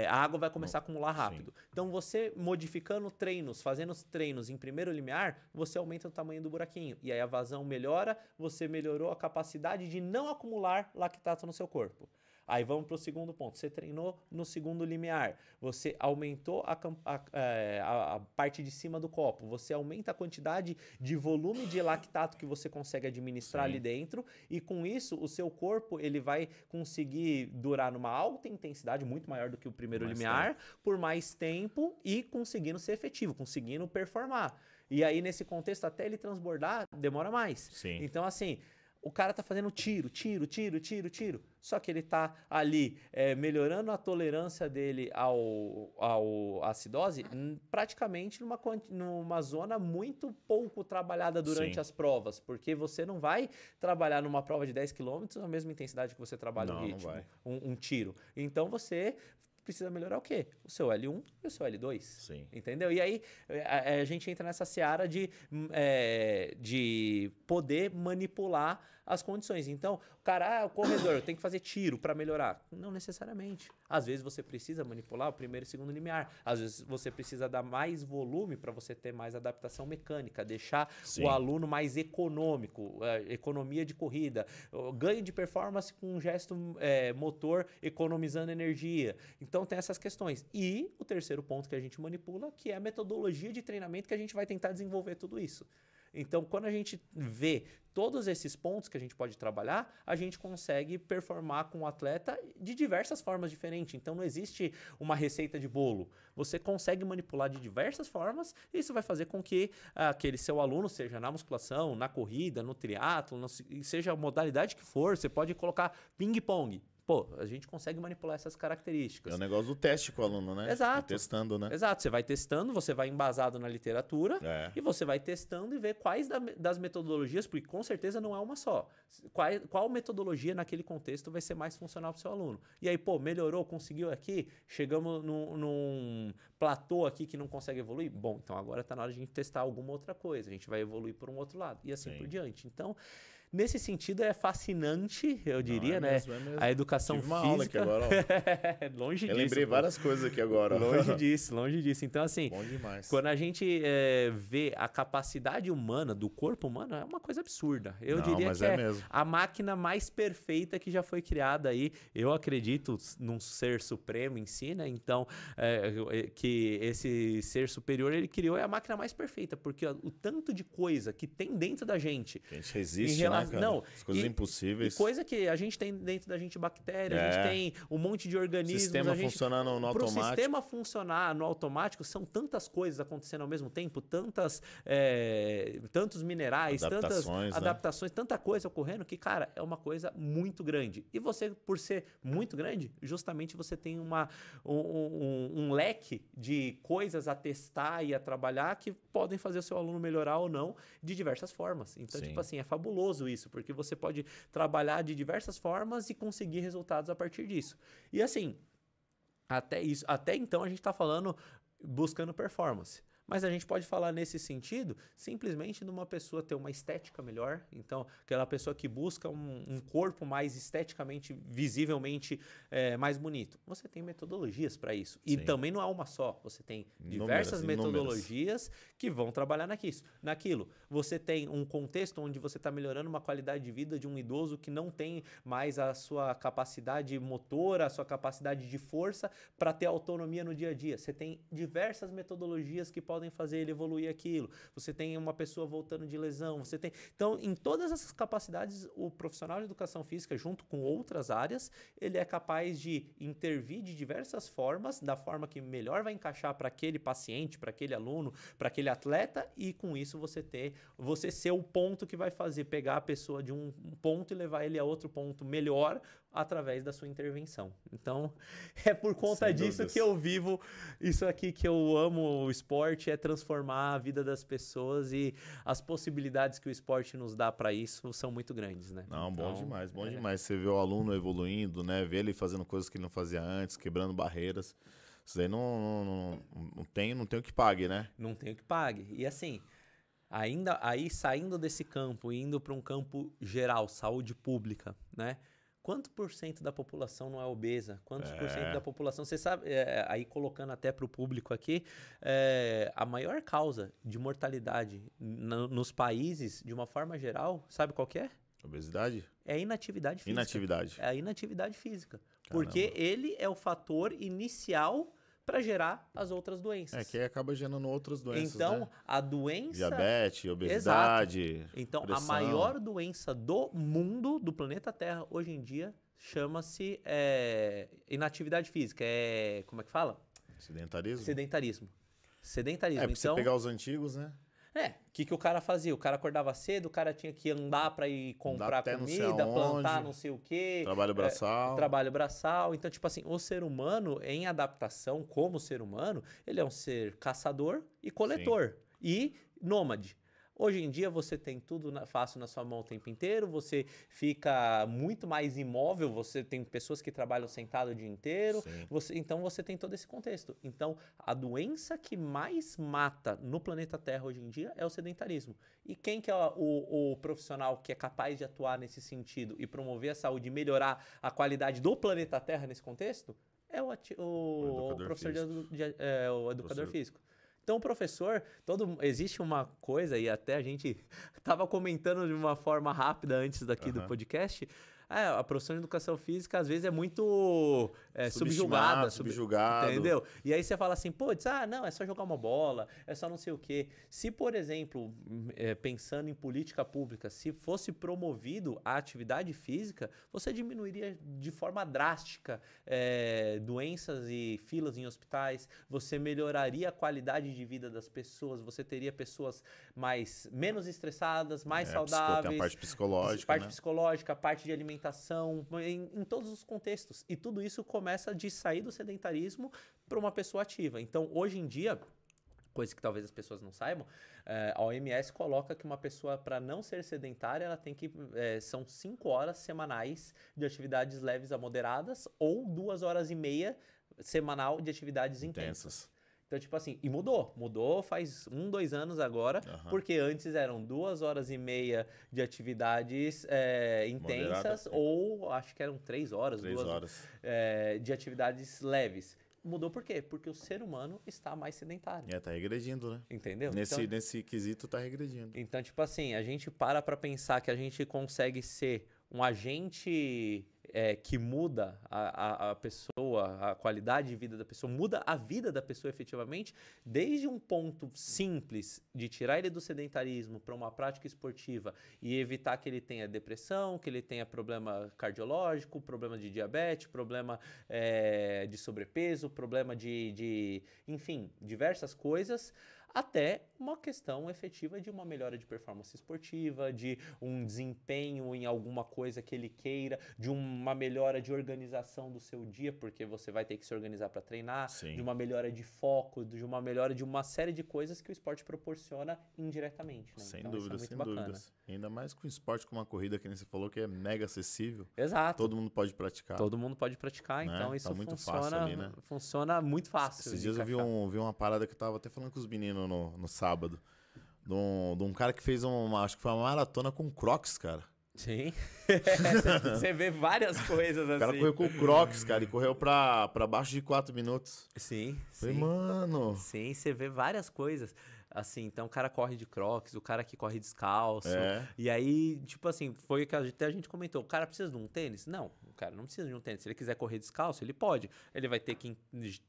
A água vai começar a acumular rápido. Sim. Então, você modificando treinos, fazendo os treinos em primeiro limiar, você aumenta o tamanho do buraquinho. E aí a vazão melhora, você melhorou a capacidade de não acumular lactato no seu corpo. Aí vamos para o segundo ponto. Você treinou no segundo limiar. Você aumentou a parte de cima do copo. Você aumenta a quantidade de volume de lactato que você consegue administrar ali dentro. E com isso, o seu corpo ele vai conseguir durar numa alta intensidade, muito maior do que o primeiro limiar, por mais tempo e conseguindo ser efetivo, conseguindo performar. E aí, nesse contexto, até ele transbordar, demora mais. Sim. Então, assim... O cara tá fazendo tiro. Só que ele tá ali melhorando a tolerância dele ao acidose praticamente numa zona muito pouco trabalhada durante as provas. Porque você não vai trabalhar numa prova de 10 km a mesma intensidade que você trabalha no ritmo, um tiro. Então você precisa melhorar o quê? O seu L1 e o seu L2. Sim. Entendeu? E aí a gente entra nessa seara de poder manipular as condições. Então, o cara, o corredor, tem que fazer tiro para melhorar. Não necessariamente. Às vezes você precisa manipular o primeiro e segundo limiar. Às vezes você precisa dar mais volume para você ter mais adaptação mecânica, deixar o aluno mais econômico, economia de corrida, ganho de performance com um gesto motor economizando energia. Então tem essas questões. E o terceiro ponto que a gente manipula, que é a metodologia de treinamento que a gente vai tentar desenvolver tudo isso. Então, quando a gente vê todos esses pontos que a gente pode trabalhar, a gente consegue performar com o atleta de diversas formas diferentes. Então, não existe uma receita de bolo. Você consegue manipular de diversas formas e isso vai fazer com que aquele seu aluno, seja na musculação, na corrida, no triatlo, seja a modalidade que for, você pode colocar ping-pong. Pô, a gente consegue manipular essas características. É o negócio do teste com o aluno, né? Exato. E testando, né? Exato. Você vai testando, você vai embasado na literatura e você vai testando e ver quais das metodologias, porque com certeza não é uma só. Qual metodologia naquele contexto vai ser mais funcional para o seu aluno. E aí, pô, melhorou, conseguiu aqui, chegamos num platô aqui que não consegue evoluir. Bom, então agora está na hora de a gente testar alguma outra coisa. A gente vai evoluir por um outro lado e assim por diante. Então, nesse sentido é fascinante, eu diria, né? Mesmo, é mesmo. A educação Tive uma física. aula aqui agora, ó. Longe Eu disso. lembrei pô. várias coisas aqui agora. ó. Longe disso, longe disso. Então, assim, Bom demais. quando a gente vê a capacidade humana, do corpo humano, é uma coisa absurda. Eu Não, diria mas que é é mesmo. a máquina mais perfeita que já foi criada aí. Eu acredito num ser supremo em si, né? Então, que esse ser superior, ele criou a máquina mais perfeita, porque ó, o tanto de coisa que tem dentro da gente. Que a gente resiste, Em relação- né, cara? não, As coisas e impossíveis. coisa que a gente tem dentro da gente bactéria, a É. gente tem um monte de organismos. Sistema a gente, funcionando no Para o automático. sistema funcionar no automático, são tantas coisas acontecendo ao mesmo tempo, tantos minerais, tantas Adaptações, né? adaptações, tanta coisa ocorrendo que, cara, é uma coisa muito grande. E você, por ser muito grande, justamente você tem um leque de coisas a testar e a trabalhar que podem fazer o seu aluno melhorar ou não de diversas formas. Então, Sim. tipo assim, é fabuloso isso, porque você pode trabalhar de diversas formas e conseguir resultados a partir disso. E assim, até então a gente está falando buscando performance. Mas a gente pode falar nesse sentido simplesmente de uma pessoa ter uma estética melhor. Então, aquela pessoa que busca um corpo mais esteticamente, visivelmente mais bonito. Você tem metodologias para isso. E Sim. também não é uma só. Você tem diversas metodologias que vão trabalhar naquilo. Você tem um contexto onde você está melhorando uma qualidade de vida de um idoso que não tem mais a sua capacidade motora, a sua capacidade de força para ter autonomia no dia a dia. Você tem diversas metodologias que podem fazer ele evoluir aquilo. Você tem uma pessoa voltando de lesão, você tem... Então, em todas essas capacidades, o profissional de educação física, junto com outras áreas, ele é capaz de intervir de diversas formas, da forma que melhor vai encaixar para aquele paciente, para aquele aluno, para aquele atleta, e com isso você ser o ponto que vai fazer pegar a pessoa de um ponto e levar ele a outro ponto melhor através da sua intervenção. Então, é por conta Sem disso dúvidas. que eu vivo isso aqui, que eu amo o esporte, é transformar a vida das pessoas, e as possibilidades que o esporte nos dá para isso são muito grandes, né? Não, bom Então, demais, bom demais. Você vê o aluno evoluindo, né? Vê ele fazendo coisas que ele não fazia antes, quebrando barreiras. Isso aí não tem o que pague, né? Não tem o que pague. E assim, ainda aí saindo desse campo e indo para um campo geral, saúde pública, né? Quanto por cento da população não é obesa? Quantos por cento da população... Você sabe, aí colocando até para o público aqui, a maior causa de mortalidade nos países, de uma forma geral, sabe qual que é? Obesidade? É a inatividade física. Inatividade. É a inatividade física. Caramba. Porque ele é o fator inicial para gerar as outras doenças. É, que aí acaba gerando outras doenças, Então, né? a doença... Diabetes, obesidade, Então, pressão. a maior doença do mundo, do planeta Terra, hoje em dia, chama-se inatividade física. Como é que fala? Sedentarismo? Sedentarismo. Sedentarismo. É, porque Então, você pegar os antigos, né? o que o cara fazia? O cara acordava cedo, o cara tinha que andar para ir comprar até não sei comida, aonde, plantar não sei o quê. Trabalho braçal. Trabalho braçal. Então, tipo assim, o ser humano, em adaptação como ser humano, ele é um ser caçador e coletor. E nômade. Hoje em dia você tem tudo fácil na sua mão o tempo inteiro, você fica muito mais imóvel, você tem pessoas que trabalham sentado o dia inteiro, então você tem todo esse contexto. Então, a doença que mais mata no planeta Terra hoje em dia é o sedentarismo. E quem que é o profissional que é capaz de atuar nesse sentido e promover a saúde e melhorar a qualidade do planeta Terra nesse contexto? É o professor o educador físico. Então, o professor, existe uma coisa, e até a gente estava comentando de uma forma rápida antes daqui do podcast, a profissão de educação física às vezes é muito subjugada. Entendeu? E aí você fala assim, não, é só jogar uma bola, é só não sei o quê. Se, por exemplo, pensando em política pública, se fosse promovido a atividade física, você diminuiria de forma drástica doenças e filas em hospitais, você melhoraria a qualidade de vida das pessoas, você teria pessoas menos estressadas, mais saudáveis. Tem a parte psicológica, psicológica, a parte de alimentação, em todos os contextos. E tudo isso começa de sair do sedentarismo para uma pessoa ativa. Então, hoje em dia, coisa que talvez as pessoas não saibam, a OMS coloca que uma pessoa, para não ser sedentária, ela tem que... são 5 horas semanais de atividades leves a moderadas ou 2 horas e meia semanal de atividades intensas. Então, tipo assim, e mudou faz 2 anos agora, porque antes eram 2h30 de atividades intensas, ou acho que eram 3 horas, 3 horas. De atividades leves. Mudou por quê? Porque o ser humano está mais sedentário. Tá regredindo, né? Entendeu? Nesse quesito tá regredindo. Então, tipo assim, a gente para pensar que a gente consegue ser um agente que muda a pessoa, a qualidade de vida da pessoa, muda a vida da pessoa efetivamente, desde um ponto simples de tirar ele do sedentarismo para uma prática esportiva e evitar que ele tenha depressão, que ele tenha problema cardiológico, problema de diabetes, problema de sobrepeso, problema enfim, diversas coisas, até uma questão efetiva de uma melhora de performance esportiva, de um desempenho em alguma coisa que ele queira, de uma melhora de organização do seu dia, porque você vai ter que se organizar para treinar, de uma melhora de foco, de uma melhora de uma série de coisas que o esporte proporciona indiretamente. Né? Sem então, dúvidas, isso é sem muito bacana. dúvidas. Ainda mais com esporte como uma corrida, que nem você falou, que é mega acessível. Exato. Todo mundo pode praticar. Todo mundo pode praticar, né? então isso tá muito funciona, fácil ali, né? Funciona muito fácil. Esses dias eu vi uma parada que eu tava até falando com os meninos no sábado. De um cara que fez acho que foi uma maratona com Crocs, cara. Sim. Você vê várias coisas assim. O cara correu com Crocs, cara, e correu pra baixo de 4 minutos. Sim, Falei, mano. Sim, você vê várias coisas. Assim, então o cara corre de Crocs, o cara que corre descalço. E aí, tipo assim, foi o que até a gente comentou. O cara precisa de um tênis? Não, o cara não precisa de um tênis. Se ele quiser correr descalço, ele pode. Ele vai ter que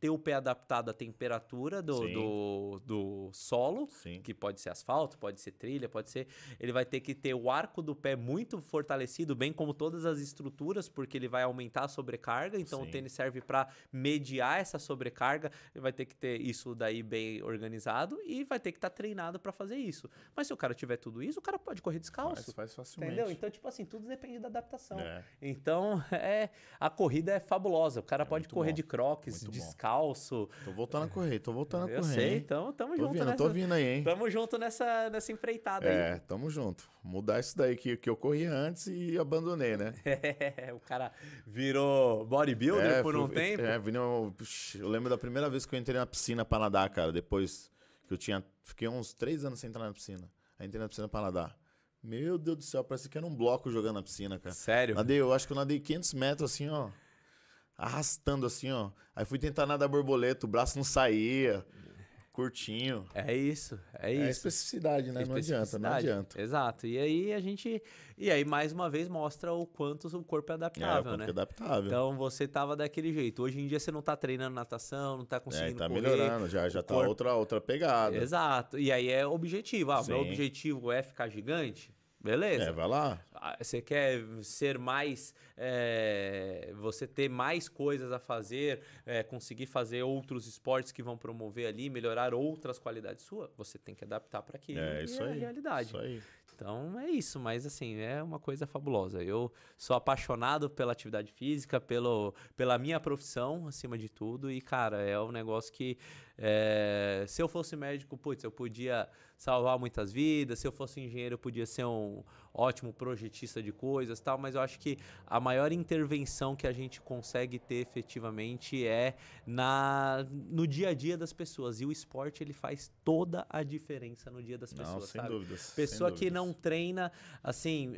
ter o pé adaptado à temperatura do solo, que pode ser asfalto, pode ser trilha, pode ser... Ele vai ter que ter o arco do pé muito fortalecido, bem como todas as estruturas, porque ele vai aumentar a sobrecarga. Então o tênis serve para mediar essa sobrecarga. Ele vai ter que ter isso daí bem organizado e vai ter que estar treinado para fazer isso. Mas se o cara tiver tudo isso, o cara pode correr descalço. Faz facilmente. Entendeu? Então, tipo assim, tudo depende da adaptação. Então, a corrida é fabulosa. O cara pode correr de Crocs, descalço. Tô voltando a correr, Eu sei, então tamo junto nessa. Tô vindo aí, hein? Tamo junto nessa empreitada aí. Tamo junto. Mudar isso daí que eu corria antes e abandonei, né? O cara virou bodybuilder por um tempo. Eu lembro da primeira vez que eu entrei na piscina pra nadar, cara, depois que fiquei uns 3 anos sem entrar na piscina. Aí entrei na piscina pra nadar. Meu Deus do céu, parece que era um bloco jogando na piscina, cara. Sério? Eu acho que eu nadei 500 metros assim, ó. Arrastando assim, ó. Aí fui tentar nadar borboleta, o braço não saía. Curtinho. É isso. É especificidade, né? Não adianta. Exato. E aí, mais uma vez, mostra o quanto o corpo é adaptável, né? É adaptável. Então, você tava daquele jeito. Hoje em dia, você não tá treinando natação, não tá conseguindo tá correr. melhorando. Já tá outra pegada. Exato. E aí, é objetivo. Meu objetivo é ficar gigante? Beleza. Vai lá. Você quer ser mais... você ter mais coisas a fazer, conseguir fazer outros esportes que vão promover ali, melhorar outras qualidades suas, você tem que adaptar para aquilo. Isso aí. É a realidade. Isso aí. Então, é isso. Mas, assim, é uma coisa fabulosa. Eu sou apaixonado pela atividade física, pela minha profissão, acima de tudo. E, cara, é um negócio que... se eu fosse médico, eu podia salvar muitas vidas. Se eu fosse engenheiro, eu podia ser um ótimo projetista de coisas e tal. Mas eu acho que a maior intervenção que a gente consegue ter efetivamente é no dia a dia das pessoas. E o esporte, ele faz toda a diferença no dia das pessoas, sem sabe? dúvidas. Pessoa que não treina, assim...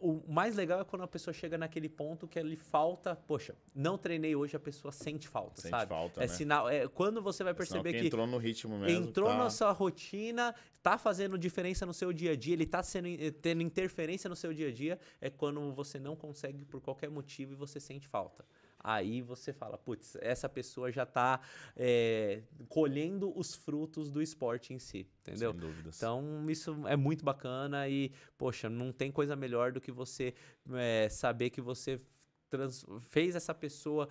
o mais legal é quando a pessoa chega naquele ponto que lhe falta... Poxa, não treinei hoje, a pessoa sente falta, sabe? Falta, né? Sinal, quando você vai perceber que entrou no ritmo mesmo. Entrou na sua rotina, tá fazendo diferença no seu dia a dia, ele tá tendo interferência no seu dia a dia, é quando você não consegue por qualquer motivo e você sente falta. Aí você fala, putz, essa pessoa já tá colhendo os frutos do esporte em si, entendeu? Sem dúvidas. Então, isso é muito bacana e, poxa, não tem coisa melhor do que você saber que você fez essa pessoa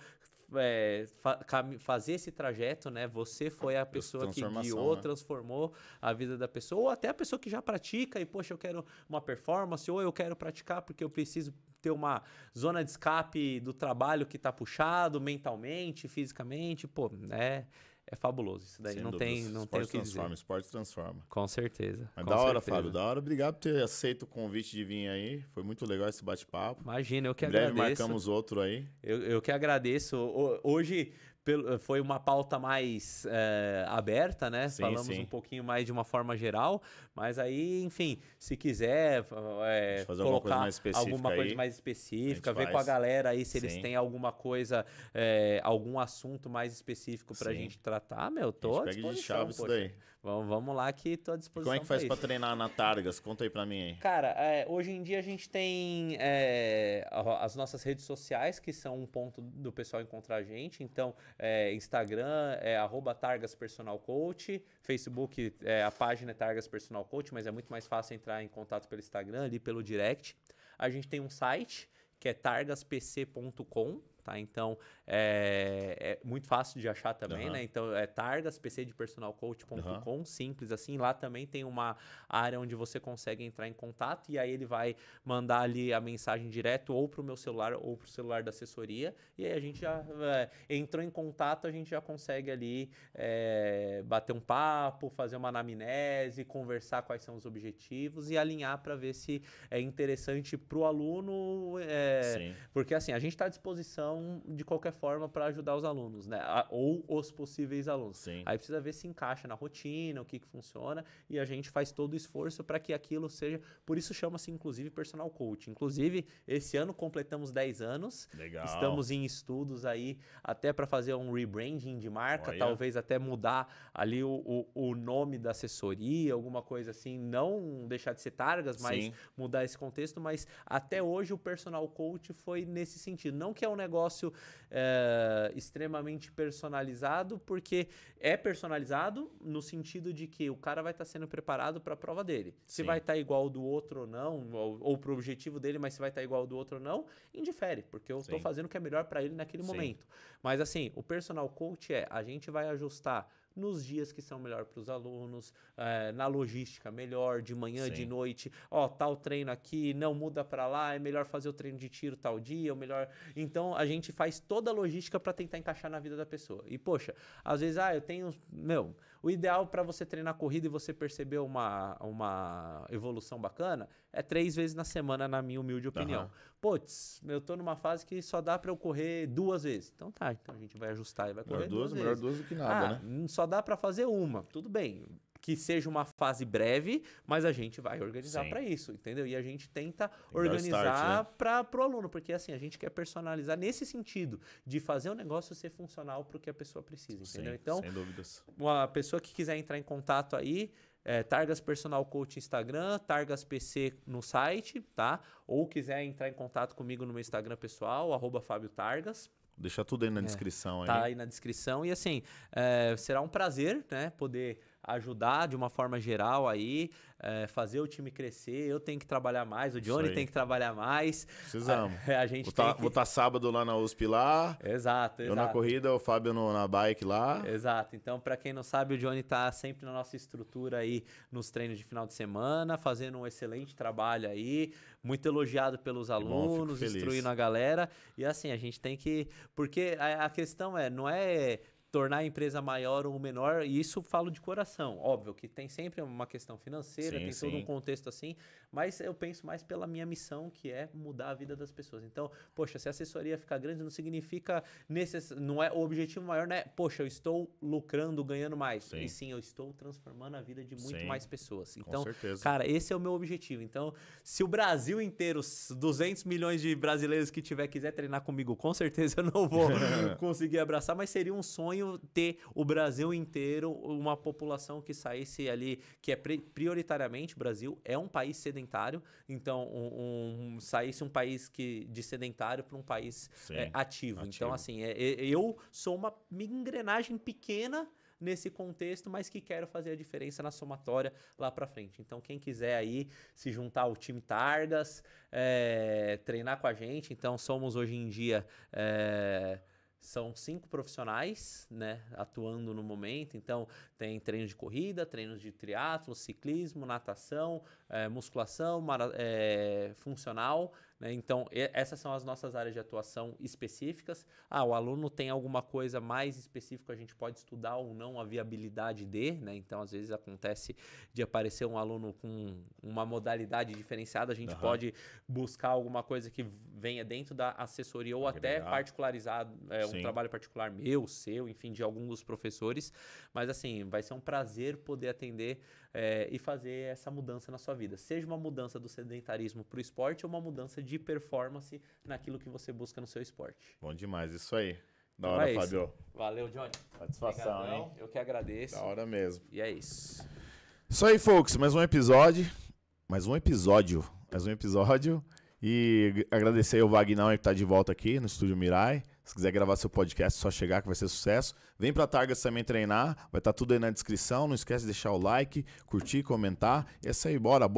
fazer esse trajeto, né? Você foi a pessoa que guiou, transformou a vida da pessoa, ou até a pessoa que já pratica e, poxa, eu quero uma performance, ou eu quero praticar porque eu preciso ter uma zona de escape do trabalho que tá puxado mentalmente, fisicamente, é fabuloso isso daí. Não tem o que dizer. Esporte transforma. Com certeza. Mas da hora, Fábio, da hora. Obrigado por ter aceito o convite de vir aí. Foi muito legal esse bate-papo. Imagina, eu que agradeço. agradeço. Marcamos outro aí. Eu que agradeço. Hoje, foi uma pauta mais aberta, né? Sim, Falamos sim. um pouquinho mais de uma forma geral, mas aí, enfim, se quiser fazer alguma coisa colocar mais específica alguma coisa aí, mais específica, a gente ver com a faz. galera aí se eles Sim. têm alguma coisa, algum assunto mais específico pra Sim. gente tratar, meu, tô à pega de disposição, chave isso poxa. daí. Vamos lá que tô à E disposição. como é que faz pra isso. treinar na Targas? Conta aí pra mim aí. Cara, hoje em dia a gente tem as nossas redes sociais, que são um ponto do pessoal encontrar a gente. Então, Instagram é @targaspersonalcoach, Facebook a página é Targas Personal Coach, mas é muito mais fácil entrar em contato pelo Instagram, ali pelo direct. A gente tem um site que é targaspc.com. Tá? Então, é muito fácil de achar também, né? Então, é targaspcdepersonalcoach.com, simples assim. Lá também tem uma área onde você consegue entrar em contato e aí ele vai mandar ali a mensagem direto ou pro meu celular ou pro celular da assessoria. E aí a gente já entrou em contato, a gente já consegue ali bater um papo, fazer uma anamnese, conversar quais são os objetivos e alinhar para ver se é interessante pro aluno. Sim. Porque assim, a gente está à disposição de qualquer forma para ajudar os alunos, né? Ou os possíveis alunos. Sim. Aí precisa ver se encaixa na rotina, o que funciona, e a gente faz todo o esforço para que aquilo seja. Por isso chama-se, inclusive, personal coach. Inclusive, esse ano completamos 10 anos. Legal. Estamos em estudos aí até para fazer um rebranding de marca, Olha. talvez até mudar ali o nome da assessoria, alguma coisa assim, não deixar de ser Targas, mas Sim. mudar esse contexto. Mas até hoje o personal coach foi nesse sentido. Não que é um negócio extremamente personalizado, porque é personalizado no sentido de que o cara vai estar sendo preparado para a prova dele. Se Sim. vai estar igual ao do outro ou não, ou para o objetivo dele, mas se vai estar igual ao do outro ou não, indifere, porque eu estou Sim. fazendo o que é melhor para ele naquele Sim. momento. Mas assim, o personal coach a gente vai ajustar nos dias que são melhor para os alunos, na logística melhor, de manhã, Sim. de noite, tal treino aqui, não muda para lá, é melhor fazer o treino de tiro tal dia, ou melhor... Então, a gente faz toda a logística para tentar encaixar na vida da pessoa. E, poxa, às vezes, eu tenho... Meu, o ideal para você treinar corrida e você perceber uma evolução bacana é 3 vezes na semana, na minha humilde opinião. Putz, eu tô numa fase que só dá para eu correr 2 vezes. Então tá, então a gente vai ajustar e vai correr duas vezes. Melhor duas do que nada, né? Só dá para fazer uma, tudo bem. Que seja uma fase breve, mas a gente vai organizar para isso, entendeu? E a gente tenta organizar para o aluno, porque assim, a gente quer personalizar nesse sentido, de fazer o negócio ser funcional para o que a pessoa precisa, entendeu? Sim, Então, sem dúvidas. uma pessoa que quiser entrar em contato aí, Targas Personal Coach Instagram, Targas PC no site, tá? Ou quiser entrar em contato comigo no meu Instagram pessoal, @Fábio Targas. Deixa tudo aí na descrição. Tá aí na descrição. E assim, será um prazer, né, poder ajudar de uma forma geral aí, fazer o time crescer. Eu tenho que trabalhar mais, o Johnny tem que trabalhar mais. Precisamos. A gente Vou estar sábado lá na USP lá. Exato. Eu na corrida, o Fábio na bike lá. Exato. Então, para quem não sabe, o Johnny tá sempre na nossa estrutura aí nos treinos de final de semana, fazendo um excelente trabalho aí, muito elogiado pelos alunos, instruindo a galera. E assim, a gente tem que... Porque a questão não é tornar a empresa maior ou menor, e isso falo de coração. Óbvio que tem sempre uma questão financeira, tem todo um contexto assim, mas eu penso mais pela minha missão, que é mudar a vida das pessoas. Então, poxa, se a assessoria ficar grande, não significa... não é o objetivo maior, né? Poxa, eu estou lucrando, ganhando mais. Sim. E sim, eu estou transformando a vida de muito Sim. mais pessoas. Então, Com certeza. cara, esse é o meu objetivo. Então, se o Brasil inteiro, os 200 milhões de brasileiros que quiser treinar comigo, com certeza eu não vou conseguir abraçar, mas seria um sonho ter o Brasil inteiro, uma população que saísse ali, que é prioritariamente, o Brasil é um país sedentário, então saísse um país de sedentário para um país ativo. Então, assim, eu sou uma engrenagem pequena nesse contexto, mas que quero fazer a diferença na somatória lá para frente. Então, quem quiser aí se juntar ao time Targas, treinar com a gente, então somos hoje em dia... São 5 profissionais, né, atuando no momento. Então, tem treinos de corrida, treinos de triatlo, ciclismo, natação, musculação, funcional, né? Então, essas são as nossas áreas de atuação específicas. O aluno tem alguma coisa mais específica, a gente pode estudar ou não a viabilidade né? Então, às vezes acontece de aparecer um aluno com uma modalidade diferenciada, a gente pode buscar alguma coisa que venha dentro da assessoria ou até particularizado, um Sim. trabalho particular meu, seu, enfim, de algum dos professores. Mas assim, vai ser um prazer poder atender e fazer essa mudança na sua vida. Seja uma mudança do sedentarismo para o esporte ou uma mudança de performance naquilo que você busca no seu esporte. Bom demais, isso aí. Da Então hora, é isso. Fábio. Valeu, Johnny. Satisfação, Obrigadão. hein? Eu que agradeço. Da hora mesmo. E é isso. Isso aí, folks. Mais um episódio. E agradecer aí ao Vagnão que tá de volta aqui no Estúdio Mirai. Se quiser gravar seu podcast, é só chegar que vai ser sucesso. Vem pra Targas também treinar. Vai estar tudo aí na descrição. Não esquece de deixar o like, curtir, comentar. E é isso aí, bora.